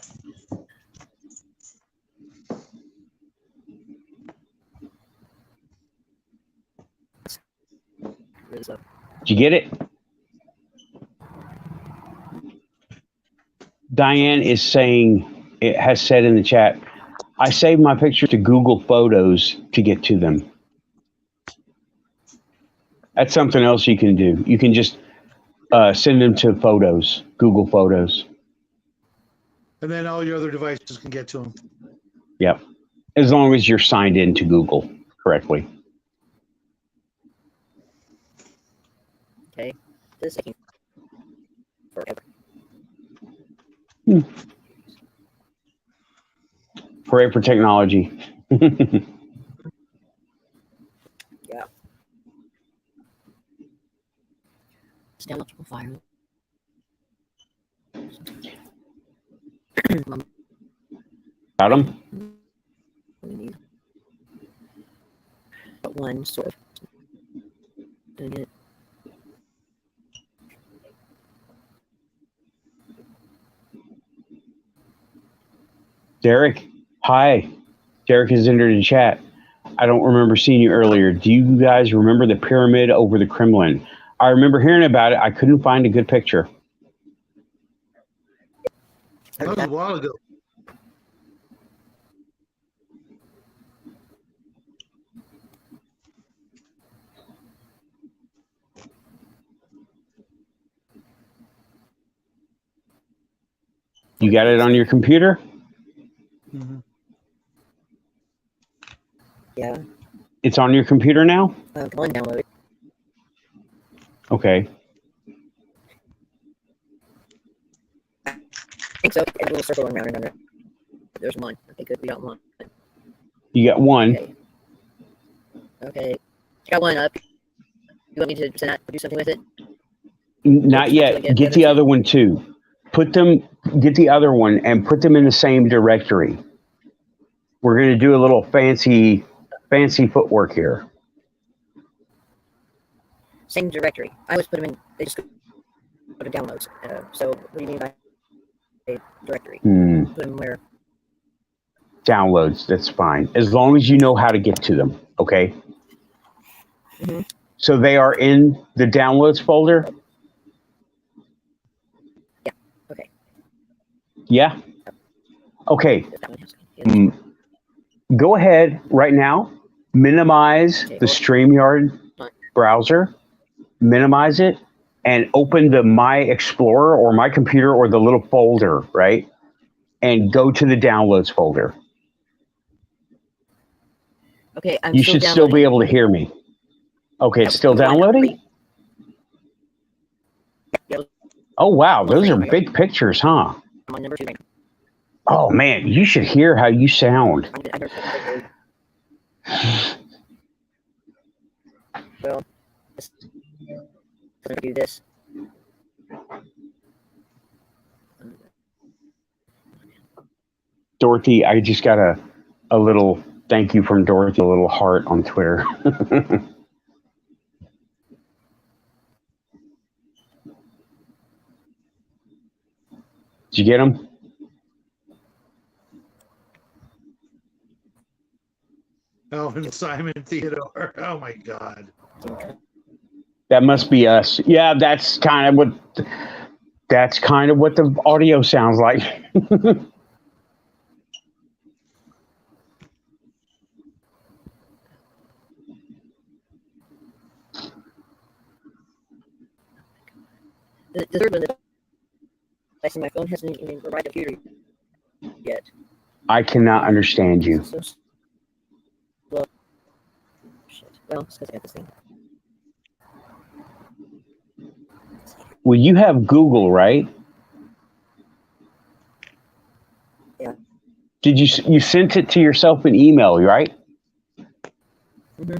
Did you get it? Diane is saying, it has said in the chat, I saved my picture to Google Photos to get to them. That's something else you can do. You can just send them to Photos, Google Photos. And then all your other devices can get to them. Yep. As long as you're signed in to Google correctly. Okay. This is taking forever. Hooray for technology. Yeah. Still multiple fire. Got him? one sort of. Doing it. Derek, hi. Derek has entered the chat. I don't remember seeing you earlier. Do you guys remember the pyramid over the Kremlin? I remember hearing about it. I couldn't find a good picture. That was a while ago. You got it on your computer? Mhm. Yeah. It's on your computer now? Go and download it. Okay. I think so. A little circle around and under. There's one. Okay, good. We got one. You got one. Okay. Okay. I got one up. You want me to send that? Do something with it? Not yet. Get the other one too. Get the other one and put them in the same directory. We're going to do a little fancy footwork here. Same directory. I always put them in. They just go to downloads. So what do you mean by a directory? Put them where? Downloads. That's fine. As long as you know how to get to them. Okay. Mm-hmm. So they are in the downloads folder? Yeah. Okay. Yeah? Okay. That one has to be- Go ahead right now. Minimize the StreamYard browser. Minimize it and open the My Explorer or My Computer or the little folder, right? And go to the downloads folder. Okay, You should still be able to hear me. Okay, it's still downloading? Yeah, Oh, wow. Those are big pictures, huh? I'm on number 2 right now. Oh, man. You should hear how you sound. Well, let's do this. Dorothy, I just got a little thank you from Dorothy, a little heart on Twitter. Did you get them? Oh, and Simon Theodore. Oh my God. That must be us. Yeah, that's kind of what the audio sounds like. The third one that I see my phone hasn't even arrived at computer yet. I cannot understand you. So slow. Shit. Well, it's because I got this thing. Well, you have Google, right? Yeah. Did you sent it to yourself in email, right? Mm-hmm.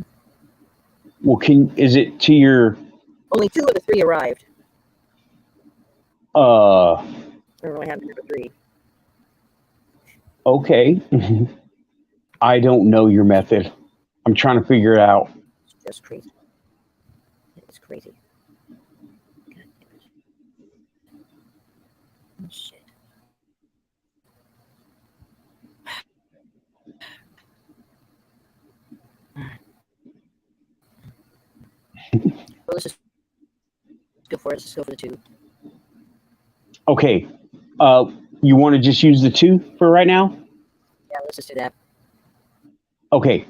Well, is it to your? Only 2 of the 3 arrived. I don't know what happened to number 3. Okay. I don't know your method. I'm trying to figure it out. It's just crazy. It's crazy. God damn it. Oh, shit. Well, let's just go for it. Let's just go for the 2. Okay. You want to just use the 2 for right now? Yeah, let's just do that. Okay.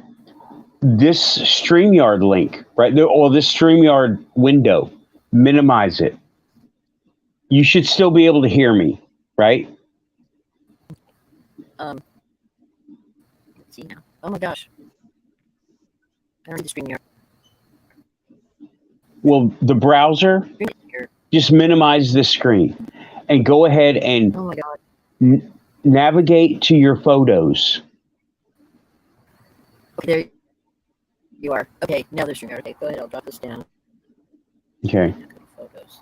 This StreamYard link, right there, or this StreamYard window, minimize it. You should still be able to hear me, right? Let's see now. Oh my gosh. I don't need the StreamYard. Well, the browser, just minimize this screen and go ahead and Oh my god. navigate to your photos. Okay, there you are. Okay, now there's StreamYard. Okay, go ahead. I'll drop this down. Okay. Photos.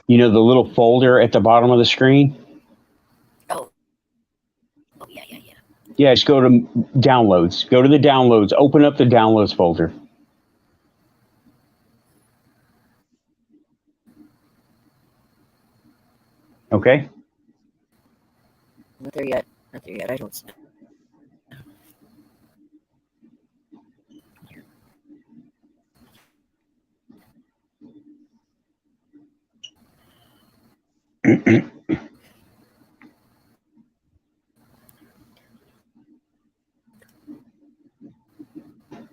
You know the little folder at the bottom of the screen? Oh, yeah. Yeah, just go to downloads. Go to the downloads. Open up the downloads folder. Okay. Not there yet. Not there yet. I don't.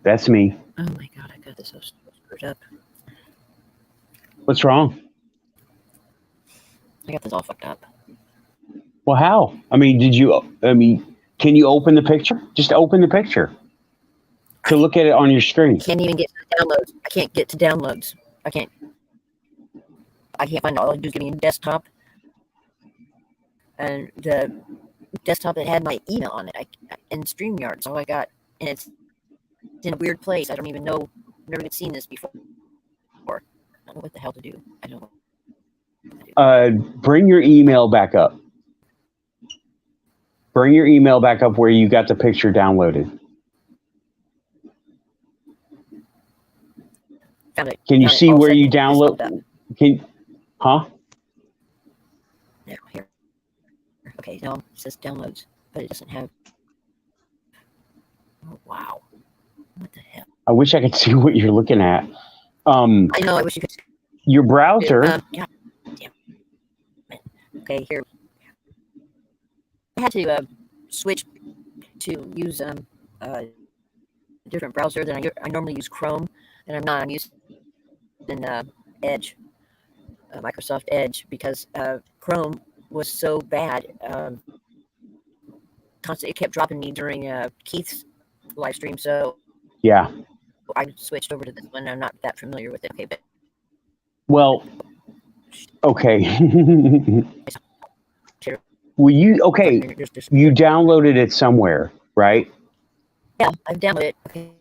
That's me. Oh my god, I got this so screwed up. What's wrong? I got this all fucked up. Well, how? I mean, can you open the picture? Just open the picture to look at it on your screen. I can't even get to the downloads. I can't get to downloads. I can't find it. All I do is give me a desktop. And the desktop that had my email on it, and StreamYard, is all I got. And it's in a weird place. I don't even know. I've never even seen this before. I don't know what the hell to do. I don't know. Bring your email back up. Bring your email back up where you got the picture downloaded. Found it. Can you Found it. see All where set. you It's download? fucked up. Huh? Now, here. Okay, now it says downloads, but it doesn't have. Oh, wow. What the hell? I wish I could see what you're looking at. I know, I wish you could. Your browser. God damn it. Okay, here. I had to switch to use a different browser than I normally use Chrome, and I'm not. I'm using Edge, Microsoft Edge, because Chrome was so bad. Constantly, it kept dropping me during Keith's live stream, so Yeah. I switched over to this one. I'm not that familiar with it. Okay, but Well, okay. Sure. Well, you downloaded it somewhere, right? Yeah, I've downloaded it. Okay,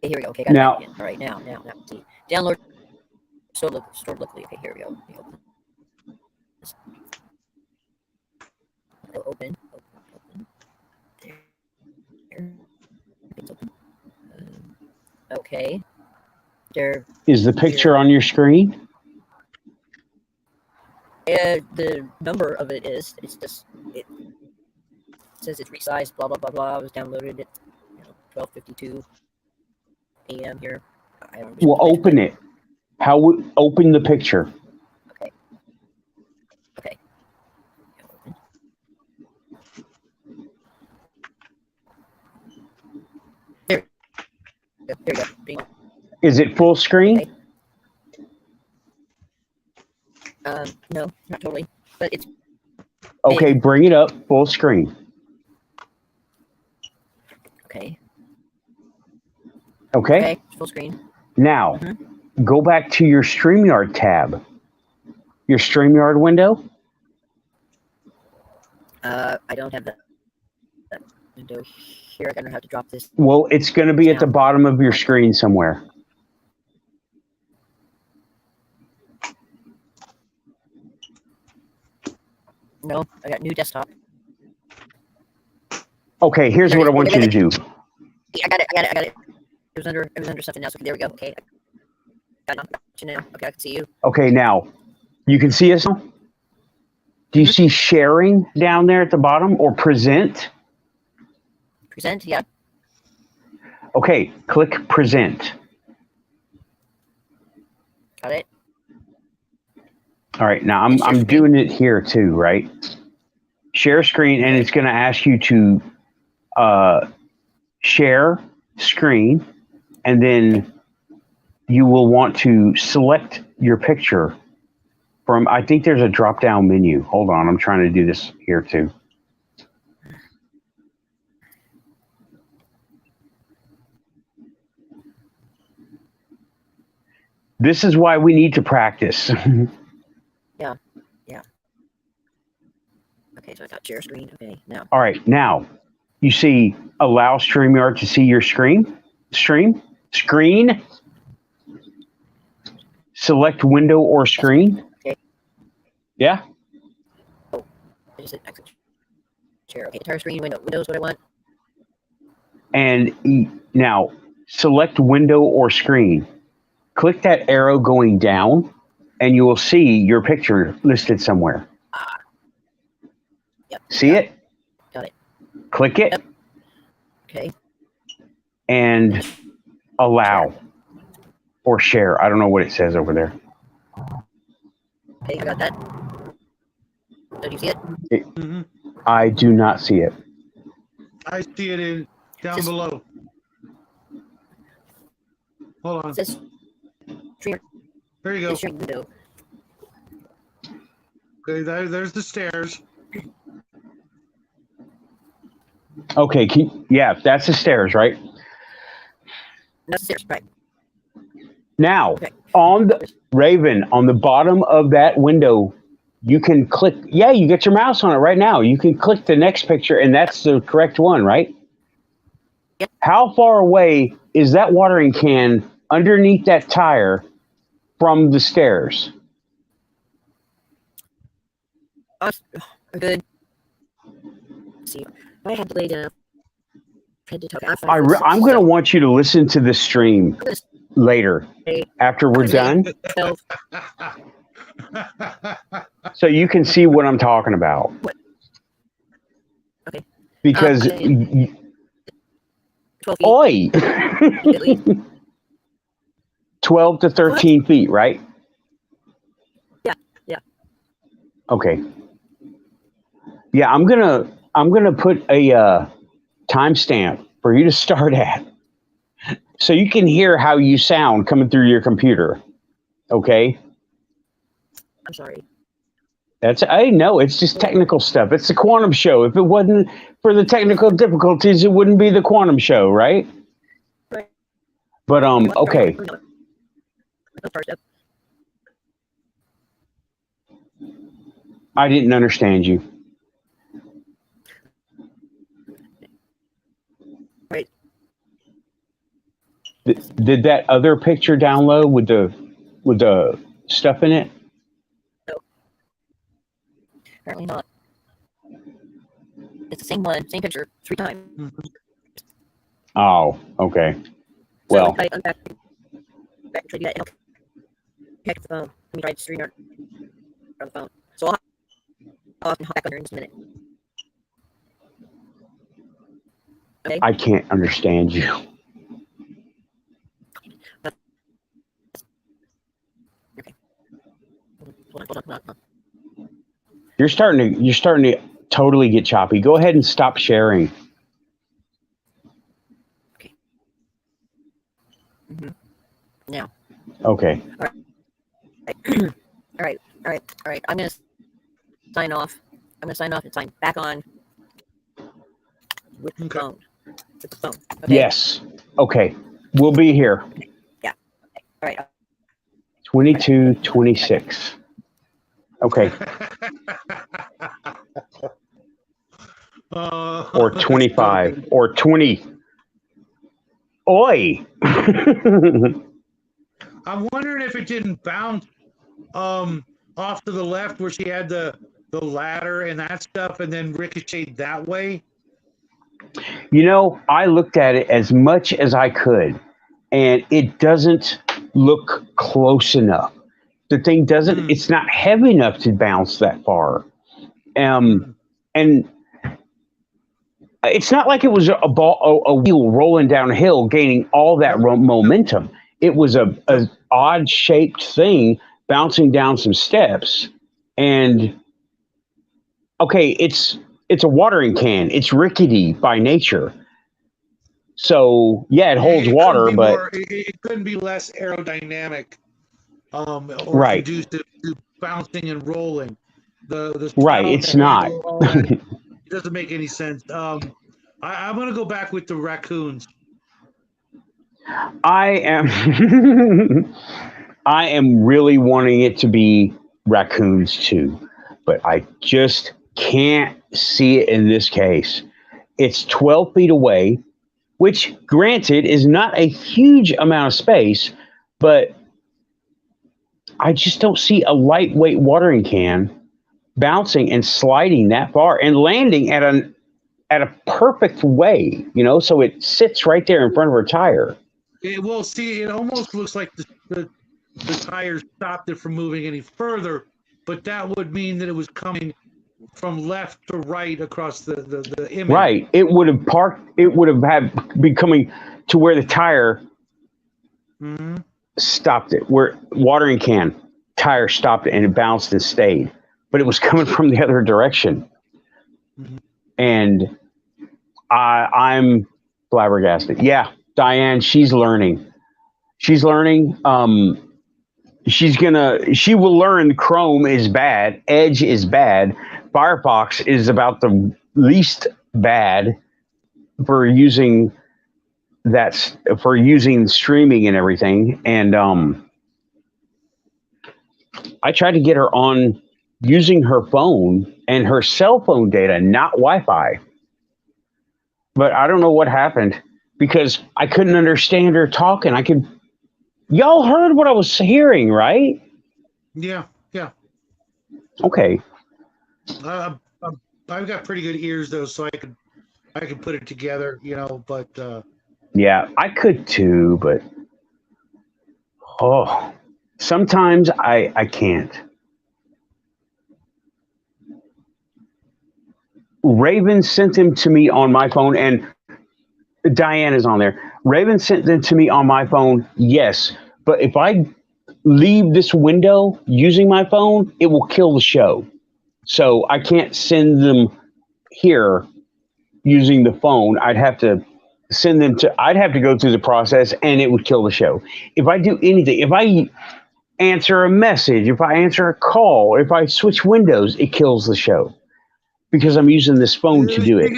here we go. Okay, got Now- it back again. All right, now, see. Download, stored locally. Okay, here we go. Open. There. It's open. Okay. There. Is the picture on your screen? The number of it is. It's just. It says it's resized. Blah blah blah blah. I was downloaded at 12:52 a.m. here. I don't. Well, open it. Open the picture? Okay. Open. There we go. Bing. Is it full screen? Okay. No, not totally, but it's Okay, bring it up full screen. okay. Okay. Okay, full screen. Now, go back to your StreamYard tab. Your StreamYard window. I don't have that window here. I'm gonna have to drop this. Well, it's going to be at the bottom of your screen somewhere. No, I got new desktop. Okay, here's what I want you to do. I got it. It was under something else. Okay, there we go. Okay. Got you now. Okay, I can see you. Okay, now you can see us now? Do you see sharing down there at the bottom or present? Present, yeah. Okay, click present. Got it. All right, now I'm doing it here too, right? Share screen, and it's going to ask you to share screen, and then you will want to select your picture from, I think there's a drop down menu. Hold on, I'm trying to do this here too. This is why we need to practice. Yeah. Okay, so I got share screen. Okay, now. All right, now you see allow StreamYard to see your screen. Screen. Select window or screen. Okay. Yeah. I just hit exit share. Okay, entire screen window. Windows what I want. And now select window or screen. Click that arrow going down, and you will see your picture listed somewhere. Yep. See it? Got it. Click it Yep. Okay. and allow or share. I don't know what it says over there. Okay, I got that. Do you see it? Mhm. I do not see it. I see it down Just- below. Hold on. It says stream, There you go. stream window. Okay, there's the stairs. Okay, yeah, that's the stairs, right? That's the stairs, right? Now, Okay. on the Raven, on the bottom of that window, you can click. Yeah, you get your mouse on it right now. You can click the next picture, and that's the correct one, right? Yep. How far away is that watering can underneath that tire from the stairs? A good. Let's see, I had to lay down. Had to talk. I'm going to want you to listen to the stream later after we're done, 12. so you can see what I'm talking about. Okay. Because, 12 feet. oi, At least. 12 to 13 feet, right? Yeah. Okay. Yeah, I'm gonna put a timestamp for you to start at, so you can hear how you sound coming through your computer. Okay. I'm sorry. I know it's just technical stuff. It's the Quantum Show. If it wasn't for the technical difficulties, it wouldn't be the Quantum Show, right? Right. But okay. First up. I didn't understand you. Right. Did that other picture download with the stuff in it? Apparently not. It's the same one, same picture, 3 times. Oh, okay. So Well, I unpack, try to do that, and I'll connect the phone. Let me try to stream it on the phone. So I'll hop back on here in just a minute. Okay. I can't understand you. Okay. Hold on. You're starting to totally get choppy. Go ahead and stop sharing. Okay. Mm-hmm. Now. Okay. All right. I'm gonna sign off. and sign back on with the Okay. phone. With the phone. Okay? Yes. Okay. We'll be here. Yeah. All right. 22:26. Okay. Or 25 or 20. Oi. I'm wondering if it didn't bounce off to the left where she had the ladder and that stuff and then ricocheted that way. You know, I looked at it as much as I could, and it doesn't look close enough. The thing doesn't, it's not heavy enough to bounce that far. And it's not like it was a wheel rolling down a hill, gaining all that momentum. It was a odd shaped thing bouncing down some steps. And okay, it's a watering can. It's rickety by nature. So yeah, it holds water, but it couldn't be less aerodynamic, or right. conducive to bouncing and rolling. The right, it's not. It doesn't make any sense. I'm gonna go back with the raccoons. I am really wanting it to be raccoons too, but I just can't see it in this case. It's 12 feet away, which granted is not a huge amount of space, but I just don't see a lightweight watering can bouncing and sliding that far and landing at at a perfect way, so it sits right there in front of her tire. Well, see, it almost looks like the tires stopped it from moving any further, but that would mean that it was coming from left to right across the image. Right. It would have parked. It would have been coming to where the tire stopped it, where watering can tire stopped it, and it bounced and stayed. But it was coming from the other direction, and I'm flabbergasted. Yeah, Diane, she's learning. She's learning. She will learn Chrome is bad, Edge is bad, Firefox is about the least bad for using streaming and everything. And I tried to get her on using her phone and her cell phone data, not Wi-Fi. But I don't know what happened because I couldn't understand her talking. Y'all heard what I was hearing, right? Yeah. Okay. I've got pretty good ears though, so I could put it together, but Yeah, I could too, but sometimes I can't. Raven sent them to me on my phone, and Diane is on there. Raven sent them to me on my phone, yes, but if I leave this window using my phone, it will kill the show. So I can't send them here using the phone. I'd have to go through the process, and it would kill the show. If I do anything, if I answer a message, if I answer a call, if I switch windows, it kills the show because I'm using this phone to do it.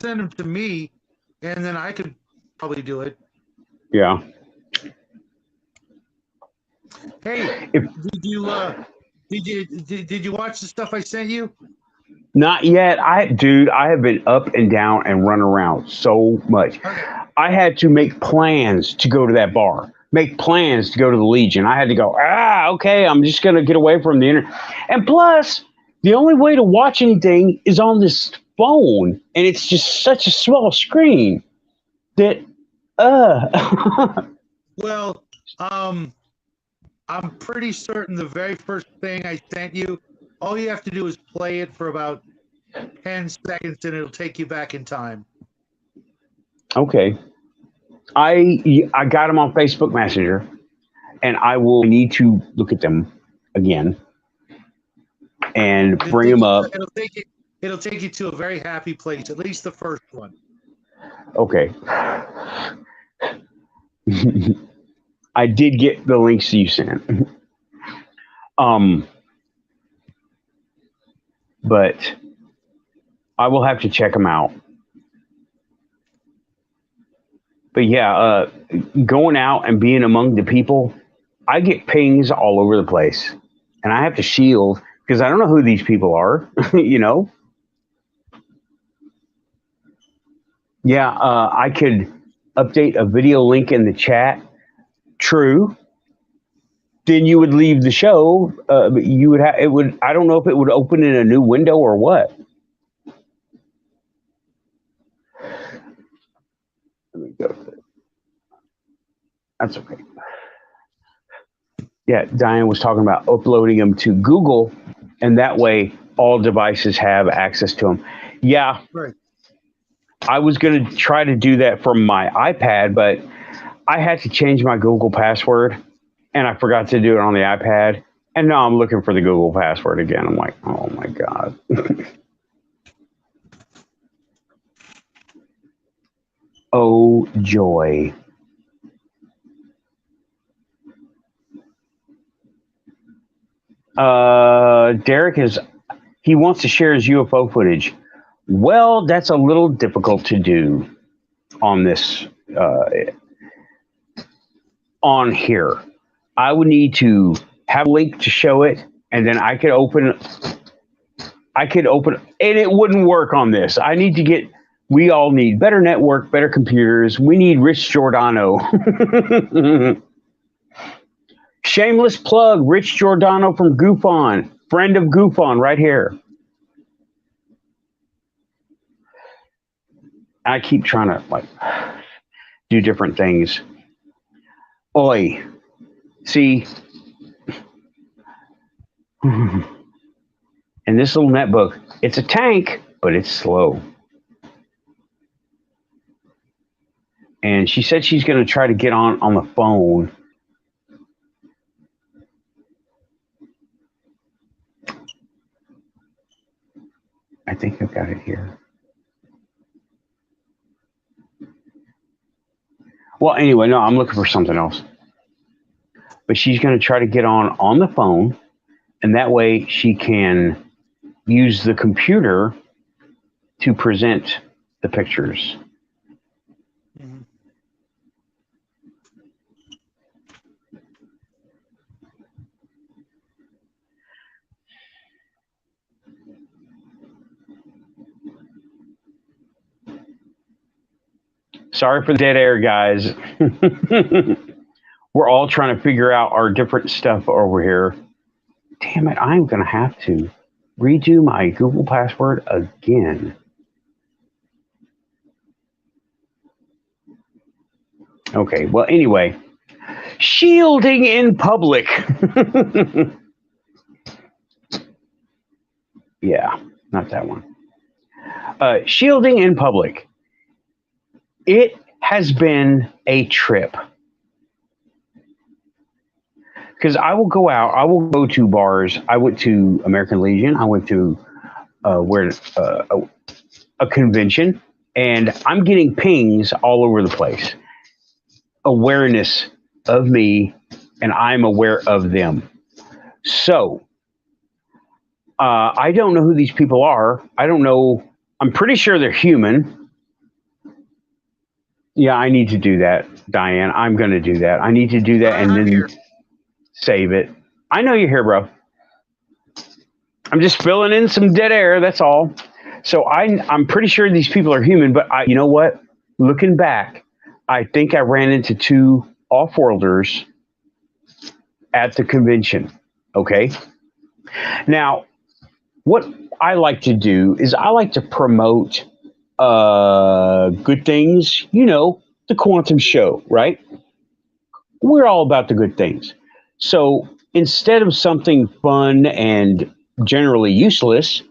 Send them to me, and then I could probably do it. Yeah. Hey, did you watch the stuff I sent you? Not yet. I have been up and down and run around so much. I had to make plans to go to that bar, make plans to go to the Legion. I had to go, okay, I'm just going to get away from the internet. And plus, the only way to watch anything is on this phone, and it's just such a small screen that, Well, I'm pretty certain the very first thing I sent you, all you have to do is play it for about 10 seconds and it'll take you back in time. Okay. I got them on Facebook Messenger, and I will need to look at them again and bring them up. It'll take you to a very happy place, at least the first one. Okay. I did get the links you sent. But I will have to check them out. But yeah, going out and being among the people, I get pings all over the place, and I have to shield because I don't know who these people are, Yeah, I could update a video link in the chat. True. Then you would leave the show. But you would have it would. I don't know if it would open in a new window or what. Let me go. That's okay. Yeah, Diane was talking about uploading them to Google, and that way all devices have access to them. Yeah. Right. I was going to try to do that from my iPad, but I had to change my Google password, and I forgot to do it on the iPad. And now I'm looking for the Google password again. I'm like, oh my God. Oh, joy. Derek he wants to share his UFO footage. Well, that's a little difficult to do on this, on here. I would need to have a link to show it, and then I could open, and it wouldn't work on this. We all need better network, better computers. We need Rich Giordano. Shameless plug, Rich Giordano from GoofOn, friend of GoofOn right here. I keep trying to like do different things. Oi, see, in this little netbook, it's a tank, but it's slow. And she said she's going to try to get on the phone. I think I've got it here. Well, anyway, no, I'm looking for something else. But she's going to try to get on the phone, and that way she can use the computer to present the pictures. Mhm. Sorry for the dead air, guys. We're all trying to figure out our different stuff over here. Damn it, I'm going to have to redo my Google password again. Okay, well, anyway, shielding in public. Yeah, not that one. Shielding in public. It has been a trip. Because I will go out, I will go to bars. I went to American Legion. I went to a convention, and I'm getting pings all over the place. Awareness of me, and I'm aware of them. So, I don't know who these people are. I don't know. I'm pretty sure they're human. Yeah, I need to do that, Diane. I'm going to do that. I need to do that and I'm then here. save it. I know you're here, bro. I'm just filling in some dead air. That's all. So I'm pretty sure these people are human, but you know what? Looking back, I think I ran into two off-worlders at the convention. Okay. Now, what I like to do is I like to promote good things. You know, the Quantum Show, right? We're all about the good things. So instead of something fun and generally useless,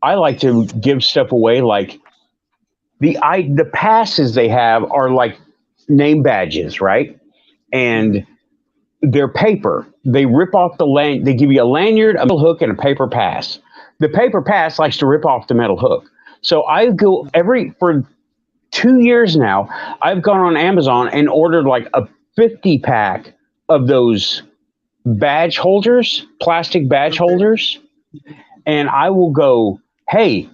I like to give stuff away. Like the passes they have are like name badges, right? And they're paper. They rip off the land. They give you a lanyard, a metal hook, and a paper pass. The paper pass likes to rip off the metal hook. So I go for 2 years now. I've gone on Amazon and ordered like a 50 pack of those badge holders, plastic badge holders, and I will go, hey,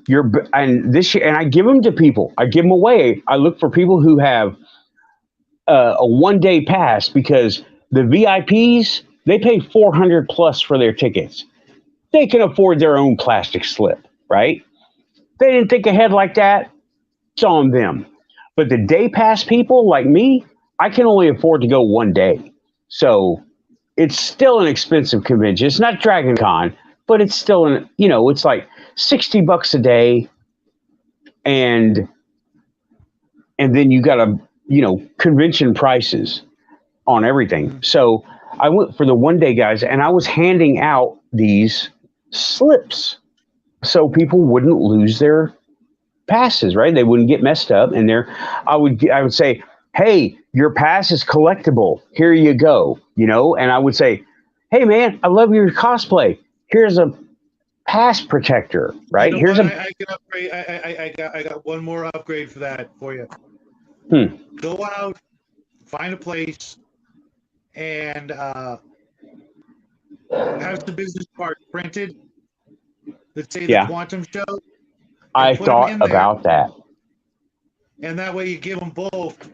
and this year, and I give them to people. I give them away. I look for people who have a 1 day pass because the VIPs, they pay 400 plus for their tickets. They can afford their own plastic slip, right? They didn't think ahead like that. It's on them. But the day pass people like me, I can only afford to go 1 day. So it's still an expensive convention. It's not Dragon Con, but it's still it's like $60 a day. And then you got convention prices on everything. So I went for the 1 day guys, and I was handing out these slips so people wouldn't lose their passes, right? They wouldn't get messed up. And I would say, hey, your pass is collectible. Here you go. And I would say, hey man, I love your cosplay. Here's a pass protector, right? You know I can upgrade. I got one more upgrade for that for you. Go out, find a place, and have the business card printed. Let's say the Quantum Show. I thought about that. And that way you give them both.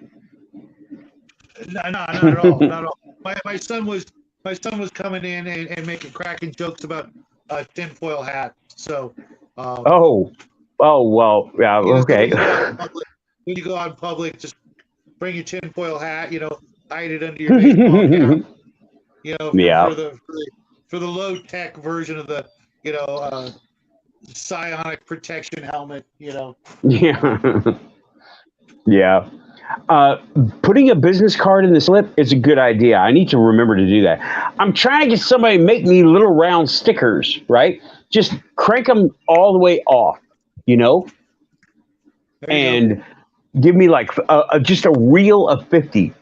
No, not at all. Not at all. My son was coming in and making cracking jokes about tinfoil hat. So. Oh well, yeah, okay. When you go out in public, just bring your tinfoil hat. Hide it under your baseball cap. For the low tech version of the psionic protection helmet. Yeah. Yeah. Uh, Putting a business card in the slip is a good idea. I need to remember to do that. I'm trying to get somebody to make me little round stickers, right? Just crank them all the way off, you know, There you go. and give me like just a reel of 50.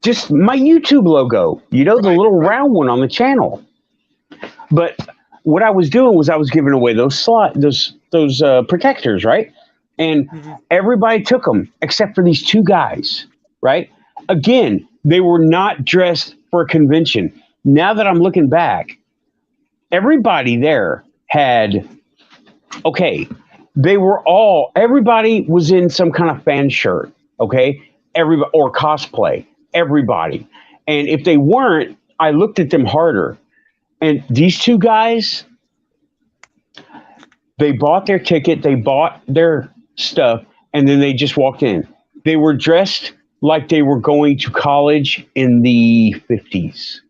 Just my YouTube logo, the Right, little right. round one on the channel. But what I was doing was I was giving away those protectors, right? And Hmm. everybody took them except for these two guys, right? Again, they were not dressed for a convention. Now that I'm looking back, everybody there had okay. Everybody was in some kind of fan shirt, okay? Everybody or cosplay, everybody. And if they weren't, I looked at them harder. And these two guys, they bought their ticket, they bought their stuff, and then they just walked in. They were dressed like they were going to college in the 50s.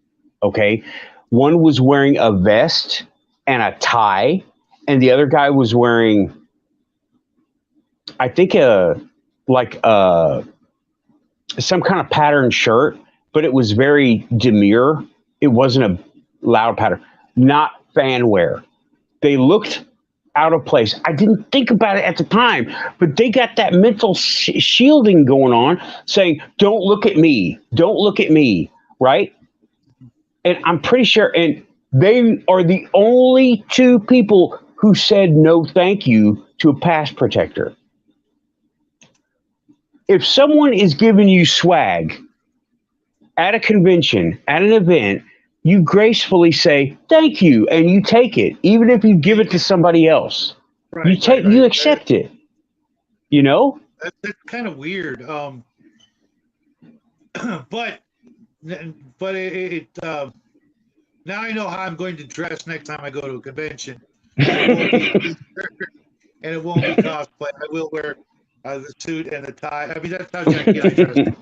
Okay. One was wearing a vest and a tie, and the other guy was wearing, I think, like some kind of patterned shirt, but it was very demure. It wasn't a loud pattern, not fan wear. They looked out of place. I didn't think about it at the time, but they got that mental shielding going on, saying, "Don't look at me. Don't look at me." Right? And I'm pretty sure, and they are the only two people who said no, thank you to a pass protector. If someone is giving you swag at a convention, at an event, you gracefully say thank you and you take it, even if you give it to somebody else. Right, right, You right. accept it, you know? That's kind of weird. But now I know how I'm going to dress next time I go to a convention, and it won't be and it won't be cosplay. I will wear the suit and the tie. I mean, that's how Jackie and I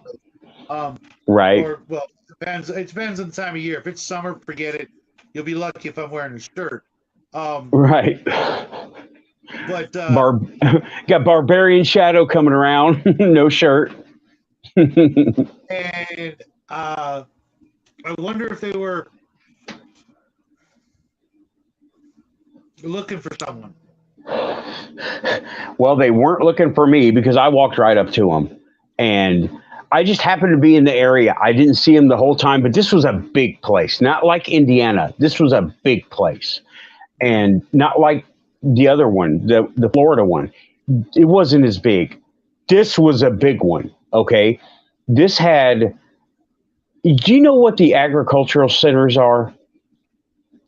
dress. Right, Or well, it depends on the time of year. If it's summer, forget it. You'll be lucky if I'm wearing a shirt. right. But Got Barbarian Shadow coming around, no shirt. and I wonder if they were looking for someone. Well, they weren't looking for me because I walked right up to them. And I just happened to be in the area. I didn't see them the whole time, but this was a big place, not like Indiana. This was a big place. And not like the other one, the Florida one. It wasn't as big. This was a big one. Okay. This had, do you know what the agricultural centers are?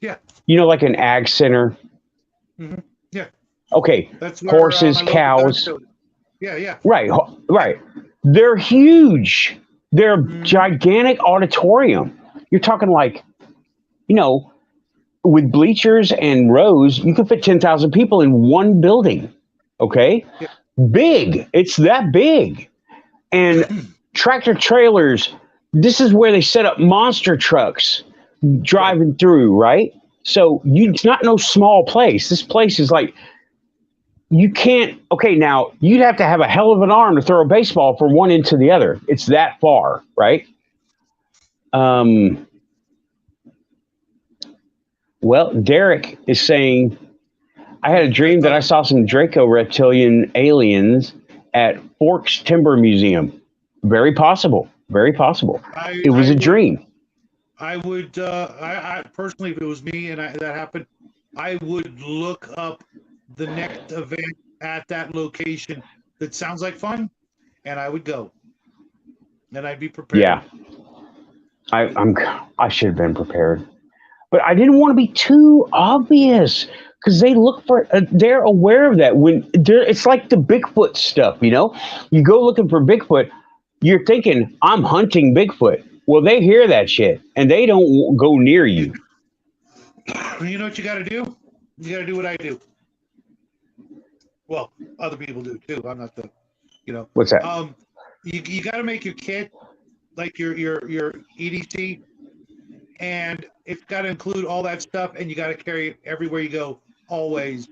Yeah. Like an ag center? Hmm. Yeah. Okay. That's where Horses, my local cows. gun show- Yeah, yeah. Right, right. They're huge. They're a gigantic auditorium. You're talking like, with bleachers and rows, you can fit 10,000 people in one building. Okay? Yeah. Big. It's that big. And tractor trailers, this is where they set up monster trucks driving through, right? So it's not no small place. This place is like, you can't, okay, now you'd have to have a hell of an arm to throw a baseball from one end to the other. It's that far, right? Well, Derek is saying, I had a dream that I saw some Draco reptilian aliens at Forks Timber Museum. Very possible. Very possible. It was a dream. I would, I personally, if it was me and that happened, I would look up the next event at that location that sounds like fun, and I would go, and I'd be prepared. Yeah, I should have been prepared, but I didn't want to be too obvious because they look for, they're aware of that it's like the Bigfoot stuff, you go looking for Bigfoot, you're thinking I'm hunting Bigfoot. Well, they hear that shit and they don't go near you. You know what you got to do? You got to do what I do. Well, other people do too. I'm not the, What's that? You got to make your kit like your EDC, and it's got to include all that stuff, and you got to carry it everywhere you go, always.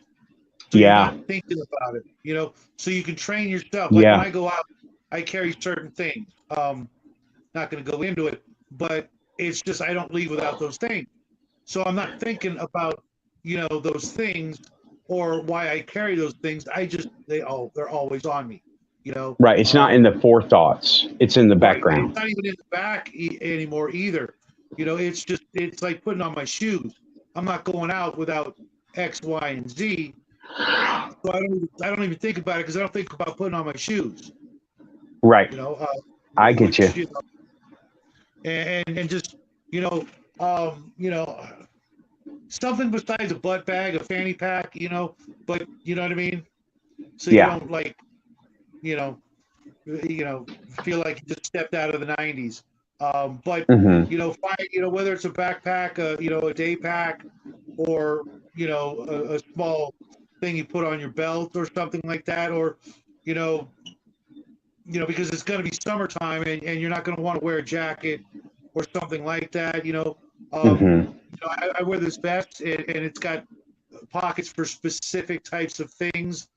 So Yeah. you're not thinking about it, so you can train yourself. Like when I go out, I carry certain things. Not going to go into it, but it's just I don't leave without those things. So I'm not thinking about, those things or why I carry those things. They're always on me, Right. It's not in the forethoughts. It's in the Right. And background. it's not even in the back anymore either. It's like putting on my shoes. I'm not going out without X, Y, and Z. So I don't even think about it because I don't think about putting on my shoes. Right. I get you. And just something besides a butt bag, a fanny pack, but you know what I mean. So you don't feel like you just stepped out of the '90s. But whether it's a backpack, a day pack, or a small thing you put on your belt or something like that, or because it's going to be summertime and you're not going to want to wear a jacket or something like that. I wear this vest and it's got pockets for specific types of things.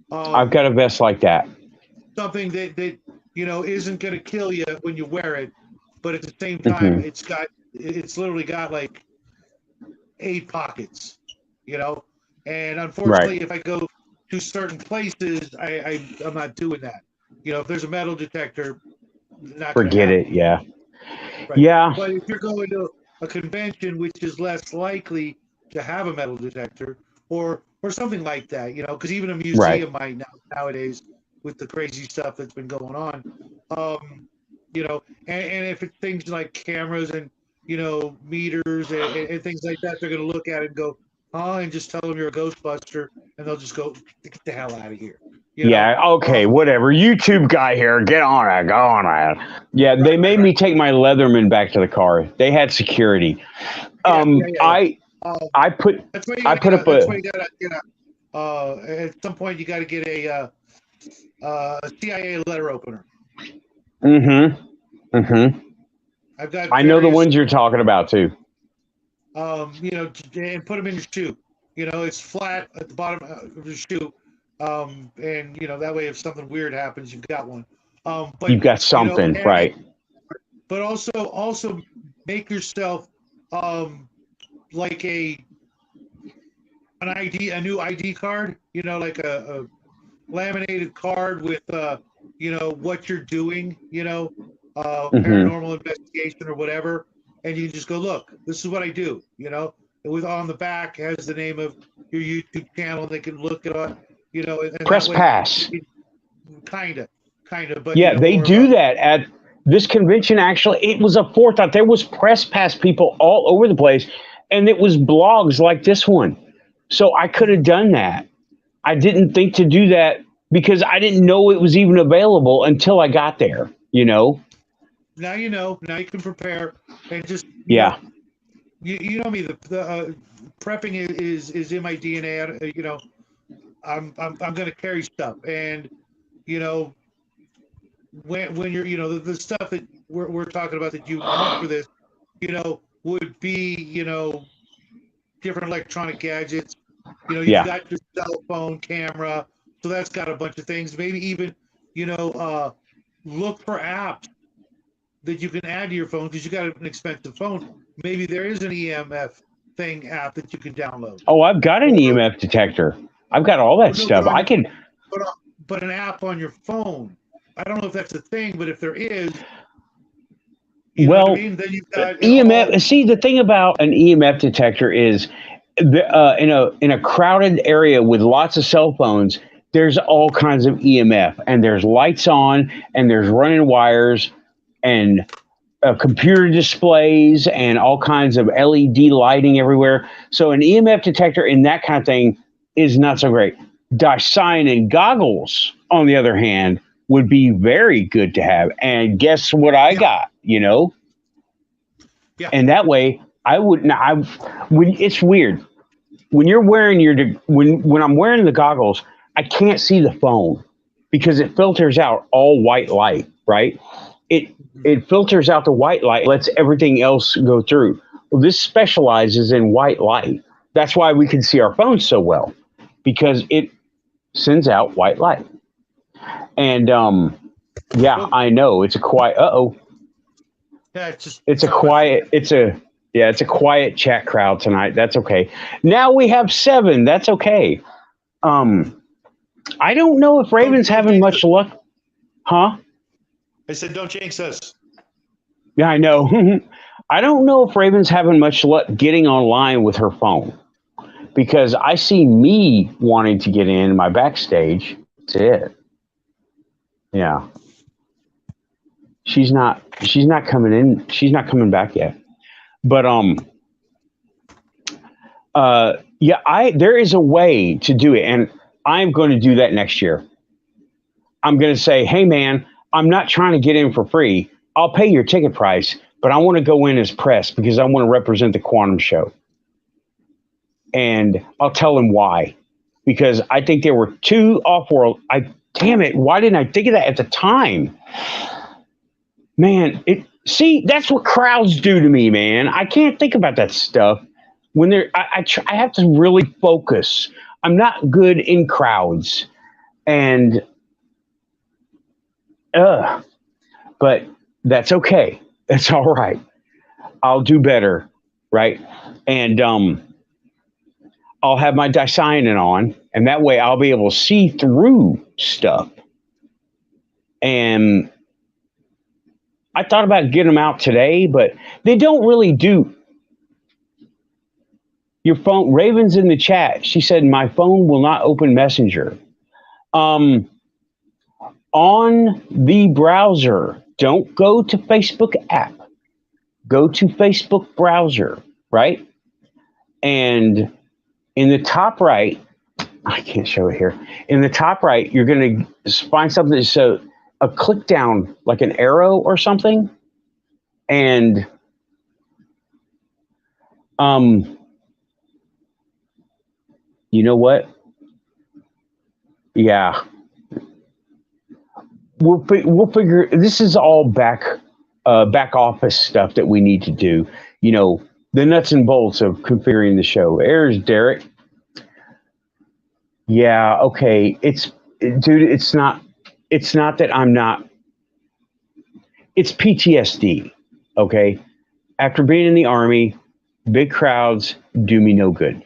I've got a vest like that. Something that isn't going to kill you when you wear it, but at the same time, it's literally got like 8 pockets, and unfortunately, if I go to certain places, I'm not doing that. If there's a metal detector, not forget it. Yeah. Right. Yeah. But if you're going to a convention, which is less likely to have a metal detector or something like that, because even a museum might nowadays with the crazy stuff that's been going on, and if it's things like cameras and meters and things like that, they're going to look at it and go, and just tell them you're a Ghostbuster, and they'll just go, get the hell out of here. Okay, whatever. YouTube guy here, get on it, go on it. Yeah, they made me take my Leatherman back to the car. They had security. I put up that's why you gotta get at some point you got to get a CIA letter opener. I know the ones you're talking about too. And put them in your shoe. It's flat at the bottom of your shoe. And that way if something weird happens, you've got one. But you've got something, right? But also make yourself like a new ID card, like a laminated card with what you're doing, paranormal investigation or whatever, and you just go, look, this is what I do, and with on the back has the name of your YouTube channel. They can look it up, and press pass. Kind of, but yeah, they do that at this convention. Actually, it was a forethought. There was press pass people all over the place, and it was blogs like this one. So I could have done that. I didn't think to do that because I didn't know it was even available until I got there. Now now you can prepare and just you know me, the prepping is in my DNA. I'm going to carry stuff, and when you're the stuff that we're talking about that you want for this would be different electronic gadgets. You've got your cell phone camera, so that's got a bunch of things. Maybe even look for apps that you can add to your phone because you got an expensive phone. Maybe there is an EMF app that you can download. Oh, I've got an EMF detector. I've got all that stuff. I can. But an app on your phone. I don't know if that's a thing, but if there is, then you've got EMF. See, the thing about an EMF detector is, in a crowded area with lots of cell phones, there's all kinds of EMF, and there's lights on, and there's running wires, and computer displays, and all kinds of LED lighting everywhere. So an EMF detector in that kind of thing is not so great. Cyanin goggles, on the other hand, would be very good to have. And guess what I got? Yeah. And that way, I wouldn't. It's weird when you're wearing when I'm wearing the goggles, I can't see the phone because it filters out all white light. Right? It filters out the white light, lets everything else go through. Well, this specializes in white light. That's why we can see our phones so well, because it sends out white light. And Yeah, I know. It's a quiet. Yeah, it's just It's a quiet. It's a quiet chat crowd tonight. That's okay. Now we have 7. That's okay. I don't know if Raven's having much luck, huh? I said, don't jinx us. Yeah, I know. I don't know if Raven's having much luck getting online with her phone because I see me wanting to get in my backstage. That's it. Yeah. She's not coming in. She's not coming back yet. But yeah, there is a way to do it, and I'm going to do that next year. I'm going to say, hey man, I'm not trying to get in for free. I'll pay your ticket price, but I want to go in as press because I want to represent the Quantum Show. And I'll tell them why. Because I think there were 2 off-world. Damn it, why didn't I think of that at the time? Man, see, that's what crowds do to me, man. I can't think about that stuff when I have to really focus. I'm not good in crowds, and but that's okay. That's all right. I'll do better, right? And I'll have my Dicyanin on, and that way I'll be able to see through stuff. And I thought about getting them out today, but they don't really do. Your phone, Raven's in the chat. She said, my phone will not open Messenger. On the browser, don't go to Facebook app. Go to Facebook browser, right? And in the top right, I can't show it here. In the top right, you're going to find something that's a click down, like an arrow or something. And you know what? Yeah. We'll figure, this is all back office stuff that we need to do. You know, the nuts and bolts of configuring the show. There's Derek. Yeah, okay. Dude, it's not that I'm not, it's PTSD, okay? After being in the Army, big crowds do me no good.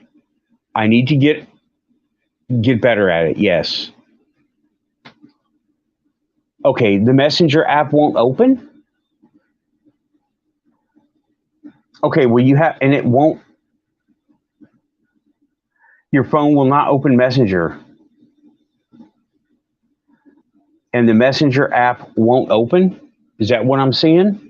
I need to get better at it, yes. Okay, the Messenger app won't open? Okay, well and it won't, your phone will not open Messenger. And the Messenger app won't open? Is that what I'm seeing?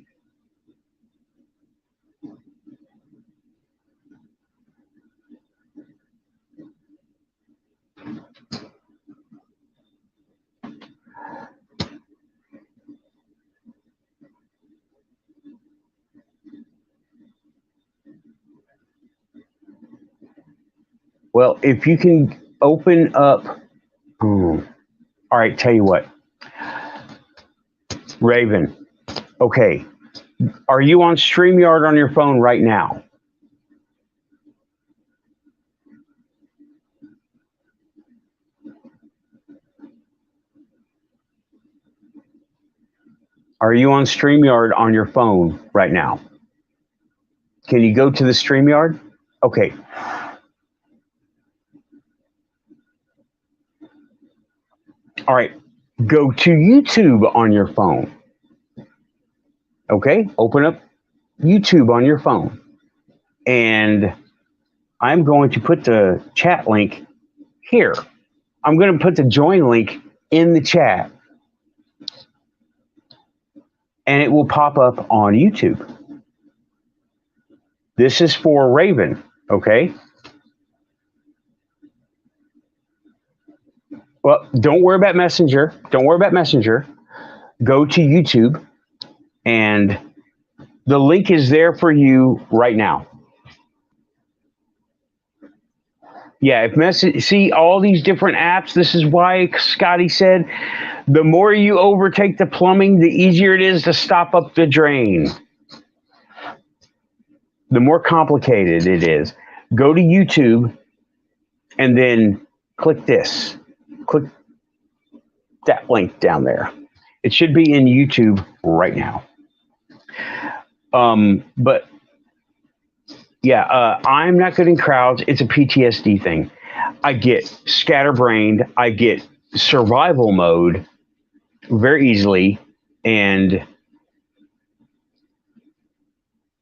Well, if you can open up, all right, tell you what. Raven, okay, are you on StreamYard on your phone right now? Are you on StreamYard on your phone right now? Can you go to the StreamYard? Okay. All right, go to YouTube on your phone. Okay, open up YouTube on your phone. And I'm going to put the chat link here. I'm going to put the join link in the chat. And it will pop up on YouTube. This is for Raven, okay? Well, don't worry about Messenger. Don't worry about Messenger. Go to YouTube, and the link is there for you right now. Yeah, see all these different apps. This is why Scotty said, the more you overtake the plumbing, the easier it is to stop up the drain. The more complicated it is. Go to YouTube, and then click this. Click that link down there. It should be in YouTube right now. But yeah, I'm not good in crowds. It's a PTSD thing. I get scatterbrained. I get survival mode very easily, and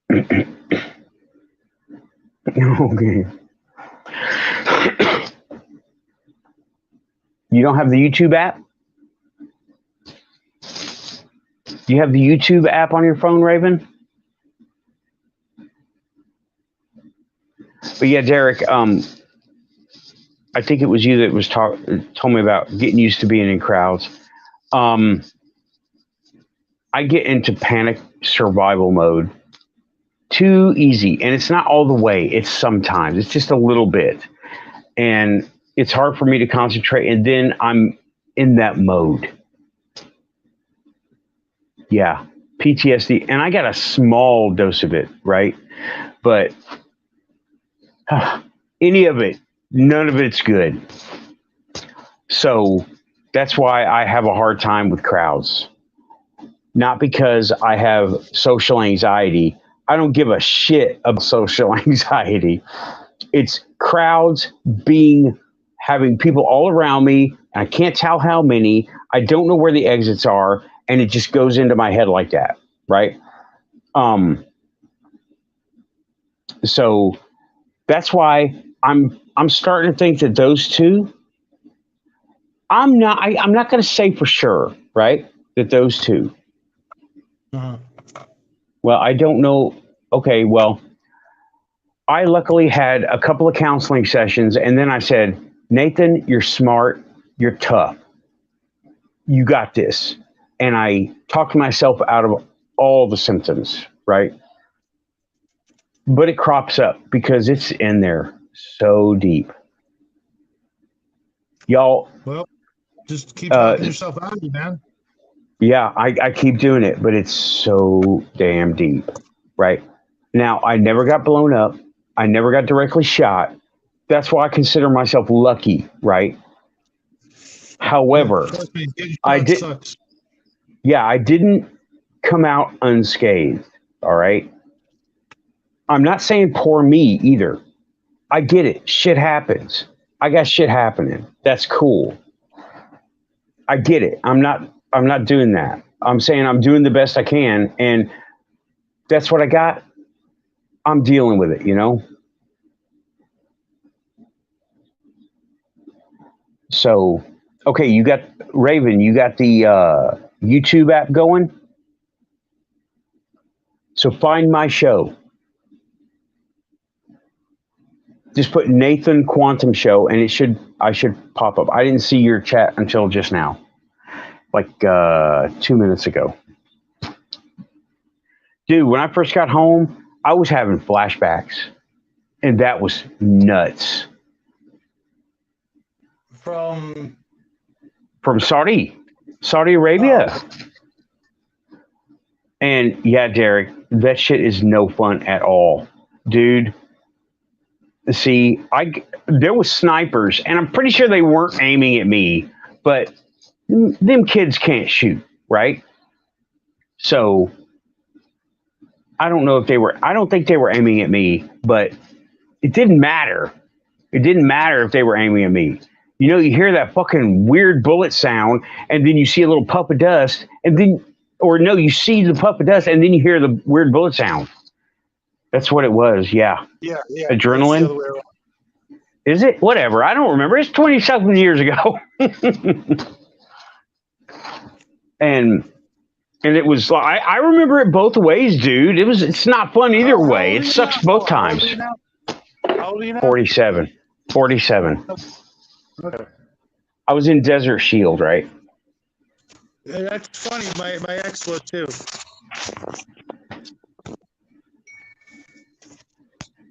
okay. You don't have the YouTube app? Do you have the YouTube app on your phone, Raven? But yeah, Derek, I think it was you that was told me about getting used to being in crowds. I get into panic survival mode too easy, and it's not all the way. It's sometimes. It's just a little bit, and it's hard for me to concentrate. And then I'm in that mode. Yeah, PTSD, and I got a small dose of it, right? But any of it, none of it's good. So that's why I have a hard time with crowds. Not because I have social anxiety. I don't give a shit about social anxiety. It's crowds having people all around me. And I can't tell how many. I don't know where the exits are. And it just goes into my head like that. Right. So that's why I'm starting to think that those two, I'm not going to say for sure, right, that those two. Uh-huh. Well, I don't know. Okay, well, I luckily had a couple of counseling sessions, and then I said, Nathan, you're smart, you're tough, you got this. And I talked myself out of all the symptoms, right? But it crops up because it's in there so deep. Y'all. Well, just keep talking yourself out of it, man. Yeah, I keep doing it, but it's so damn deep, right? Now, I never got blown up. I never got directly shot. That's why I consider myself lucky, right? However, Trust me, getting I shot did. sucks. Yeah, I didn't come out unscathed, all right? I'm not saying poor me either. I get it. Shit happens. I got shit happening. That's cool. I get it. I'm not doing that. I'm saying I'm doing the best I can, and that's what I got. I'm dealing with it, you know? So, okay, you got Raven, you got the YouTube app going. So find my show. Just put Nathan Quantum Show, and I should pop up. I didn't see your chat until just now, like 2 minutes ago. Dude, when I first got home, I was having flashbacks, and that was nuts. From Saudi Arabia. Oh. And yeah, Derek, that shit is no fun at all, dude. See, there was snipers, and I'm pretty sure they weren't aiming at me, but them kids can't shoot, right? So I don't know if I don't think they were aiming at me, but it didn't matter. It didn't matter if they were aiming at me. You know, you hear that fucking weird bullet sound, and then you see a little puff of dust, and then, or no, you see the puff of dust, and then you hear the weird bullet sound. That's what it was, yeah. Yeah. Adrenaline? Is it? Whatever. I don't remember. It's 20-something years ago. and it was like, I remember it both ways, dude. It's not fun either way. It sucks both times. How old are you now? 47. Okay. I was in Desert Shield, right? Yeah, that's funny. My ex was too.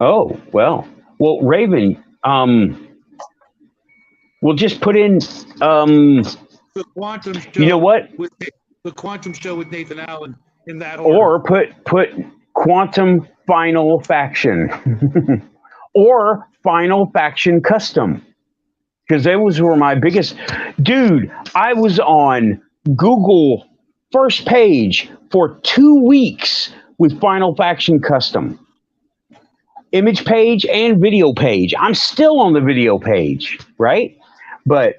Oh, well, Raven, we'll just put in, The Quantum Show. you know what? The Quantum Show with Nathan Allen in that order. Or put Quantum Final Faction or Final Faction Custom. Because those were my biggest, dude. I was on Google first page for 2 weeks with Final Faction Custom. Image page and video page. I'm still on the video page, right? But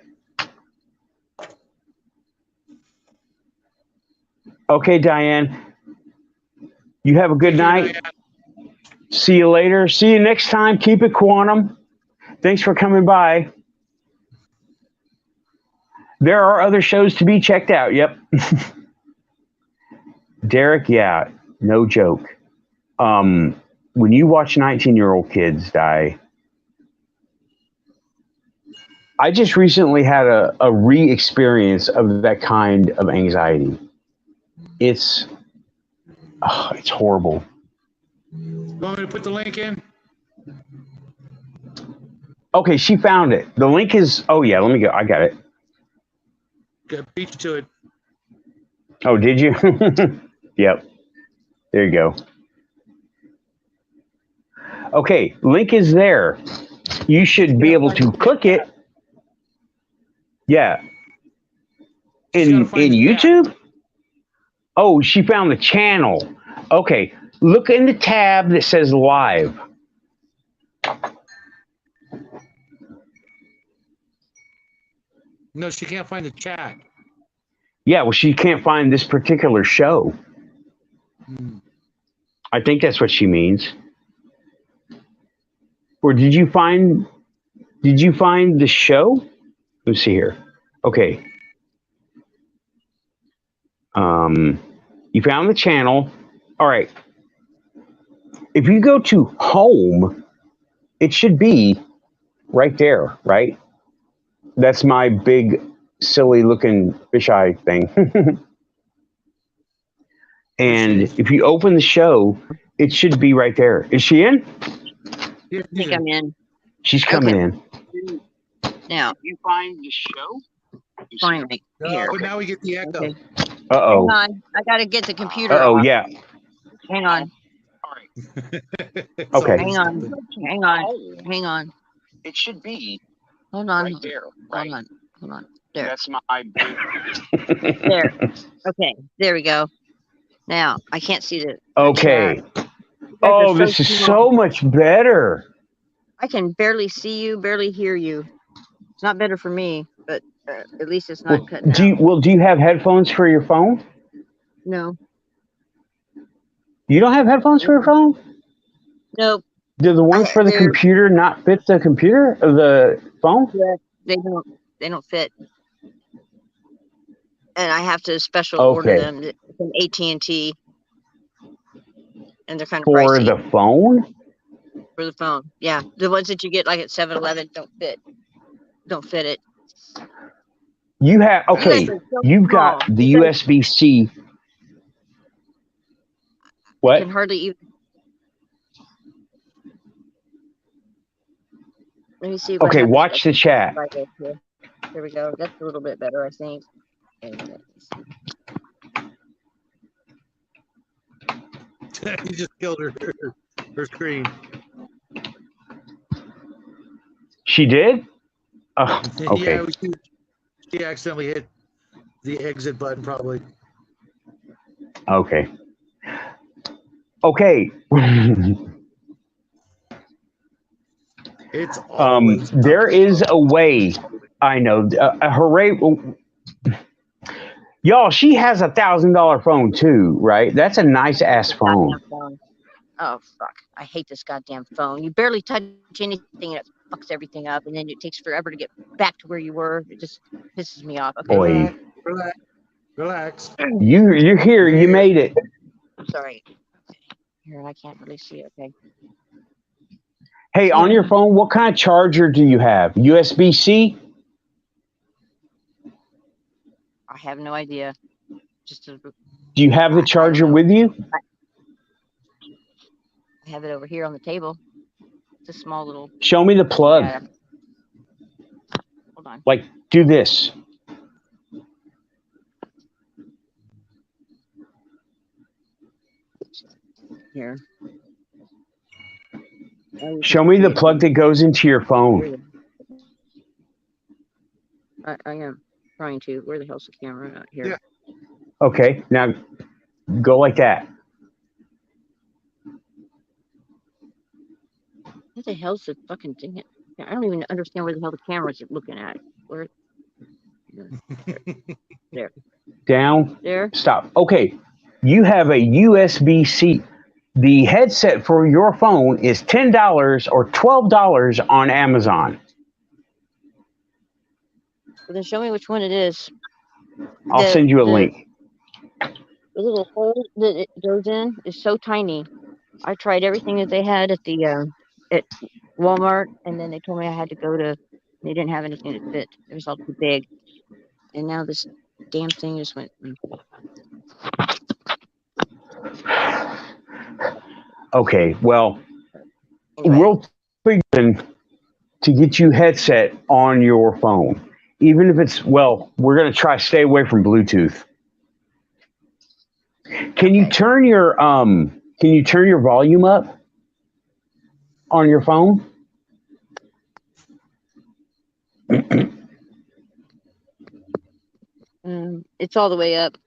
okay, Diane. You have a good night. See you later. See you next time. Keep it quantum. Thanks for coming by. There are other shows to be checked out. Yep. Derek, yeah, no joke. When you watch 19-year-old kids die, I just recently had a re-experience of that kind of anxiety. It's horrible. You want me to put the link in? Okay, she found it. The link is, oh yeah, let me go. I got it. Beat you to it. Oh, did you? Yep. There you go. Okay, link is there. You should be able to click it. Yeah. In YouTube? Oh, she found the channel. Okay, look in the tab that says live. No, she can't find the chat. Yeah, well, she can't find this particular show. I think that's what she means. Or did you find the show? Let's see here. Okay. You found the channel. All right. If you go to home, it should be right there, right? That's my big, silly looking fisheye thing. And if you open the show, it should be right there. Is she in? Yeah, I think I'm in. She's coming in. Now, You find the show? finally. Here. but now we get the echo. Okay. Uh-oh. Hang on. I got to get the computer Uh-oh, off. yeah. Hang on. It's Okay. always Hang on. something. Hang on. Hang on. It should be Hold on. right there, right? Hold on. Hold on. There. That's my big... There. Okay. There we go. Now, I can't see the Okay. chat. Oh, They're so this is small. so much better. I can barely see you, barely hear you. It's not better for me, but at least it's not Well, cutting out. do you have headphones for your phone? No. You don't have headphones for your phone? Nope. Do the ones for the they're- computer not fit the computer or the phone? Yeah, they don't fit. And I have to special Okay. order them from AT&T. And they're kind of For pricey the phone? for the phone. Yeah, the ones that you get like at 7-Eleven don't fit. Don't fit it. You have, You okay, guys are so you've got small. the You guys USB-C. What? can hardly even. Let me see. If I Okay, have this watch the chat. right here. There we go. That's a little bit better, I think. Okay, You just killed her screen. She did? Oh, okay. Yeah, she accidentally hit the exit button, probably. Okay. Okay. It's always There is a way. I know. Hooray. Y'all, she has $1,000 phone too, right? That's a nice ass phone. goddamn phone. Oh fuck! I hate this goddamn phone. You barely touch anything and it fucks everything up, and then it takes forever to get back to where you were. It just pisses me off. Okay, Boy, Relax. you're here. You made it. I'm sorry. Here, I can't really see. Okay. Hey, on your phone, what kind of charger do you have? USB-C? I have no idea. Just Do you have the charger with you? I have it over here on the table. It's a small little. Show me the plug. Yeah. Hold on. Like, do this. Here. Show me the plug that goes into your phone. I am trying to. Where the hell's the camera? Out here. Yeah. Okay, now go like that. What the hell's the fucking thing? I don't even understand where the hell the camera's looking at. Where? There. Down. There. Stop. Okay, you have a USB-C. The headset for your phone is $10 or $12 on Amazon. Well, then show me which one it is. I'll send you a link. The little hole that it goes in is so tiny. I tried everything that they had at the at Walmart, and then they told me I had to go to. They didn't have anything that fit. It was all too big. And now this damn thing just went. Okay, well, Okay. we'll figure to get you headset on your phone. Even if it's, well, we're going to try stay away from Bluetooth. Can you turn your volume up on your phone? It's all the way up.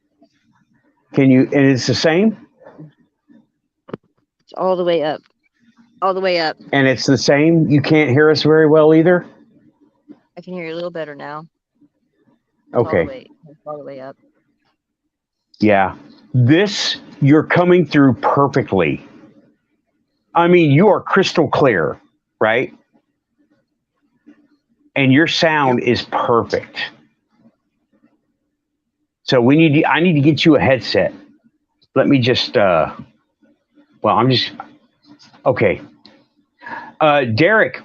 Can you, and it's the same? It's all the way up. All the way up. And it's the same? You can't hear us very well either? I can hear you a little better now. Okay. It's all the way up. Yeah. This, you're coming through perfectly. I mean, you are crystal clear, right? And your sound is perfect. So I need to get you a headset. Let me just, okay. Derek,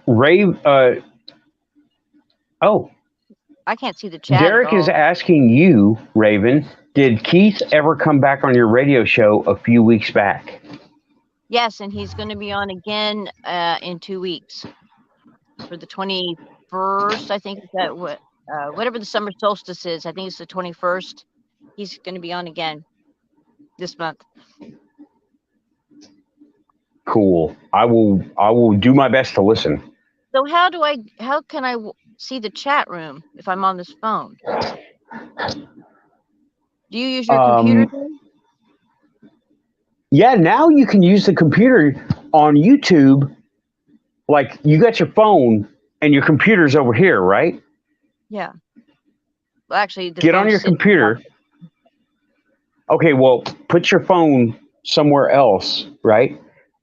I can't see the chat. Derek is asking you, Raven, did Keith ever come back on your radio show a few weeks back? Yes, and he's going to be on again in 2 weeks for the 21st. I think is that whatever the summer solstice is. I think it's the 21st. He's going to be on again this month. Cool. I will do my best to listen. So how can I see the chat room if I'm on this phone? Do you use your computer then? Yeah, now you can use the computer on YouTube. Like, you got your phone and your computer's over here, right? Yeah. Well, actually, get on your computer. Okay, well, put your phone somewhere else, right?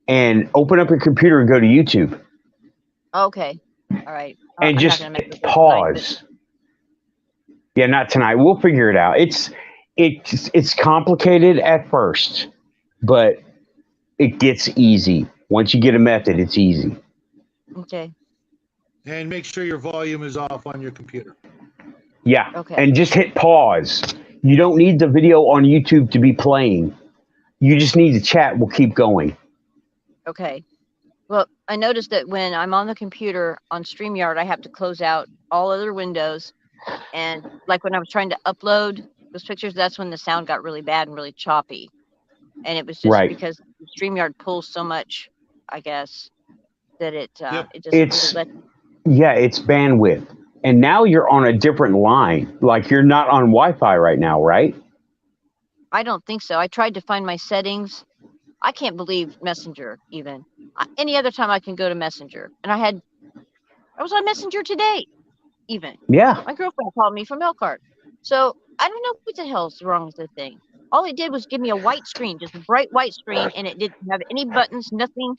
And open up your computer and go to YouTube. Okay. All right. And I'm just not gonna make this pause. tonight, Yeah, not tonight. We'll figure it out. It's complicated at first, but it gets easy. Once you get a method, it's easy. Okay. And make sure your volume is off on your computer. Yeah. Okay. And just hit pause. You don't need the video on YouTube to be playing. You just need to chat. We'll keep going. Okay. Well, I noticed that when I'm on the computer on StreamYard, I have to close out all other windows. And like when I was trying to upload those pictures, that's when the sound got really bad and really choppy. And it was just Right. because StreamYard pulls so much, I guess, that it Yep. it doesn't It's really yeah, it's bandwidth. And now you're on a different line. Like, you're not on Wi-Fi right now, right? I don't think so. I tried to find my settings. I can't believe Messenger even. Any other time I can go to Messenger. And I was on Messenger today, even. Yeah. My girlfriend called me from Elkhart. So I don't know what the hell's wrong with the thing. All it did was give me a white screen, just a bright white screen, and it didn't have any buttons, nothing,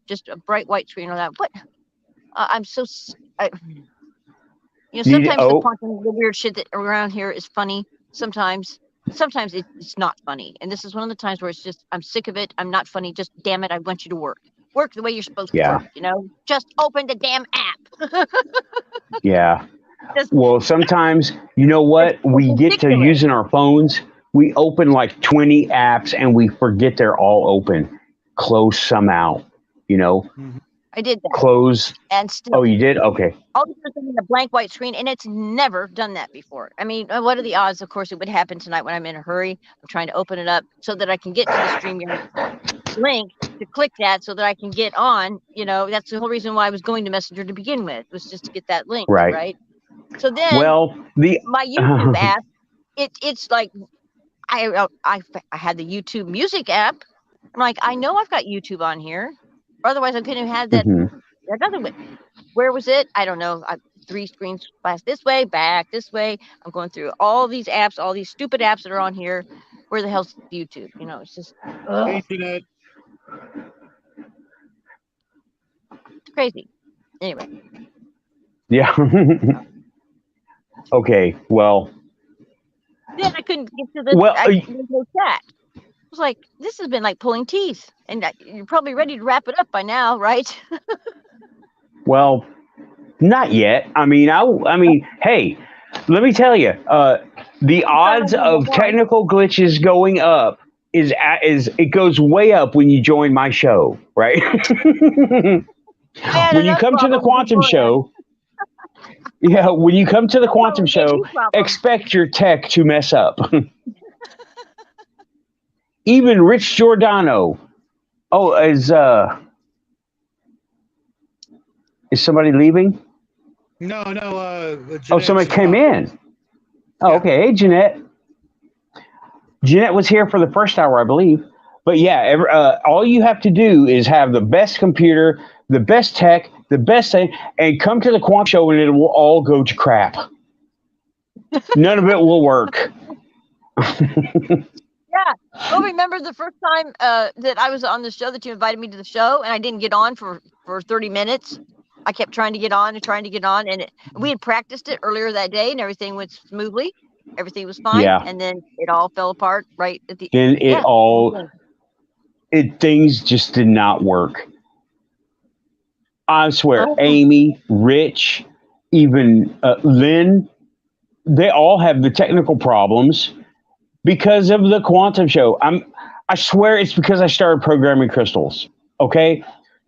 just a bright white screen or that. What? I'm so, sometimes the weird shit that around here is funny. Sometimes it's not funny. And this is one of the times where it's just, I'm sick of it. I'm not funny. Just damn it. I want you to work the way you're supposed to work, just open the damn app. Yeah. Well, sometimes, you know what? We get to using our phones. We open like 20 apps and we forget they're all open. Close some out, I did that. Close. And still. Oh, you did? Okay. All of a sudden, a blank white screen, and it's never done that before. I mean, what are the odds? Of course, it would happen tonight when I'm in a hurry. I'm trying to open it up so that I can get to the StreamYard link to click that so that I can get on. That's the whole reason why I was going to Messenger to begin with, was just to get that link, right? So then, well, my YouTube app, it's like I had the YouTube Music app. I'm like, I know I've got YouTube on here, otherwise I couldn't have had that Mhm. that other one. Where was it? I don't know. 3 screens flash this way, back this way. I'm going through all these apps, all these stupid apps that are on here. Where the hell's YouTube? You know, it's just Hey, Jeanette. it's crazy. Anyway, Yeah. Okay. Well. then I couldn't get to the Well, there's no chat. I was like, this has been like pulling teeth, and you're probably ready to wrap it up by now, right? Well, not yet. I mean, hey, let me tell you, the odds of technical glitches going up is it goes way up when you join my show, right? When you come to the Quantum Show, yeah, when you come to the Quantum Show, expect your tech to mess up. Even Rich Giordano. Oh, is somebody leaving? No. Oh, somebody came in. Oh, okay. Hey, Jeanette. Jeanette was here for the first hour, I believe. But yeah, all you have to do is have the best computer, the best tech, the best thing, and come to the Quantum Show, and it will all go to crap. None of it will work. Yeah. Well, remember the first time that I was on the show that you invited me to the show, and I didn't get on for 30 minutes. I kept trying to get on, and we had practiced it earlier that day, and everything went smoothly. Everything was fine, Yeah. and then it all fell apart right at the Then end. Things just did not work. I swear, Oh. Amy, Rich, even Lynn, they all have the technical problems because of the Quantum Show. I swear it's because I started programming crystals. Okay,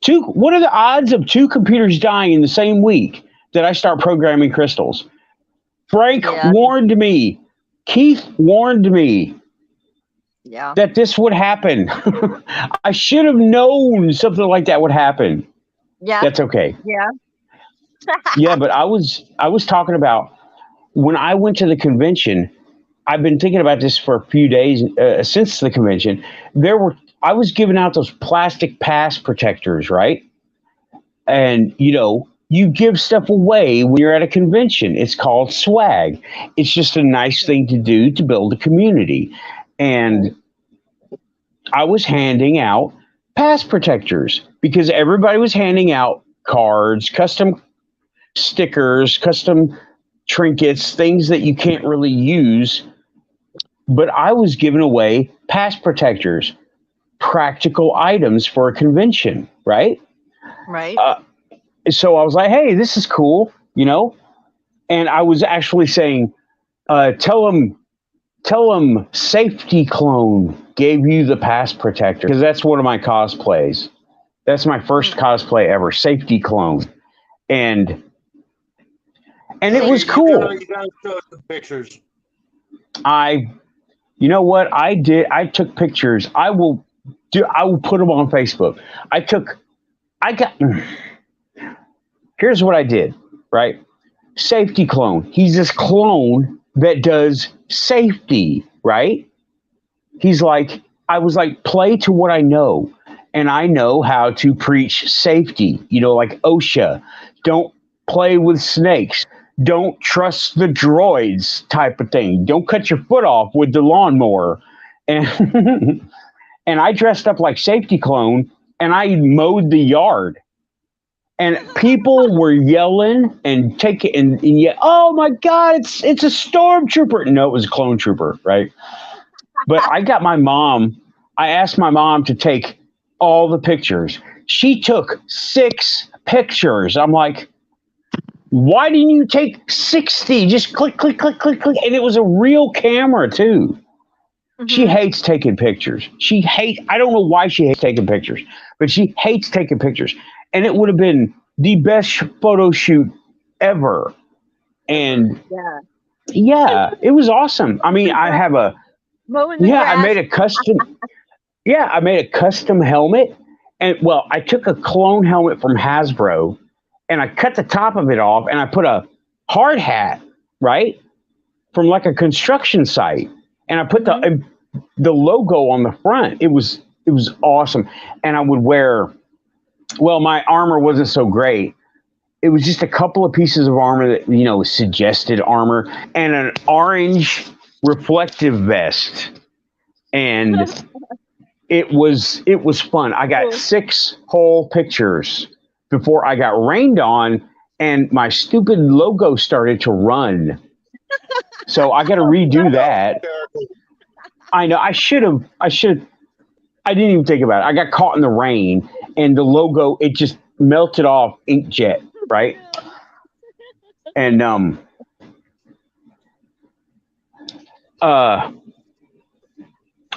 what are the odds of 2 computers dying in the same week that I start programming crystals? Frank warned me. Keith warned me that this would happen. I should have known something like that would happen. Yeah. That's okay. Yeah. Yeah, but I was talking about when I went to the convention. I've been thinking about this for a few days since the convention. I was giving out those plastic pass protectors, right? And you give stuff away when you're at a convention. It's called swag. It's just a nice thing to do to build a community. And I was handing out pass protectors because everybody was handing out cards, custom stickers, custom trinkets, things that you can't really use. But I was giving away pass protectors, practical items for a convention, right? Right. So I was like, hey, this is cool, and I was actually saying, tell them Safety Clone gave you the pass protector, because that's one of my cosplays. That's my first cosplay ever, Safety Clone. And it was cool. You gotta show us some pictures. You know what I did? I took pictures. I will put them on Facebook. Here's what I did, right? Safety Clone. He's this clone that does safety, right? I was like, play to what I know. And I know how to preach safety, like OSHA. Don't play with snakes. Don't trust the droids type of thing. Don't cut your foot off with the lawnmower. And and I dressed up like Safety Clone, and I mowed the yard. And people were yelling and taking and yet, oh my God, it's a stormtrooper. No, it was a clone trooper, right? But I asked my mom to take all the pictures. She took 6 pictures. I'm like, why didn't you take 60? Just click, click, click, click, click. And it was a real camera too. Mm-hmm. She hates taking pictures. I don't know why she hates taking pictures, but she hates taking pictures. And it would have been the best photo shoot ever. And yeah, it was awesome. I mean, I have I made a custom helmet. And I took a clone helmet from Hasbro and I cut the top of it off and I put a hard hat, right? From like a construction site. and I put the logo on the front. It was awesome, and I would wear. Well, my armor wasn't so great. It was just a couple of pieces of armor that suggested armor, and an orange reflective vest, and it was fun. I got 6 whole pictures before I got rained on, and my stupid logo started to run. So I got to redo that. I know. I should have. I didn't even think about it. I got caught in the rain, and the logo, it just melted off inkjet, right? And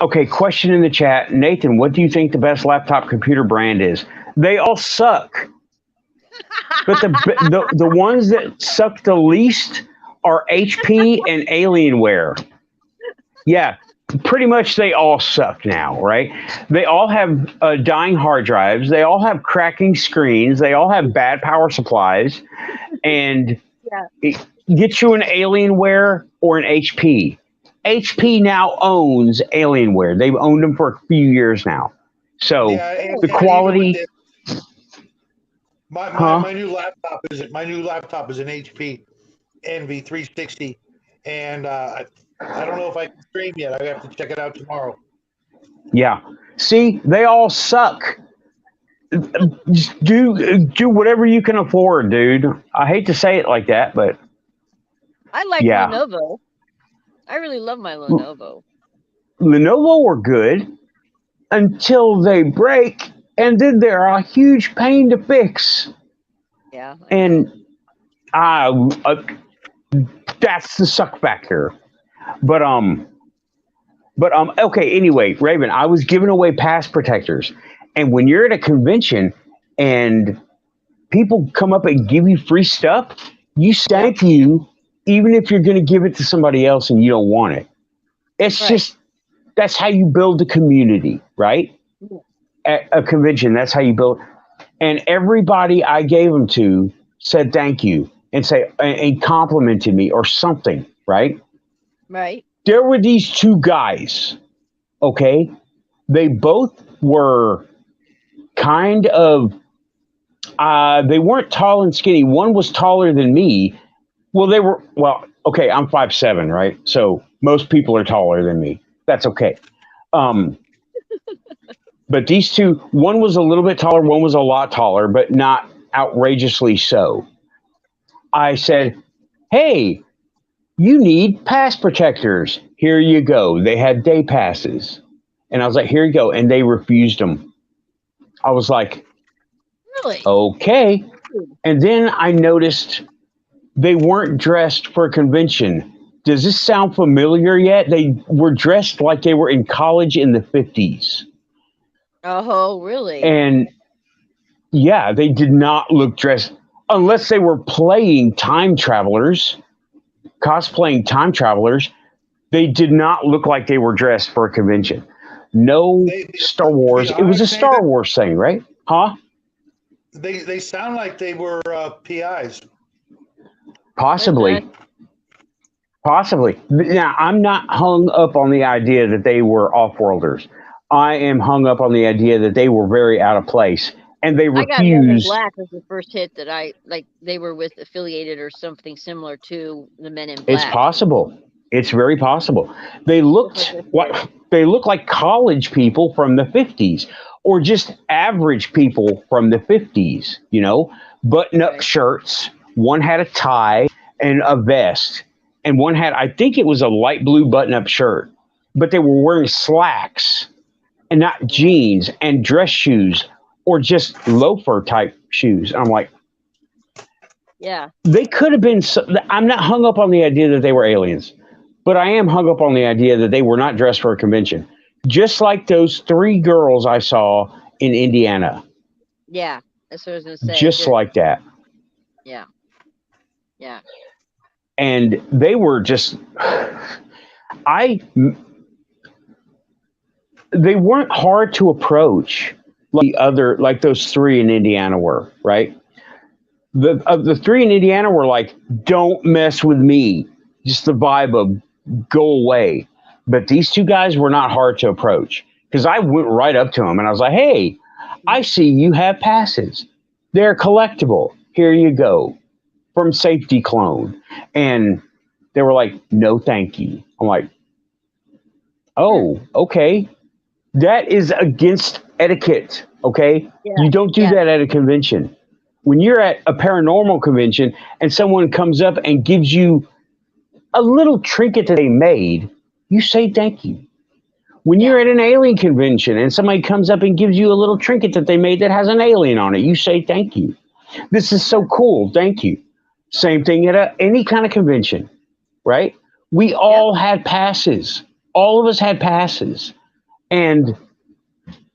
okay, question in the chat. Nathan, what do you think the best laptop computer brand is? They all suck. But the ones that suck the least are HP and Alienware. Yeah, pretty much they all suck now, right? They all have dying hard drives. They all have cracking screens. They all have bad power supplies. And get you an Alienware or an HP. HP now owns Alienware. They've owned them for a few years now. So the quality. My new laptop is an HP Envy 360, and I don't know if I can stream yet. I have to check it out tomorrow. Yeah. See, they all suck. Just do whatever you can afford, dude. I hate to say it like that, but I like Lenovo. I really love my Lenovo. Lenovo were good until they break, and then they're a huge pain to fix. Yeah. And that's the suck factor. But okay, anyway, Raven, I was giving away pass protectors. And when you're at a convention and people come up and give you free stuff, you thank you, even if you're going to give it to somebody else and you don't want it. It's just, that's how you build the community, right? Yeah. At a convention, that's how you build. And everybody I gave them to said thank you and complimented me or something, right? Right. There were these 2 guys, okay? They both were kind of, they weren't tall and skinny. One was taller than me. Well, okay, I'm 5'7", right? So most people are taller than me. That's okay. But these 2, one was a little bit taller, one was a lot taller, but not outrageously so. I said, hey, you need pass protectors. Here you go. They had day passes. And I was like, here you go. And they refused them. I was like, really? Okay. And then I noticed they weren't dressed for a convention. Does this sound familiar yet? They were dressed like they were in college in the 50s. Oh, really? And yeah, they did not look dressed unless they were playing time travelers, cosplaying time travelers. They did not look like they were dressed for a convention. No Star Wars. It was a Star Wars thing, right? Huh? They sound like they were PIs. Possibly. Okay. Possibly. Now, I'm not hung up on the idea that they were off-worlders. I am hung up on the idea that they were very out of place. And they refused. I got Men in Black was the first hit that they were with affiliated or something similar to the Men in Black. It's possible. It's very possible. They looked like college people from the 50s or just average people from the 50s, button-up shirts. One had a tie and a vest, and one had, I think it was a light blue button-up shirt, but they were wearing slacks and not jeans and dress shoes or just loafer type shoes. And I'm like, yeah, they could have been. I'm not hung up on the idea that they were aliens, but I am hung up on the idea that they were not dressed for a convention. Just like those 3 girls I saw in Indiana. Yeah, that's what I was going to say. Just like that. Yeah. Yeah. And they were just, they weren't hard to approach like those 3 in Indiana were, right? The 3 in Indiana were like, don't mess with me. Just the vibe of go away. But these two guys were not hard to approach because I went right up to them and I was like, hey, I see you have passes. They're collectible. Here you go from Safety Clone. And they were like, no, thank you. I'm like, oh, okay. That is against etiquette. Okay. Yeah, You don't do yeah. that at a convention. When you're at a paranormal convention and someone comes up and gives you a little trinket that they made, you say thank you. When you're at an alien convention and somebody comes up and gives you a little trinket that they made that has an alien on it, you say thank you. This is so cool. Thank you. Same thing at any kind of convention, right? We all had passes. All of us had passes. And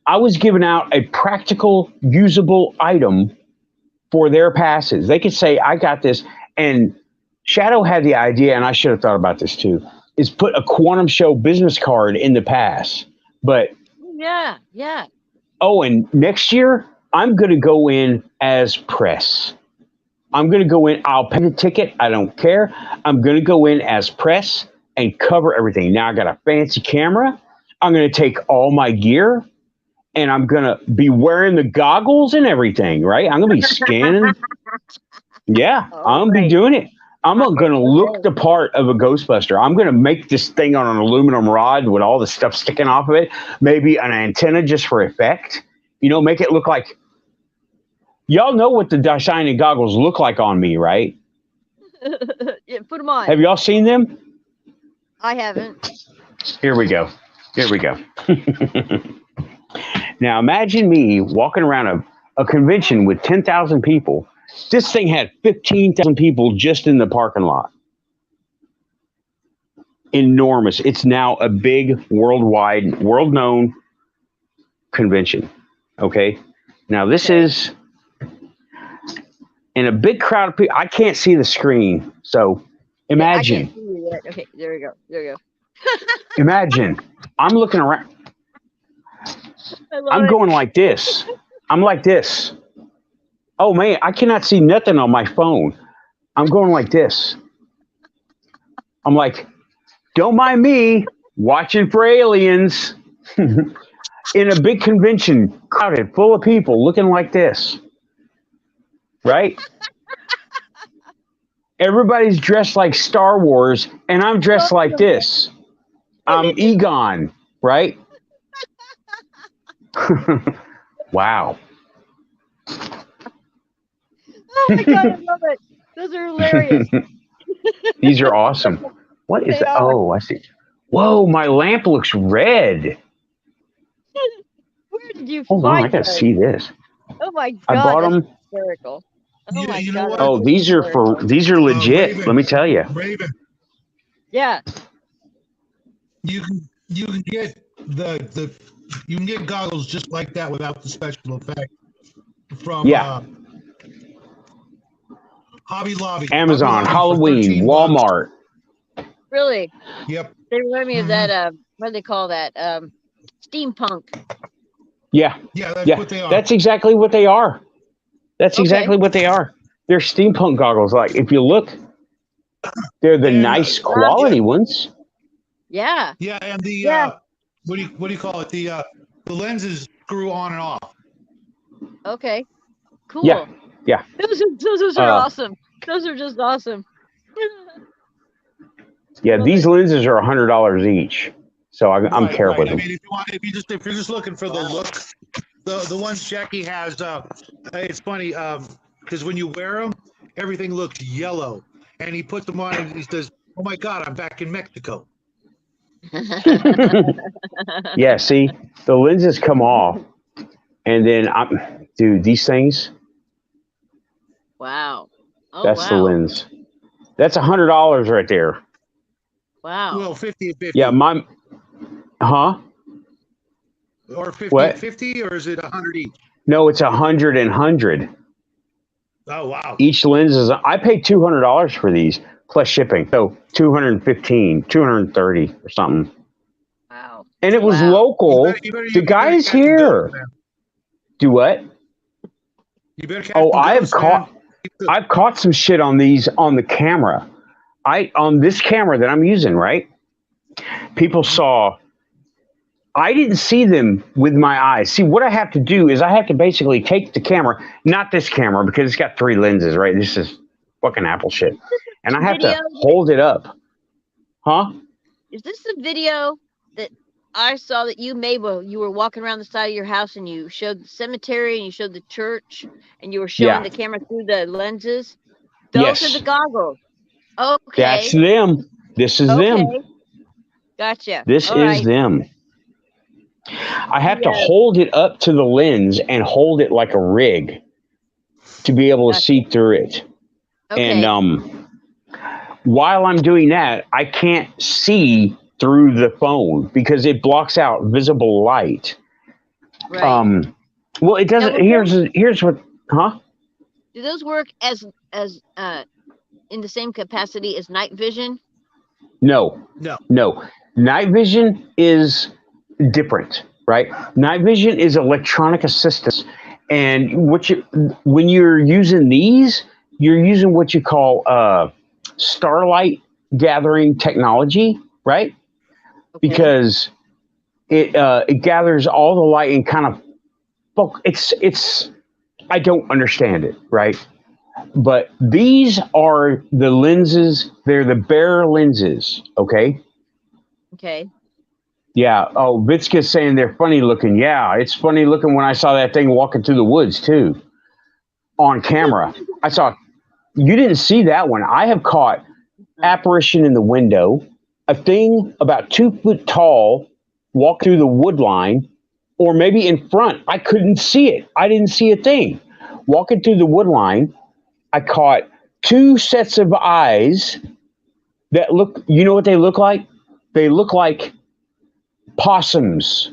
I was giving out a practical, usable item for their passes. They could say, I got this. And Shadow had the idea, and I should have thought about this too, is put a Quantum Show business card in the pass. But, Yeah, yeah. oh, and next year, I'm going to go in as press. I'm going to go in, I'll pay the ticket, I don't care. I'm going to go in as press and cover everything. Now I got a fancy camera. I'm going to take all my gear and I'm going to be wearing the goggles and everything, right? I'm going to be scanning. Yeah, I'm going to be doing it. I'm going to look the part of a Ghostbuster. I'm going to make this thing on an aluminum rod with all the stuff sticking off of it. Maybe an antenna just for effect. You know, make it look like, y'all know what the shiny goggles look like on me, right? Yeah, put them on. Have y'all seen them? I haven't. Here we go. Here we go. Now imagine me walking around a convention with 10,000 people. This thing had 15,000 people just in the parking lot. Enormous. It's now a big worldwide, world-known convention. Okay? Now this is in a big crowd of people. I can't see the screen, so imagine. I can't see you yet. Okay, there we go. There we go. Imagine. I'm looking around. I'm going like this. I'm like this. Oh man, I cannot see nothing on my phone. I'm going like this. I'm like, don't mind me watching for aliens in a big convention, crowded, full of people looking like this. Right? Everybody's dressed like Star Wars, and I'm dressed like this. I'm Egon, right? Wow. Oh my god, I love it. Those are hilarious. These are awesome. What is They that? are. Oh, I see. Whoa, my lamp looks red. Where did you Hold on, I find gotta those? see this. Oh my god, I bought that's them. hysterical. Oh Yeah, my you know god. what? that's Oh, these are hysterical. these are legit. Raven. Let me tell you. Raven, Yeah. you can get you can get goggles just like that without the special effect from Yeah. Hobby Lobby. Amazon, Hobby Lobby for Halloween, 13 bucks. Walmart. Really. Yep. They remind me of Mm-hmm. that what do they call that? Steampunk. Yeah, Yeah, that's yeah. what they are. That's exactly what they are. That's Okay. exactly what they are. They're steampunk goggles. Like if you look, they're the And, nice quality ones. Yeah. Yeah, and the Yeah. what do you call it? The lenses screw on and off. Okay. Cool. Yeah, yeah. Those are Uh, awesome. Those are just awesome. Yeah, these lenses are $100 each. So I'm Right, careful right. with I them. mean, if you're just looking for the look, the ones Jackie has, it's funny because when you wear them, everything looks yellow, and he puts them on and he says, "Oh my God, I'm back in Mexico." Yeah, see, the lenses come off, and then dude, these things. Wow. Oh, That's the wow. lens. That's $100 right there. Wow. Well, 50 and 50. Yeah, huh? Or 50 What? and 50, or is it 100 each? No, it's 100 and 100. Oh wow. Each lens is. I paid $200 for these plus shipping, so 215, 230 or something. Wow. And it was Wow. local. The guy's here. Do what? You better catch Oh, some ghosts, man. I've caught some shit on these on the camera. On this camera that I'm using, right? People saw. I didn't see them with my eyes. See, what I have to do is I have to basically take the camera, not this camera because it's got 3 lenses, right? This is fucking Apple shit. And I have Video? to hold it up. Huh? Is this the video that I saw that you made while you were walking around the side of your house and you showed the cemetery and you showed the church and you were showing Yeah. the camera through the lenses? Those Yes. are the goggles. Okay. That's them. This is them. Okay. Gotcha. This All is right. them. I have to Yeah. hold it up to the lens and hold it like a rig to be able to Gotcha. see through it. Okay. And while I'm doing that, I can't see through the phone because it blocks out visible light. Right. Well, it doesn't. Now, Here's what. Huh? do those work as in the same capacity as night vision? No. No. Night vision is different, right? Night vision is electronic assistance, and when you're using these, you're using what you call starlight gathering technology, right? Okay. Because it gathers all the light and kind of it's I don't understand it, right? But these are the lenses, they're the bare lenses, okay? Okay. Yeah. Oh, Vitska's saying they're funny looking. Yeah, it's funny looking when I saw that thing walking through the woods too. On camera. I saw you didn't see that one. I have caught apparition in the window, a thing about 2 foot tall walk through the wood line, or maybe in front. I couldn't see it. I didn't see a thing. Walking through the wood line, I caught 2 sets of eyes that look, you know what they look like? They look like possums.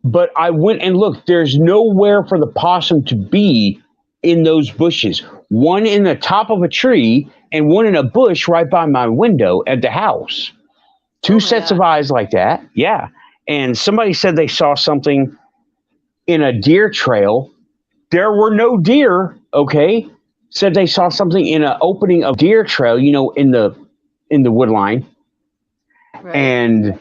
But I went and looked. There's nowhere for the possum to be in those bushes. One in the top of a tree and one in a bush right by my window at the house. 2 my sets God. of eyes like that. Yeah. And somebody said they saw something in a deer trail. There were no deer, okay? Said they saw something in an opening of deer trail, you know, in the wood line. Right. And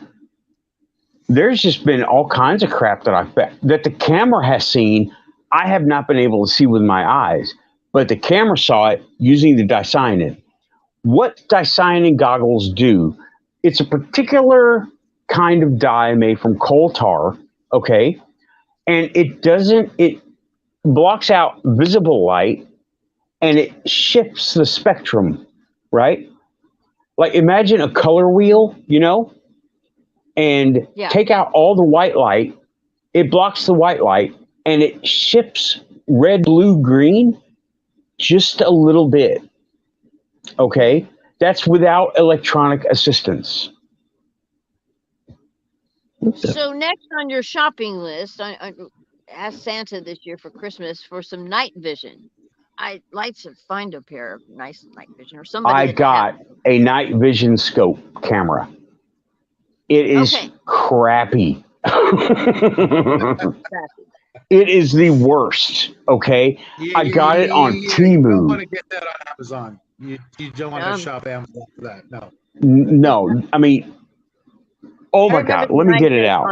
there's just been all kinds of crap that that the camera has seen. I have not been able to see with my eyes, but the camera saw it using the dicyanin. What dicyanin goggles do, it's a particular kind of dye made from coal tar, okay? And it blocks out visible light and it shifts the spectrum, right? Like imagine a color wheel, you know, and Yeah. take out all the white light. It blocks the white light and it shifts red, blue, green just a little bit. Okay? That's without electronic assistance. So next on your shopping list, I asked Santa this year for Christmas for some night vision. I'd like to find a pair of nice night vision or somebody. I that got has- a night vision scope camera. It is Okay. crappy. It is the worst. Okay. I got it on You don't Temu. want to get that on Amazon. You don't want to shop Amazon for that. No. No, I mean, oh I my remember God, the let me night get it that out.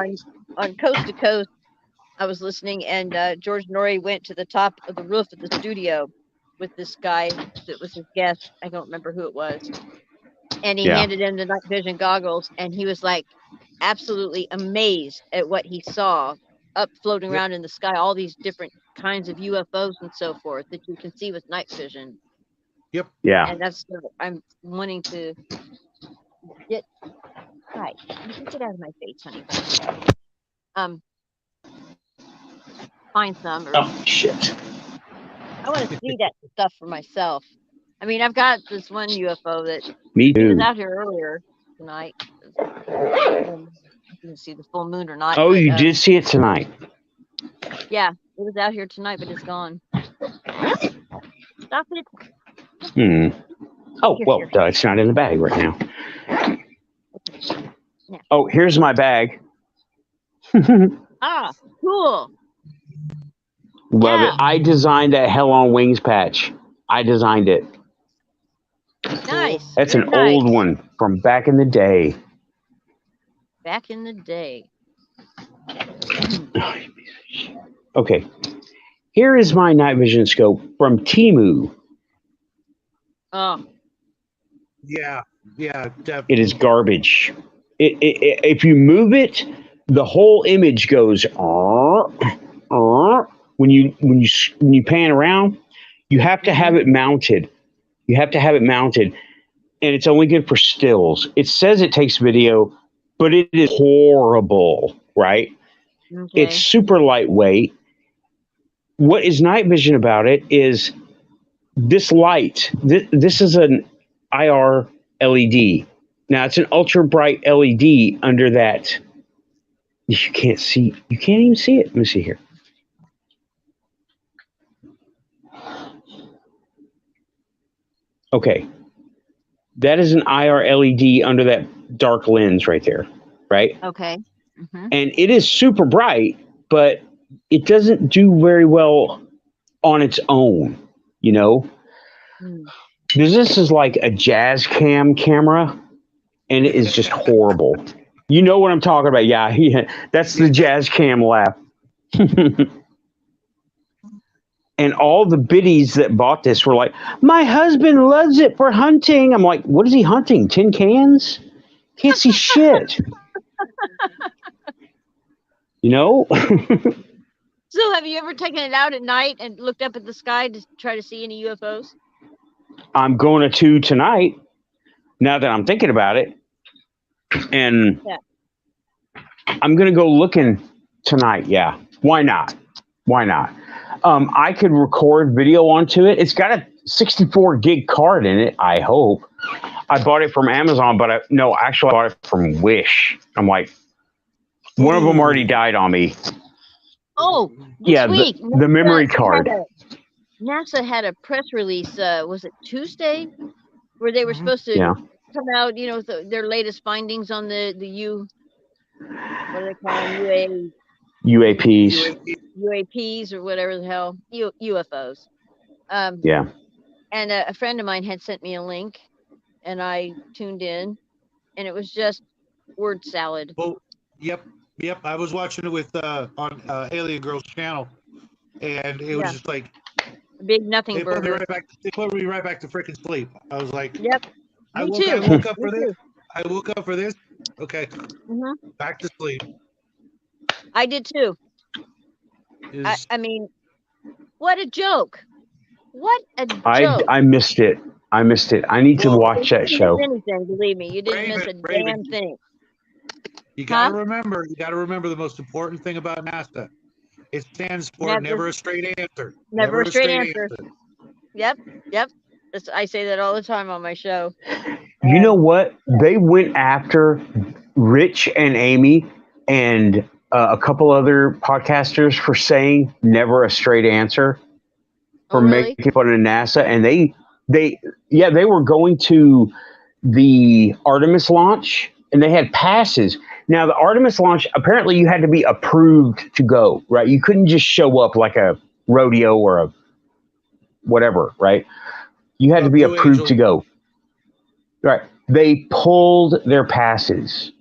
On Coast to Coast, I was listening, and George Norrie went to the top of the roof of the studio with this guy that was his guest. I don't remember who it was. And he Yeah. handed him the night vision goggles, and he was like absolutely amazed at what he saw up floating around in the sky, all these different kinds of UFOs and so forth that you can see with night vision. Yeah. And that's what I'm wanting to get. Right, you get out of my face, honey. Find some. Or Oh, shit. I want to see that stuff for myself. I mean, I've got this one UFO that Me he too. was out here earlier tonight. I didn't see the full moon or not. Oh, but, you did see it tonight. Yeah, it was out here tonight, but it's gone. Stop it. Oh, well, it's not in the bag right now. Oh, here's my bag. Ah, cool. Love Yeah. it. I designed that Hell on Wings patch. I designed it. Nice. That's very an nice. old one from back in the day. back in the day. Okay. Here is my night vision scope from Temu. Oh, Yeah, It definitely. is garbage. If you move it, the whole image goes when you pan around. You have to have it mounted. You have to have it mounted, and it's only good for stills. It says it takes video, but it is horrible. Right? It's okay. super lightweight. What is night vision about it is this light. This is an IR LED. Now it's an ultra bright LED under that. You can't see. You can't even see it. Let me see here. Okay. That is an IR LED under that dark lens right there. Right? Okay. And it is super bright, but it doesn't do very well on its own, you know? Mm. This is like a jazz cam camera, and it is just horrible. You know what I'm talking about. Yeah. That's the jazz cam laugh. And all the biddies that bought this were like, my husband loves it for hunting. I'm like, what is he hunting? Tin cans? Can't see shit. You know? So, have you ever taken it out at night and looked up at the sky to try to see any UFOs? I'm going to two tonight, now that I'm thinking about it. And Yeah. I'm going to go looking tonight. Yeah. Why not? Why not? I could record video onto it. It's got a 64 gig card in it, I hope. I bought it from Amazon, but actually I bought it from Wish. I'm like, one of them already died on me. Oh, this Yeah, week. the memory card. NASA had a press release, was it Tuesday? Where they were supposed to Yeah. come out, with their latest findings on the what do they call them? UAPs. UAPs or whatever the hell, UFOs. Yeah. And a friend of mine had sent me a link, and I tuned in, and it was just word salad. Oh, yep. I was watching it with on Alien Girls channel, and it was just like A big nothing they put me burger. right back. They put me right back to freaking sleep. I was like, Yep. I Me woke too. up Me for this. too. I woke up for this. Okay, Mhm. back to sleep. I did too. Is I mean, what a joke! What a joke! I missed it. I need to Well, watch You that didn't show. miss anything, believe me. You didn't miss a Raven. damn thing. You gotta remember. You gotta remember the most important thing about NASA. It stands for never a straight answer. Never a straight answer. Yep. I say that all the time on my show. You know what? They went after Rich and Amy and a couple other podcasters for saying never a straight answer, for really? making fun of NASA. And they were going to the Artemis launch, and they had passes. Now, the Artemis launch, apparently you had to be approved to go, right? You couldn't just show up like a rodeo or a whatever, right? You had to be Blue approved Angel. to go. Right. They pulled their passes.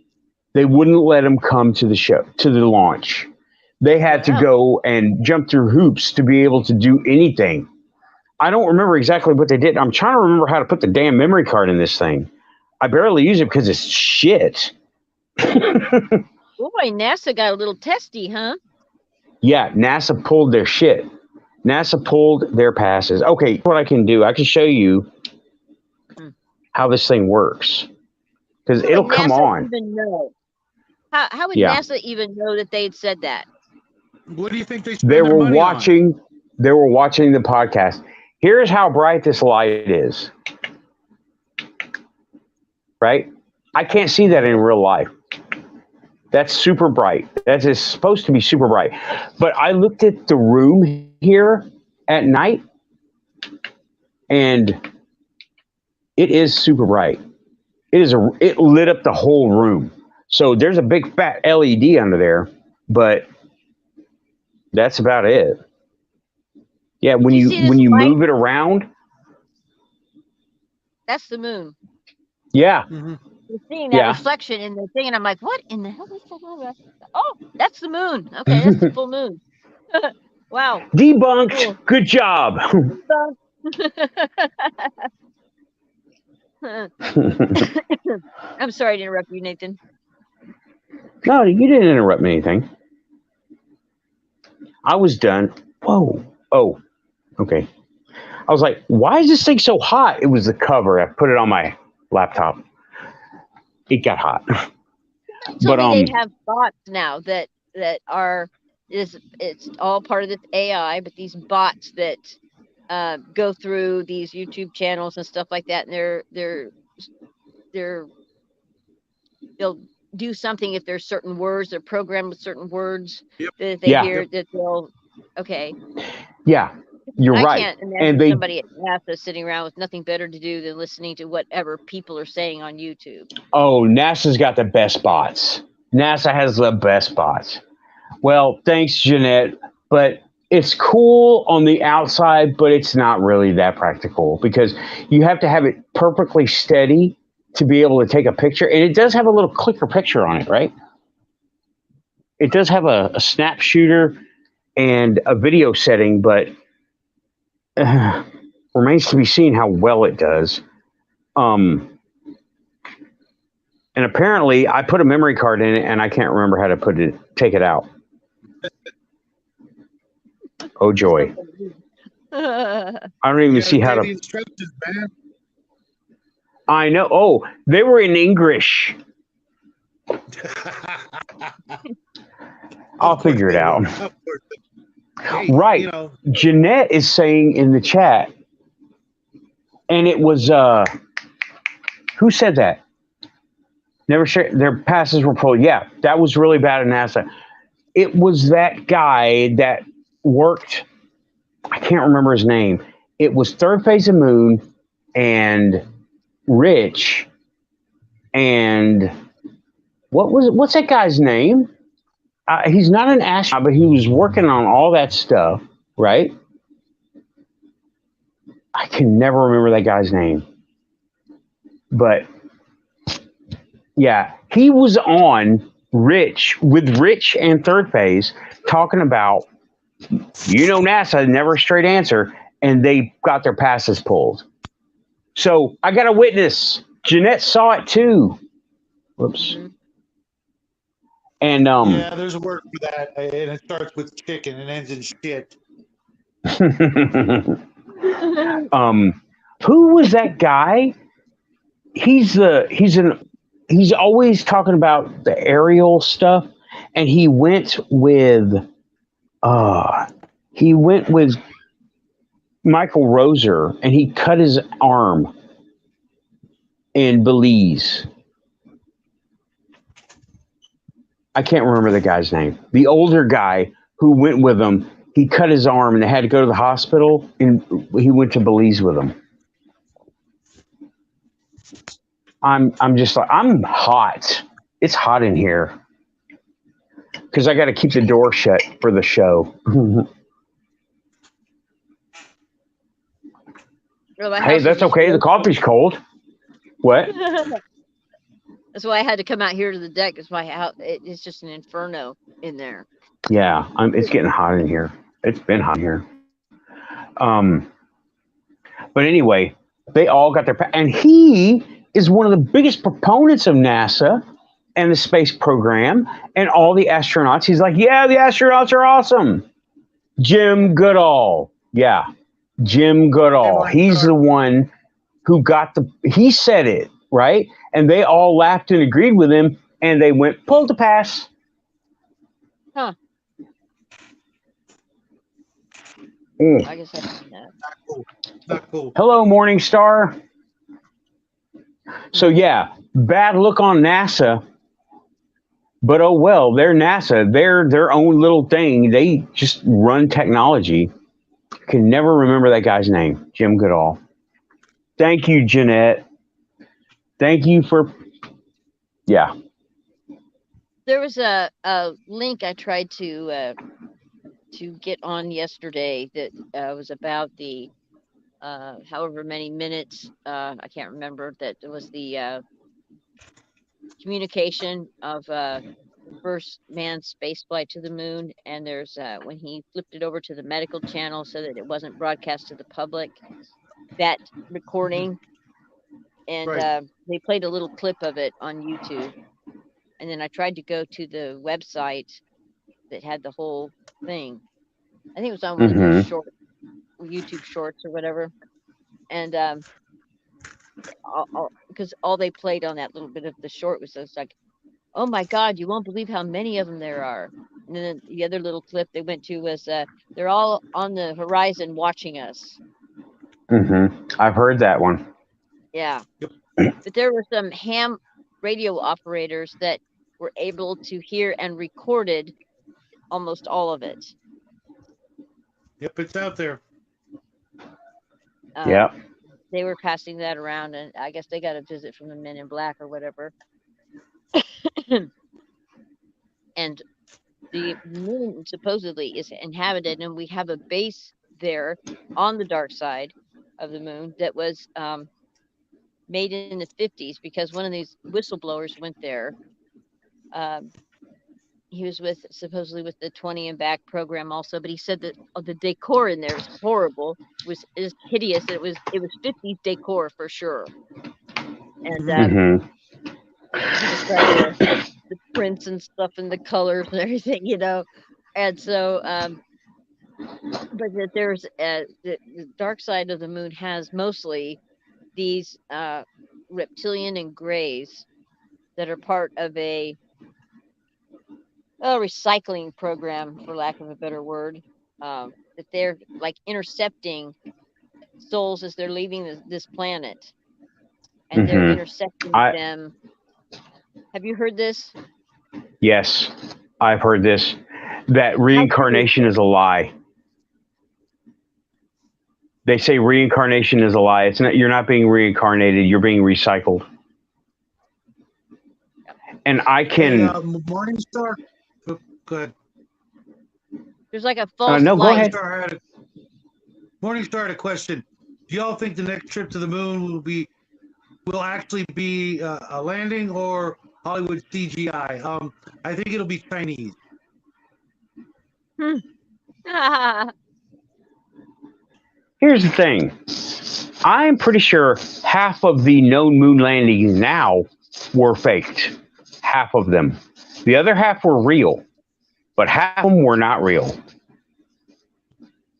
They wouldn't let them come to the show, to the launch. They had to go and jump through hoops to be able to do anything. I don't remember exactly what they did. I'm trying to remember how to put the damn memory card in this thing. I barely use it because it's shit. Boy, NASA got a little testy, huh? Yeah, NASA pulled their shit. NASA pulled their passes. Okay, what I can do, I can show you how this thing works. Because it'll come on. Even know? How would Yeah. NASA even know that they'd said that? What do you think they spend They their were money watching. They were watching the podcast. Here's how bright this light is. Right? I can't see that in real life. That's super bright. That is supposed to be super bright. But I looked at the room here at night, and it is super bright. It lit up the whole room. So there's a big fat LED under there, but that's about it. Yeah, when You you see this when you light? move it around, That's the moon. yeah, on? was seeing that Yeah. reflection in the thing, and I'm like, what in the hell is that? Oh, that's the moon. Okay, that's the full moon. Wow. Debunked. Cool. Good job. I'm sorry to interrupt you, Nathan. No, you didn't interrupt me anything. I was done. Whoa. Oh, okay. I was like, why is this thing so hot? It was the cover. I put it on my laptop. It got hot. Told But me they have bots now that are it's all part of this AI, but these bots that go through these YouTube channels and stuff like that, and they'll do something if there's certain words, they're programmed with certain words Yep. that they Yeah. hear that they'll yeah, you're I right. can't imagine And they somebody at NASA sitting around with nothing better to do than listening to whatever people are saying on YouTube. Oh, NASA's got the best bots. NASA has the best bots. Well, thanks, Jeanette. But it's cool on the outside, but it's not really that practical because you have to have it perfectly steady to be able to take a picture. And it does have a little clicker picture on it, right? It does have a snap shooter and a video setting, but remains to be seen how well it does. And apparently, I put a memory card in it, and I can't remember how to take it out. Oh joy! I don't even see how The to. instructions, man. I know. Oh, they were in English. I'll Of course figure it they out. will. Of course. Hey, Right. You know, Jeanette is saying in the chat, and it was who said that? Never share their passes were pulled. Yeah, that was really bad in NASA. It was that guy that worked. I can't remember his name. It was Third Phase of Moon and Rich and what's that guy's name? He's not an astronaut, but he was working on all that stuff, right? I can never remember that guy's name. But yeah, he was on with Rich and Third Phase talking about, NASA never a straight answer, and they got their passes pulled. So I got a witness. Jeanette saw it too. Whoops. And yeah, there's a word for that, and it starts with chicken and ends in shit. Who was that guy? He's always talking about the aerial stuff, and he went with Michael Roser, and he cut his arm in Belize. I can't remember the guy's name. The older guy who went with him, he cut his arm and they had to go to the hospital, and he went to Belize with him. I'm just like, I'm hot. It's hot in here because I got to keep the door shut for the show. Hey, that's okay. The coffee's cold. What? That's why I had to come out here to the deck. It's my house. It's just an inferno in there. Yeah, it's getting hot in here. It's been hot here. But anyway, they all got their, and he is one of the biggest proponents of NASA and the space program and all the astronauts. He's like, yeah, the astronauts are awesome. Jim Goodall. Yeah, Jim Goodall. He's the one who he said it, right? And they all laughed and agreed with him, and they went, pulled the pass. Huh. I guess that's Not cool. Not cool. Hello, Morningstar. So yeah, bad look on NASA, but oh well, they're NASA. They're their own little thing. They just run technology. Can never remember that guy's name, Jim Goodall. Thank you, Jeanette. Thank you for, yeah. There was a link I tried to get on yesterday that was about the however many minutes, I can't remember, that it was the communication of first manned space flight to the moon, and there's when he flipped it over to the medical channel so that it wasn't broadcast to the public, that recording, and Right. they played a little clip of it on YouTube, and then I tried to go to the website that had the whole thing. I think it was on one of those short YouTube shorts or whatever, and because all they played on that little bit of the short was just like, oh my God, you won't believe how many of them there are. And then the other little clip they went to was they're all on the horizon watching us. I've heard that one. Yeah. Yep. But there were some ham radio operators that were able to hear and recorded almost all of it. Yep, it's out there. Yeah. They were passing that around, and I guess they got a visit from the Men in Black or whatever. And the moon supposedly is inhabited, and we have a base there on the dark side of the moon that was made in the 50s because one of these whistleblowers went there. He was supposedly with the 20 and Back program also, but he said that the decor in there is horrible, is hideous. It was 50s decor for sure. And he described the prints and stuff and the colors and everything, you know. And so, but that there's the dark side of the moon has mostly these reptilian and grays that are part of a recycling program, for lack of a better word, that they're like intercepting souls as they're leaving this planet, and they're intercepting them. Have you heard this? Yes, I've heard this. That reincarnation is a lie. They say reincarnation is a lie. It's not. You're not being reincarnated. You're being recycled. And I can. Morningstar. Go ahead. There's like a false no, go light. ahead. Morningstar had a question. Do y'all think the next trip to the moon will actually be a landing or Hollywood CGI? I think it'll be Chinese. Here's the thing. I'm pretty sure half of the known moon landings now were faked. Half of them. The other half were real, but half of them were not real.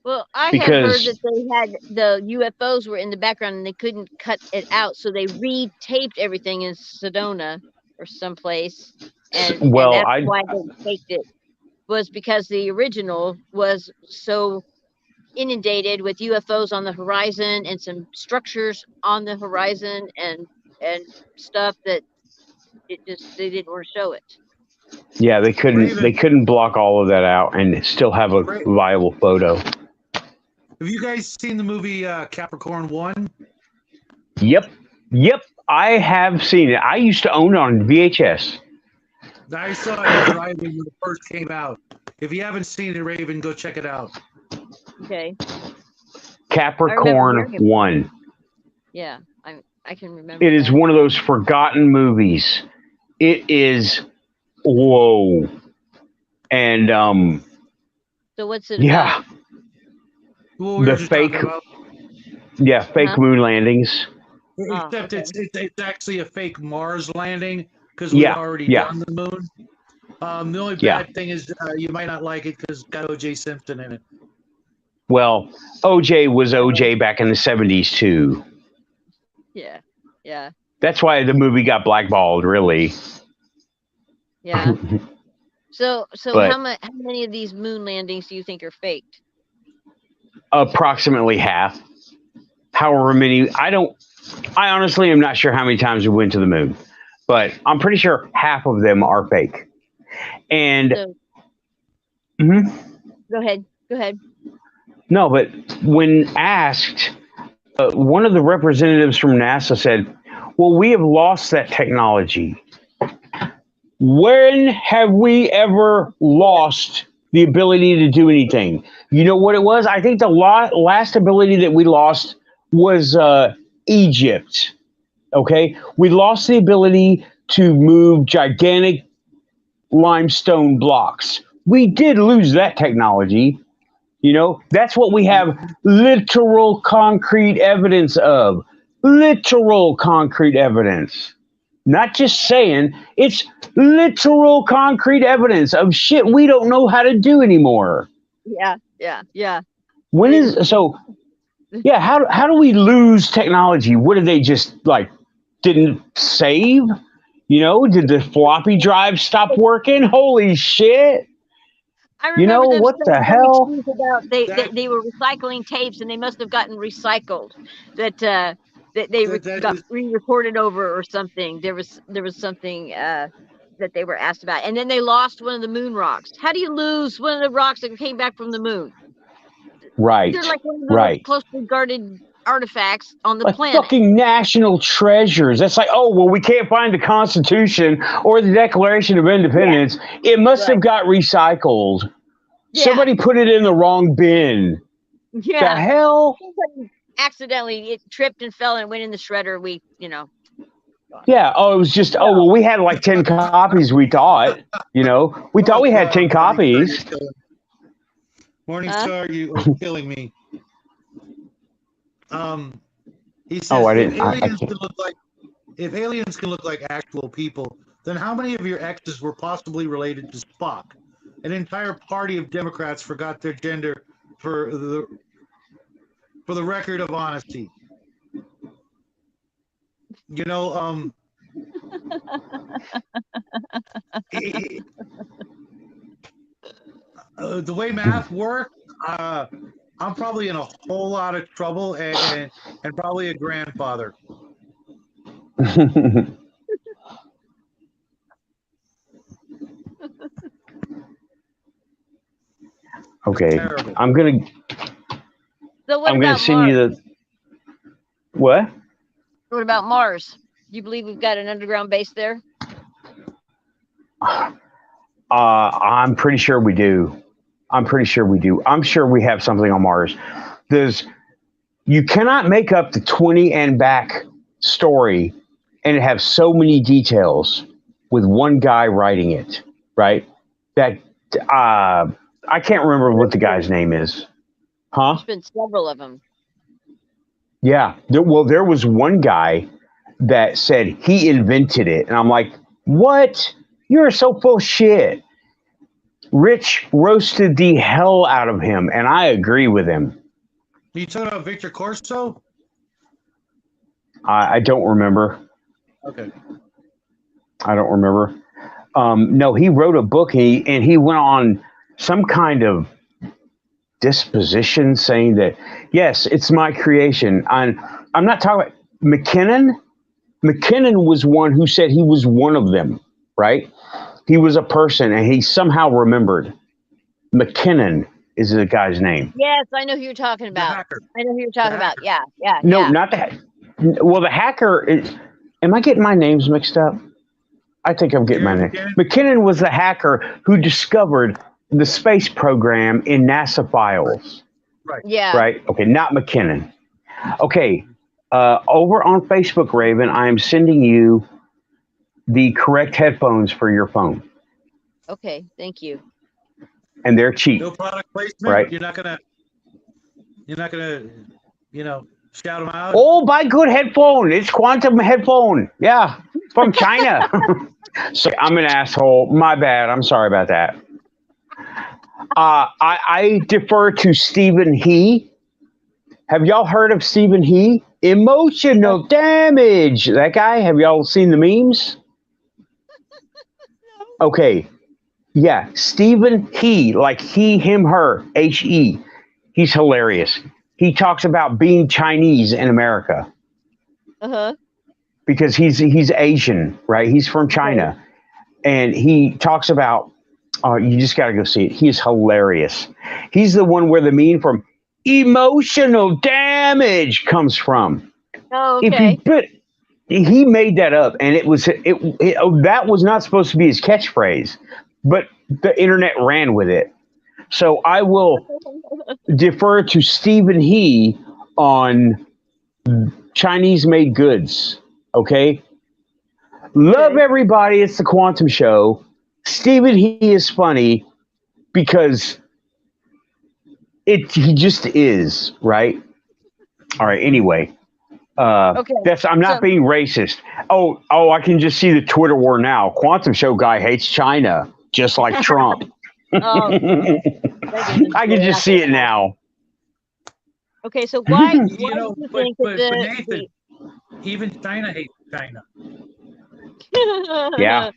Well, I had heard that they had the UFOs were in the background and they couldn't cut it out, so they re-taped everything in Sedona or someplace. And that's why they faked it, was because the original was so inundated with UFOs on the horizon and some structures on the horizon and stuff that they didn't want to show it. Yeah, they couldn't block all of that out and still have a viable photo. Have you guys seen the movie Capricorn 1? Yep. I have seen it. I used to own it on VHS. I saw it driving when it first came out. If you haven't seen it, Raven, go check it out. Okay. Capricorn 1. Yeah, I can remember. It is one of those forgotten movies. It is whoa. And so what's it about? Well, the fake moon landings. Except it's actually a fake Mars landing because we've already done the moon. The only bad thing is you might not like it because it's got O.J. Simpson in it. Well, O.J. was O.J. back in the 70s too. Yeah. That's why the movie got blackballed, really. Yeah. So how many of these moon landings do you think are faked? Approximately half. However many, I honestly am not sure how many times we went to the moon, but I'm pretty sure half of them are fake. And Go ahead. No, but when asked, one of the representatives from NASA said, well, we have lost that technology. When have we ever lost the ability to do anything? You know what it was? I think the last ability that we lost was Egypt. Okay? We lost the ability to move gigantic limestone blocks. We did lose that technology. You know, that's what we have literal concrete evidence of. Literal concrete evidence. Not just saying, it's literal concrete evidence of shit we don't know how to do anymore. Yeah, yeah, yeah. When is so? Yeah, how do we lose technology? What did they just like didn't save? You know, did the floppy drive stop working? Holy shit! I You remember know them what the saying hell? things about they were recycling tapes and they must have gotten recycled. That they That got is re-recorded over or something. There was something that they were asked about, and then they lost one of the moon rocks. How do you lose one of the rocks that came back from the moon? Right, They're like one of the most right. closely guarded artifacts on the Like planet. fucking national treasures. That's like, oh well, we can't find the Constitution or the Declaration of Independence. It must have Right. got recycled. Yeah. Somebody put it in the wrong bin. The Yeah. hell? Somebody accidentally it tripped and fell and went in the shredder. Yeah. Oh, it was just. Oh well, we had like 10 copies. We thought. You know, we thought we had 10 copies. Morningstar, you are killing me. He says, Oh, I if didn't. I aliens can't. can look like if aliens can look like actual people, then how many of your exes were possibly related to Spock? An entire party of Democrats forgot their gender for the record of honesty. You know, the way math works, I'm probably in a whole lot of trouble and probably a grandfather. Okay, Terrible. I'm gonna So what I'm gonna about send Mars? you the what? What about Mars? Do you believe we've got an underground base there? I'm pretty sure we do. I'm pretty sure we do. I'm sure we have something on Mars. You cannot make up the 20 and back story and have so many details with one guy writing it, right? That I can't remember what the guy's name is. Huh? There's been several of them. Yeah. There was one guy that said he invented it. And I'm like, what? You're so full of shit. Rich roasted the hell out of him, and I agree with him. Are you talking about Victor Corso? I don't remember. Okay. I don't remember. No, he wrote a book, and he went on some kind of disposition saying that, yes, it's my creation. I'm not talking about McKinnon. McKinnon was one who said he was one of them, right? He was a person, and he somehow remembered. McKinnon is the guy's name. Yes, I know who you're talking about. hacker. I know who you're talking about. Yeah, yeah. No, yeah. not that. Well, the hacker is. Am I getting my names mixed up? I think I'm getting my name. McKinnon was the hacker who discovered the space program in NASA files. Yeah. Right? Okay, not McKinnon. Okay, over on Facebook, Raven, I am sending you the correct headphones for your phone. Okay, thank you. And they're cheap. No product placement. Right. You're not gonna, shout them out. Oh, buy good headphone. It's Quantum headphone. Yeah, from China. So I'm an asshole. My bad. I'm sorry about that. I defer to Stephen He. Have y'all heard of Stephen He? Emotional damage. That guy. Have y'all seen the memes? Okay. Yeah, Stephen He, like he, him, her, He. He's hilarious. He talks about being Chinese in America because he's Asian, right? He's from China, and he talks about. You just got to go see it. He is hilarious. He's the one where the meme from emotional damage comes from. Oh, okay. He made that up, and it that was not supposed to be his catchphrase, but the internet ran with it. So I will defer to Stephen He on Chinese-made goods. Okay, Love everybody. It's the Quantum Show. Stephen, he is funny because he just is, right? All right. Anyway, Okay. I'm not so- being racist. Oh, I can just see the Twitter war now. Quantum Show guy hates China, just like Trump. Oh, I can just see it now. Okay, so why You do know, you but think that Nathan, even China hates China. Yeah.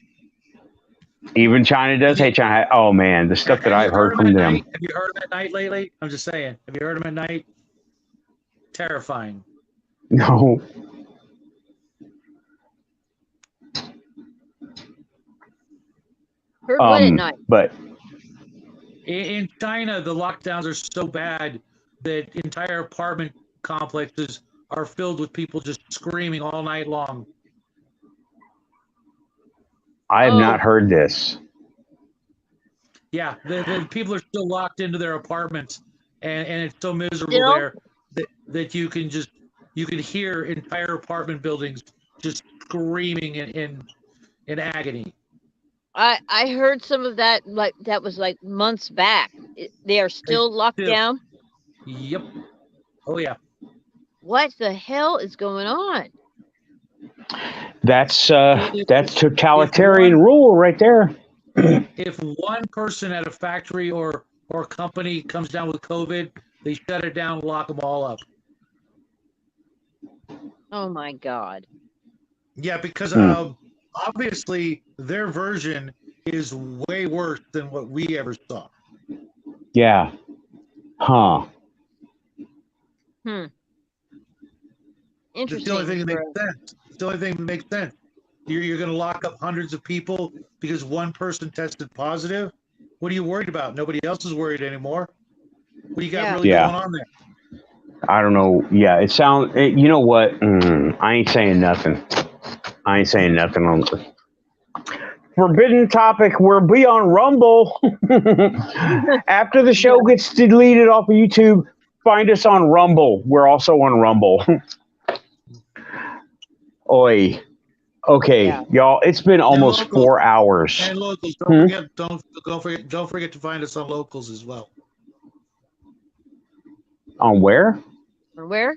Even China does hate China. Oh man, the stuff that I've heard from them. Have you heard them at night lately? I'm just saying. Have you heard them at night? Terrifying. No. Heard what at night? But In China, the lockdowns are so bad that entire apartment complexes are filled with people just screaming all night long. I have Oh. not heard this. Yeah, the people are still locked into their apartments, and it's so miserable Still? there that you can hear entire apartment buildings just screaming in agony. I heard some of that, like that was like months back. They are still locked still- down. Yep. Oh yeah. What the hell is going on? That's totalitarian rule right there. If one person at a factory or company comes down with COVID, they shut it down, lock them all up. Oh my God. Yeah, because obviously their version is way worse than what we ever saw. Yeah. Huh. It's Interesting. the only thing that bro. makes sense. It's the only thing that makes sense. You're going to lock up hundreds of people because one person tested positive. What are you worried about? Nobody else is worried anymore. What do you got Yeah. really Yeah. going on there? I don't know. Yeah, it sounds. You know what? I ain't saying nothing. I ain't saying nothing on this. Forbidden topic. We'll be on Rumble after the show gets deleted off of YouTube. Find us on Rumble. We're also on Rumble. Oi. Okay, Yeah. y'all. It's been almost locals. 4 hours. And locals, Hmm? don't forget to find us on locals as well. On where? Or where?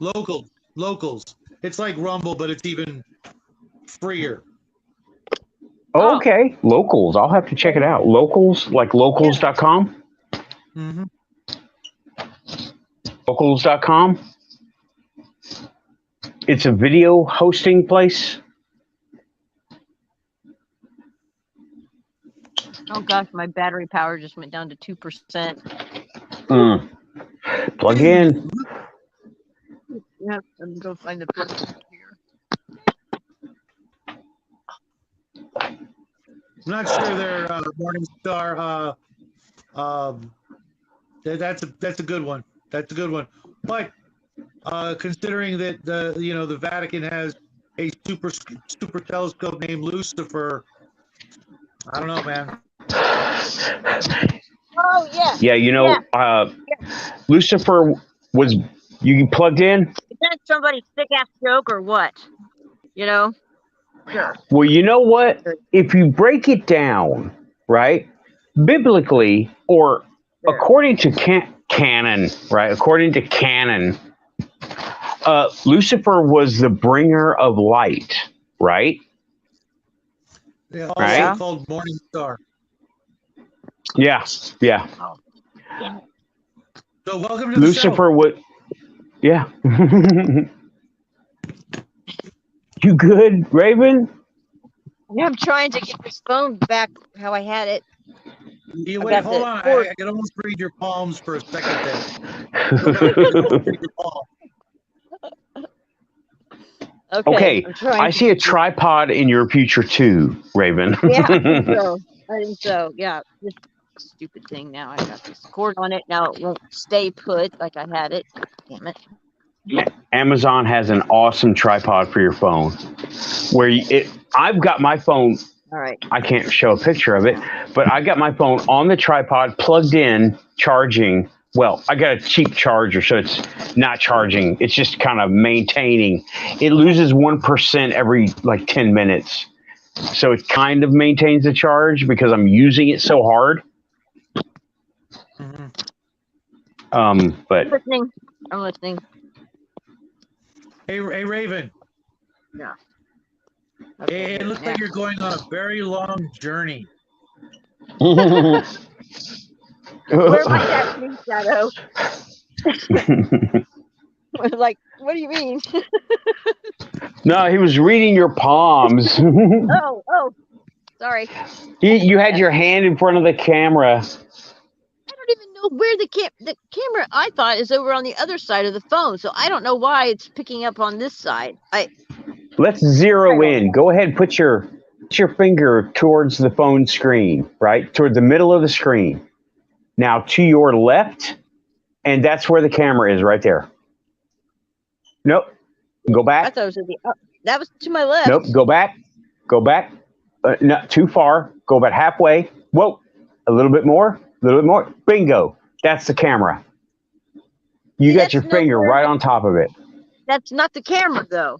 Locals. It's like Rumble, but it's even freer. Oh, okay. Locals. I'll have to check it out. Locals, like locals.com? Mm-hmm. Locals.com. It's a video hosting place. Oh gosh, my battery power just went down to 2%. Plug in. Yep, let me go find the plug here. I'm not sure their Morningstar. That's a good one. That's a good one. But considering that the Vatican has a super telescope named Lucifer, I don't know, man. Oh yeah. Yeah, Lucifer was you plugged in? Is that somebody's sick ass joke or what? You know? Sure. Well, you know what? If you break it down, right, biblically or according to canon, right? According to canon, Lucifer was the bringer of light, right? Yeah, also Right. called Morningstar. Yeah. So welcome to the Lucifer would. Yeah. You good, Raven? Yeah, I'm trying to get this phone back how I had it. show. I Wait, got hold the on. cord. I can almost read your palms for a second there. I can almost read your palms. Okay, I'm trying I to see a get tripod in your future too, Raven. this- Yeah, I think so. I think so. Yeah. This stupid thing now. I got this cord on it. Now it won't stay put like I had it. Damn it. Amazon has an awesome tripod for your phone. I've got my phone. All right. I can't show a picture of it, but I got my phone on the tripod, plugged in, charging. Well, I got a cheap charger, so it's not charging. It's just kind of maintaining. It loses 1% every like 10 minutes. So it kind of maintains the charge because I'm using it so hard. Mhm. I'm But listening. I'm listening. Hey, Raven. Yeah. It looks like you're going on a very long journey. Where am I at, please, Shadow? Like, what do you mean? no, he was reading your palms. Oh, sorry. You had your hand in front of the camera. I don't even know where the camera I thought is over on the other side of the phone, so I don't know why it's picking up on this side. Let's zero in. Go ahead, put your finger towards the phone screen, right? Toward the middle of the screen. Now to your left, and that's where the camera is, right there. Nope. Go I back. thought it was at the that was to my left. Nope. Go back. Go back. Not too far. Go about halfway. Whoa. A little bit more. A little bit more. Bingo. That's the camera. You See, got your that's finger nowhere- right on top of it. That's not the camera though.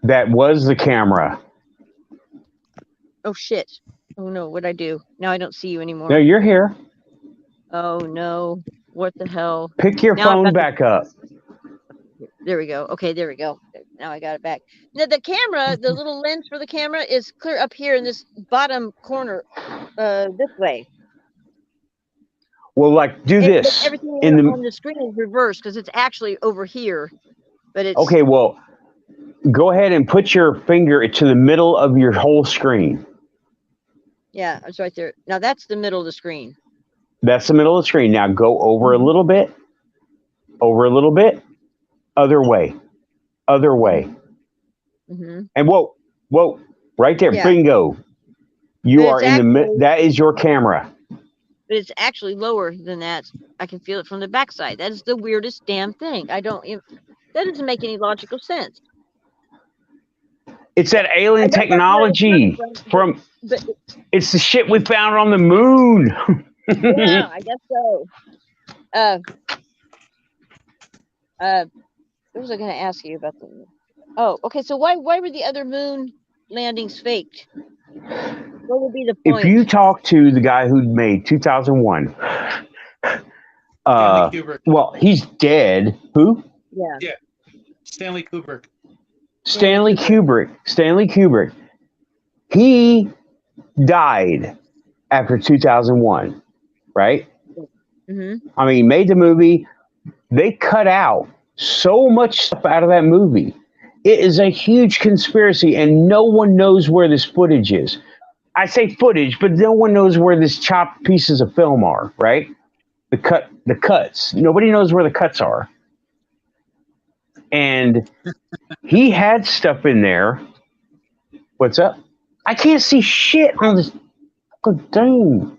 That was the camera. Oh shit. Oh no, what'd I do? Now I don't see you anymore. No, you're here. Oh no. What the hell? Pick your Now I've phone got back up. There we go. Okay, there we go. Now I got it back. Now the camera, the little lens for the camera is clear up here in this bottom corner, this way. Well, like do But this everything in the. on the screen is reversed because it's actually over here, but it's Okay, well, go ahead and put your finger to the middle of your whole screen. Yeah, it's right there. Now that's the middle of the screen. That's the middle of the screen. Now go over a little bit. Over a little bit. Other way. Other way. Mm-hmm. And whoa, right there. Yeah. Bingo. You But are it's in the mid. actually- That is your camera. But it's actually lower than that. I can feel it from the backside. That is the weirdest damn thing. That doesn't make any logical sense. It's that alien I know that's technology from. But It's the shit we found on the moon. yeah, I guess so. What was I going to ask you about the? Oh, okay. So why were the other moon landings faked? What would be the point? If you talk to the guy who made 2001, Stanley Kubrick. well, he's dead. Who? Yeah. Stanley Kubrick. Stanley Kubrick. Stanley Kubrick. He died after 2001, right? Mm-hmm. I mean, made the movie. They cut out so much stuff out of that movie. It is a huge conspiracy, and no one knows where this footage is. I say footage, but no one knows where these chopped pieces of film are, right? The cuts. Nobody knows where the cuts are. And he had stuff in there. What's up? I can't see shit on this fucking thing.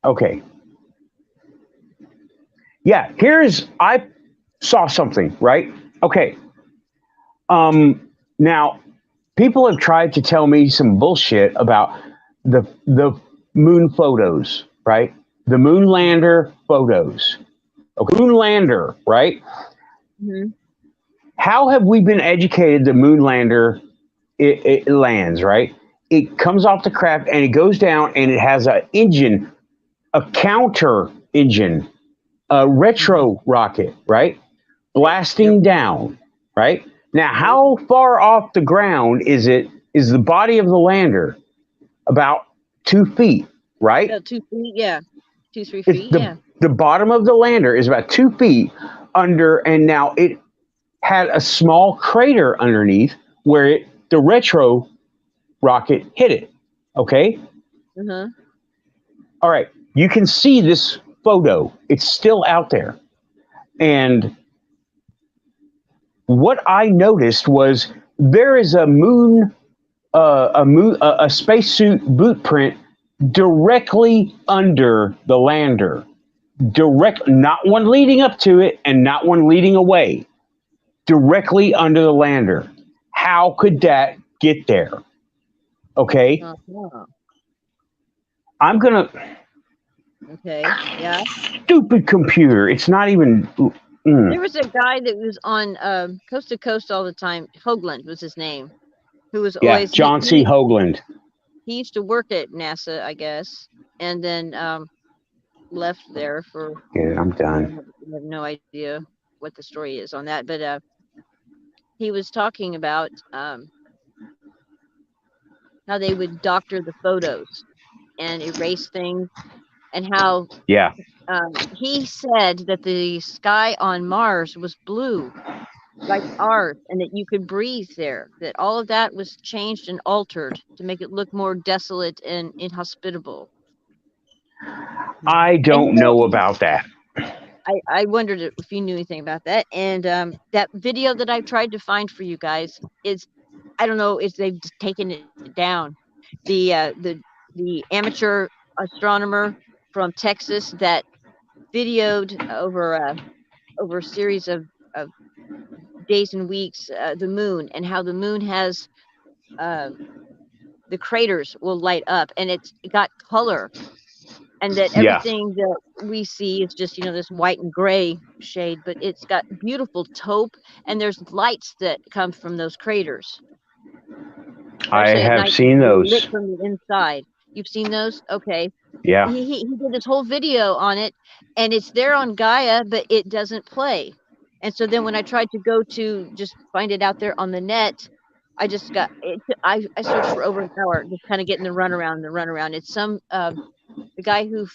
Okay. Yeah, I saw something, right? Okay. Now, people have tried to tell me some bullshit about the moon photos, right? The moon lander photos. Okay, moon lander, right? Mm-hmm. How have we been educated the moon lander it lands, right? It comes off the craft and it goes down and it has an engine, a counter engine, a retro rocket, right? Blasting down, right? Now, how far off the ground is the body of the lander? About 2 feet, right? 2 feet, yeah. 2-3 It's feet, yeah. The bottom of the lander is about 2 feet under, and now it had a small crater underneath where the retro rocket hit it. Okay? Uh-huh. All right. You can see this photo. It's still out there. And what I noticed was there is a spacesuit boot print directly under the lander. Not one leading up to it and not one leading away. Directly under the lander. How could that get there? Okay. Uh-huh. I'm gonna. Okay. Yeah. Stupid computer. It's not even There was a guy that was on Coast to Coast all the time. Hoagland was his name. Who was Yeah, always John C. Hoagland. He used to work at NASA, I guess, and then left there for. Yeah, I'm I done. have no idea what the story is on that, but he was talking about how they would doctor the photos and erase things, and how Yeah, he said that the sky on Mars was blue, like ours, and that you could breathe there. That all of that was changed and altered to make it look more desolate and inhospitable. I don't know about that. I wondered if you knew anything about that. And that video that I tried to find for you guys is, I don't know if they've taken it down. The amateur astronomer from Texas that videoed over a series of days and weeks the moon, and how the moon has the craters will light up, and it got color, and that Yeah. everything that we see is just this white and gray shade, but it's got beautiful taupe, and there's lights that come from those craters. I Especially at have night, seen they're those. lit from the inside. You've seen those? Okay. Yeah. He did this whole video on it, and it's there on Gaia, but it doesn't play. And so then when I tried to go to just find it out there on the net, I just got it. I searched for over an hour, just kind of getting the runaround. It's some the guy who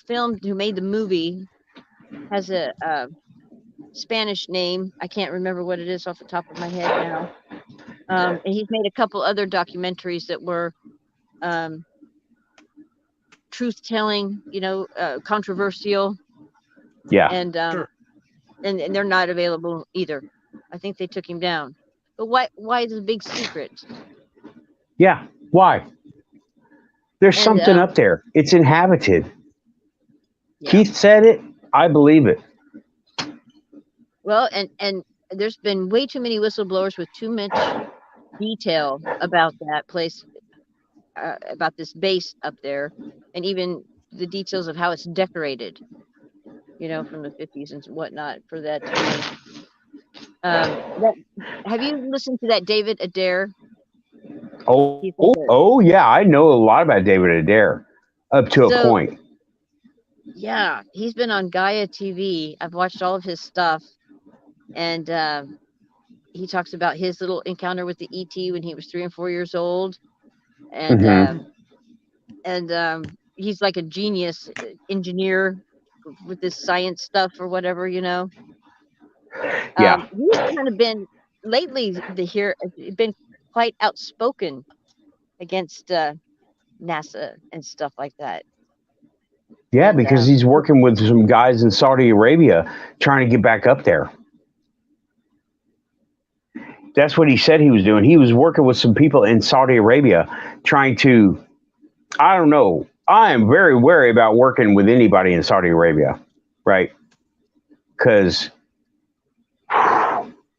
made the movie has a Spanish name. I can't remember what it is off the top of my head now. And he's made a couple other documentaries that were truth-telling, controversial. Yeah. And Sure. and they're not available either. I think they took him down. But why is it a big secret? Yeah. Why? There's And, something up there. It's inhabited. Yeah. Keith said it. I believe it. Well, and there's been way too many whistleblowers with too much detail about that place, about this base up there, and even the details of how it's decorated, from the 50s and whatnot for that. Have you listened to that David Adair? Oh, yeah. I know a lot about David Adair up to a point. Yeah, he's been on Gaia TV. I've watched all of his stuff, and he talks about his little encounter with the ET when he was 3 and 4 years old, and he's like a genius engineer with this science stuff or whatever, Yeah. He's kind of been lately been quite outspoken against NASA and stuff like that. Yeah, And, because he's working with some guys in Saudi Arabia trying to get back up there. That's what he said he was doing. He was working with some people in Saudi Arabia trying to, I don't know. I am very wary about working with anybody in Saudi Arabia, right? Because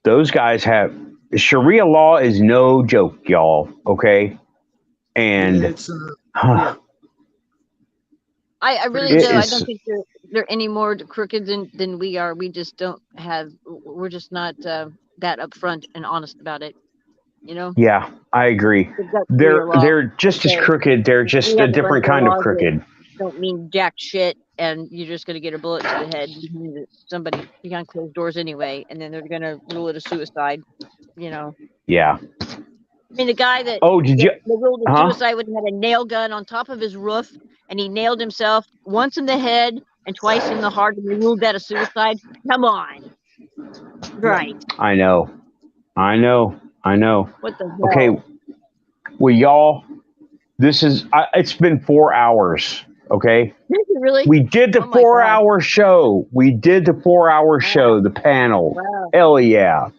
those guys have, Sharia law is no joke, y'all, okay? And It's yeah. I really It do. I is- don't think they're any more crooked than we are. We just don't have. We're just not that upfront and honest about it. yeah, I agree. They've got Sharia law. They're just as Okay. crooked. They're just We a have a different bunch of kind of laws crooked. Don't mean jack shit, and you're just gonna get a bullet to the head. Somebody behind closed doors anyway, and then they're gonna rule it a suicide. Yeah. I mean, the guy that Oh, did you? they ruled it Uh-huh. suicide when he had a nail gun on top of his roof, and he nailed himself once in the head and twice in the heart, and they ruled that a suicide. Come on, right? I know. What the hell? Okay. Well, y'all, it's been 4 hours. Okay. Really? We did the Oh my 4-hour show. The panel. Wow. Hell yeah.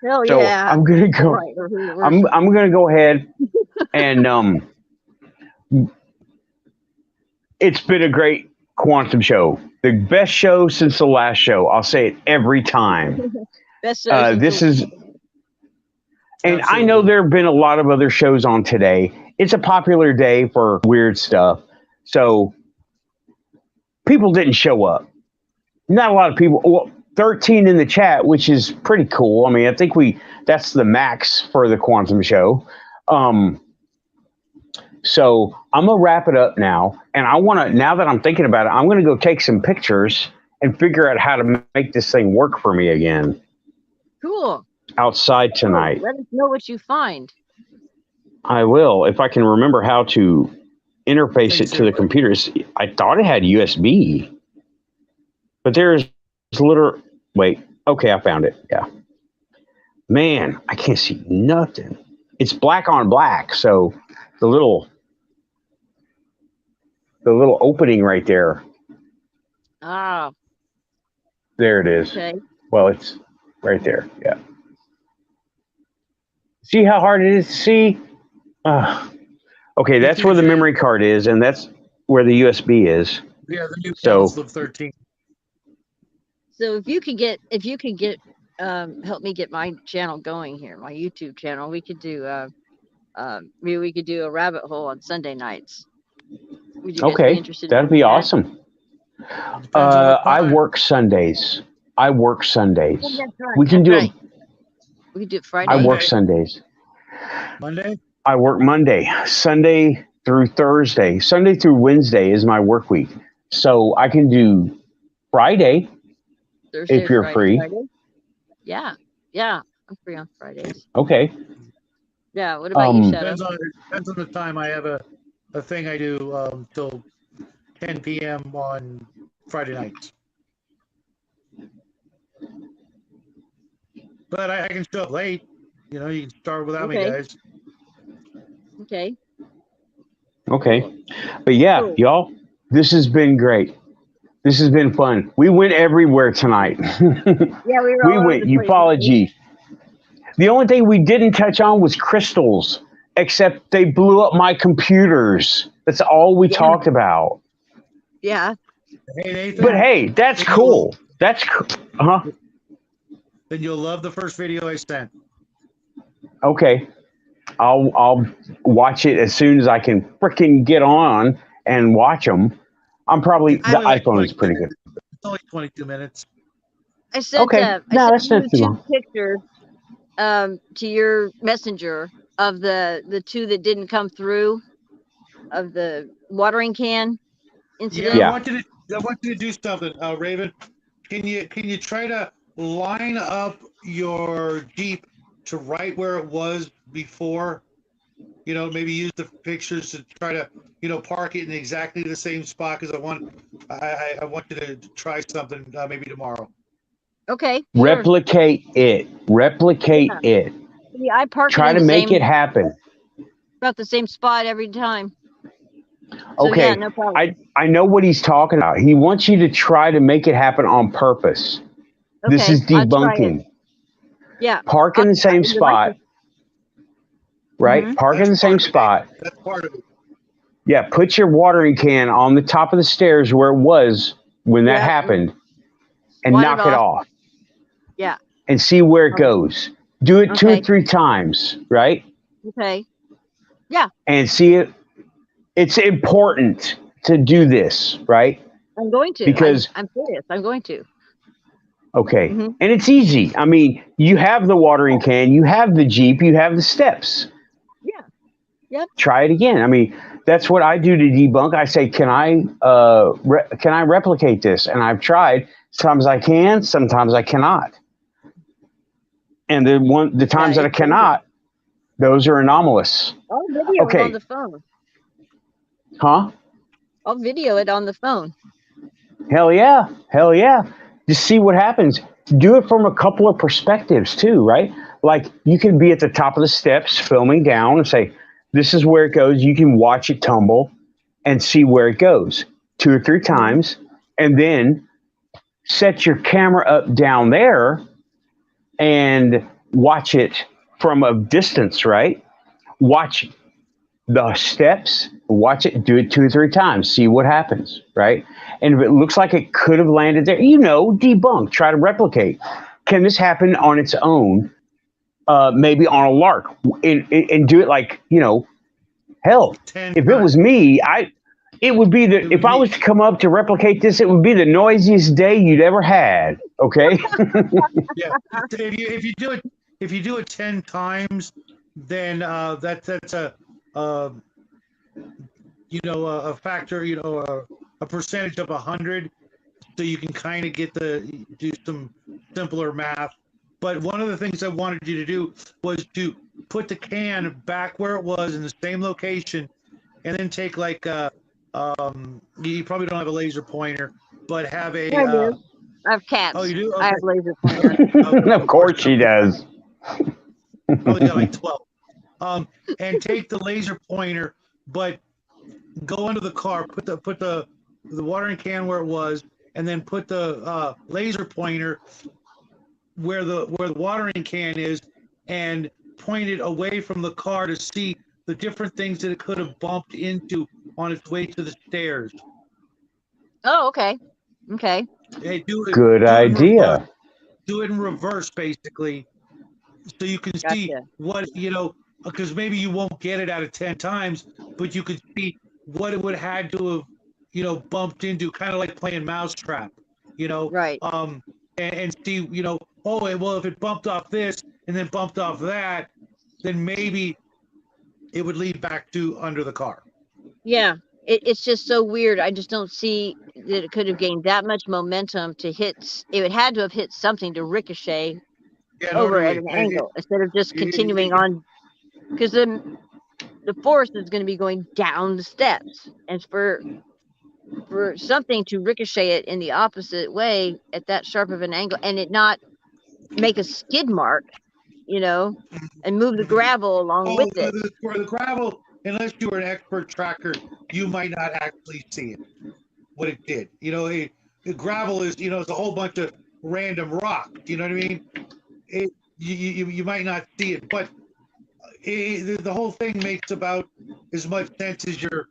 Hell So yeah. I'm gonna go. Right, I'm gonna go ahead and it's been a great quantum show. The best show since the last show. I'll say it every time. Best This is, and I know there have been a lot of other shows on today. It's a popular day for weird stuff. So people didn't show up. Not a lot of people. Well, 13 in the chat, which is pretty cool. I mean, I think that's the max for the Quantum Show. So I'm gonna wrap it up now, and now that I'm thinking about it, I'm gonna go take some pictures and figure out how to make this thing work for me again Cool. outside tonight. Let us know what you find. I will, if I can remember how to interface it to the computers. I thought it had USB, but there's wait. Okay, I found it. Yeah. Man, I can't see nothing. It's black on black, so the little opening right there. Ah, There it is. okay. Well, it's right there. Yeah. See how hard it is to see? Okay, that's where the memory card is, and that's where the USB is. Yeah, the new So- Council of 13. So if you could get help me get my channel going here, my YouTube channel, we could do maybe we could do a rabbit hole on Sunday nights. Would you guys be Okay, interested in that'd be that? awesome. Depends on what I time. work Sundays. Oh, that's right. We can That's do right. it. We could do it Friday. I work Monday. Sundays. Monday. I work Monday, Sunday through Thursday. Sunday through Wednesday is my work week. So I can do Friday. Thursday if or you're free. Friday. Yeah, I'm free on Fridays. Okay. Yeah. What about you, Shadow? Depends on the time. I have a thing I do till 10 p.m. on Friday nights. But I can show up late. You know, you can start without me, Okay. guys. Okay. Okay. But yeah, Cool. y'all, this has been great. This has been fun. We went everywhere tonight. Yeah, we were. We went ufology. The only thing we didn't touch on was crystals, except they blew up my computers. That's all we Yeah. talked about. Yeah. Hey, Nathan. But hey, that's cool. That's cool. Then you'll love the first video I sent. Okay. I'll watch it as soon as I can freaking get on and watch them. I'm probably, It's the only like iPhone 20 is pretty good. It's only 22 minutes. I sent. Okay. I No, sent that's not you too two long. pictures to your messenger of the two that didn't come through of the watering can incident. Yeah. I want you to do something, Raven. Can you try to line up your Jeep to right where it was before? You know, maybe use the pictures to try to, park it in exactly the same spot. Because I want you to try something maybe tomorrow. Okay. Sure. Replicate it. Replicate it. Yeah, I park Try it to in the make same, it happen. about the same spot every time. So, Okay. yeah, no problem. I know what he's talking about. He wants you to try to make it happen on purpose. This Okay, is I'll try it. debunking. Yeah. Park in the same would like spot. Right? Mhm. Park in the That's same part of it. spot. That's part of it. Yeah, put your watering can on the top of the stairs where it was when that Yeah. happened and Slide knock it it off. off. Yeah. And see where it Okay. goes. Do it 2 or Okay. 3 times, right? Okay. And see it. It's important to do this, right? I'm going to. Because- I'm serious. I'm going to. Okay. Mhm. And it's easy. I mean, you have the watering can, you have the Jeep, you have the steps. Yeah. Yep. Try it again. I mean, that's what I do to debunk. I say, can I replicate this? And I've tried. Sometimes I can, sometimes I cannot. And the times that I it's crazy. cannot, those are anomalous. I'll video Okay. it on the phone. Huh? I'll video it on the phone. Hell yeah. Hell yeah. Just see what happens. Do it from a couple of perspectives too, right? Like you can be at the top of the steps filming down and say, this is where it goes. You can watch it tumble and see where it goes 2 or 3 times. And then set your camera up down there and watch it from a distance, right? Watch the steps, watch it, do it 2 or 3 times, see what happens, right? And if it looks like it could have landed there, debunk, try to replicate. Can this happen on its own? Maybe on a lark and do it like, hell, 10 if it was me, It would be It would if I be- was to come up to replicate this, it would be the noisiest day you'd ever had. Okay. Yeah, if you do it 10 times, then that's a a factor, a percentage of 100, so you can kind of do some simpler math. But one of the things I wanted you to do was to put the can back where it was in the same location, and then take like you probably don't have a laser pointer, but have a Yeah, I do. I have cats. oh, you do? I Okay. have laser pointer. Of course she does. Probably got like 12. And take the laser pointer, but go under the car, put the watering can where it was, and then put the laser pointer where the watering can is, and point it away from the car to see the different things that it could have bumped into on its way to the stairs. Oh, okay. Okay. Hey, do it. Good do it in idea. reverse. Do it in reverse, basically, so you can see Gotcha. what because maybe you won't get it out of 10 times, but you could see what it would have had to have bumped into, kind of like playing mousetrap, Right. and see, oh, well, if it bumped off this and then bumped off that, then maybe it would lead back to under the car. Yeah. It's just so weird. I just don't see that it could have gained that much momentum to hit. It had to have hit something to ricochet Yeah, over at normally, an angle instead of just it- continuing on, because then the force is going to be going down the steps, and for something to ricochet it in the opposite way at that sharp of an angle and it not make a skid mark, and move the gravel along with it. the gravel, unless you were an expert tracker, you might not actually see it, what it did. The gravel is, it's a whole bunch of random rock. You know what I mean? You might not see it, but the whole thing makes about as much sense as your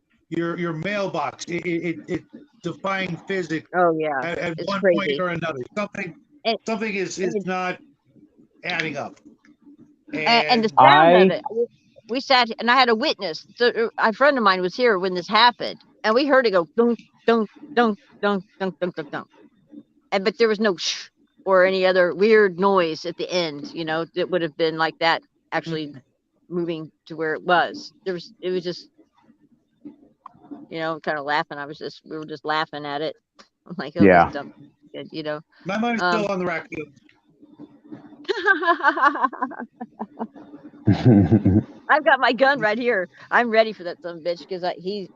mailbox. It defying physics Oh yeah, at it's one crazy. point or another. And- Something is not adding up. And the sound of it. We sat and I had a witness. So a friend of mine was here when this happened, and we heard it go dunk, dunk, dunk, dunk, dunk, dunk, dunk, dunk. But there was no shh or any other weird noise at the end, that would have been like that actually moving to where it was. It was just, kind of laughing. We were just laughing at it. I'm like, oh, Yeah. that's dumb. my money's still on the raccoon. I've got my gun right here. I'm ready for that son of a bitch because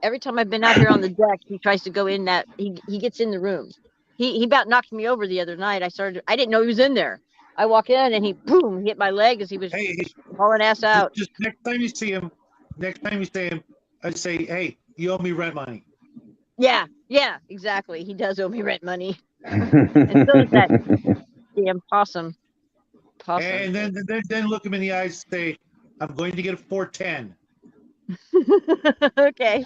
every time I've been out here on the deck, he tries to go in that he gets in the room. He about knocked me over the other night. I didn't know he was in there. I walk in and he boom hit my leg as he was Hey, hauling ass out. just next time you see him, I'd say, hey, you owe me rent money. Yeah, exactly. He does owe me rent money. And so does that damn possum. And then look him in the eyes and say, I'm going to get a 410. Okay.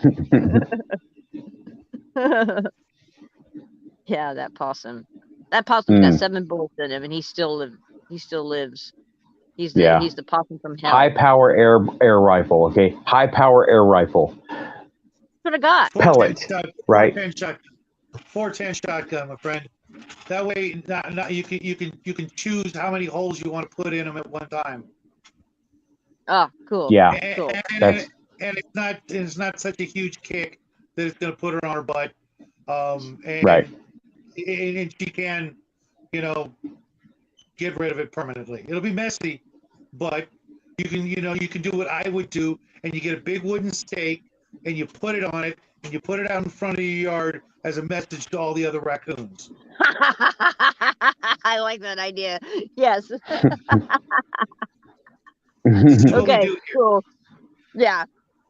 Yeah, that possum. That possum's got 7 bullets in him, and he still lives. He's the possum from hell. High power air rifle. Okay, high power air rifle. That's what I got. Pellet, right? 410 shotgun, my friend. That way, you can choose how many holes you want to put in them at one time. Oh, cool. Yeah, And, Cool. and it's not such a huge kick that it's going to put her on her butt. And, Right. And she can, get rid of it permanently. It'll be messy, but you can do what I would do, and you get a big wooden stake and you put it on it and you put it out in front of your yard as a message to all the other raccoons. I like that idea. Yes. This is what we Okay. do here. Cool. Yeah.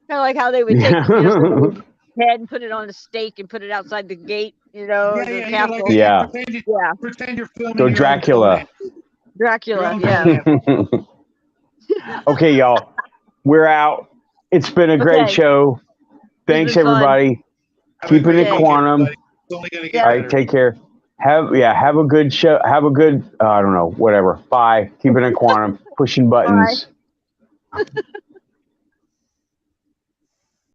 Kind of like how they would take the head and put it on a stake and put it outside the gate. The castle. Yeah. Pretend you're filming. Go your own Dracula. film. Dracula. Your own Yeah. film. Okay, y'all, we're out. It's been a great Okay. show. Thanks, been fun. everybody. Have a Keep it great in week, quantum. everybody. It's only gonna get All right, better. take care. Have a good show. Have a good, I don't know, whatever. Bye. Keep it in quantum. Pushing buttons.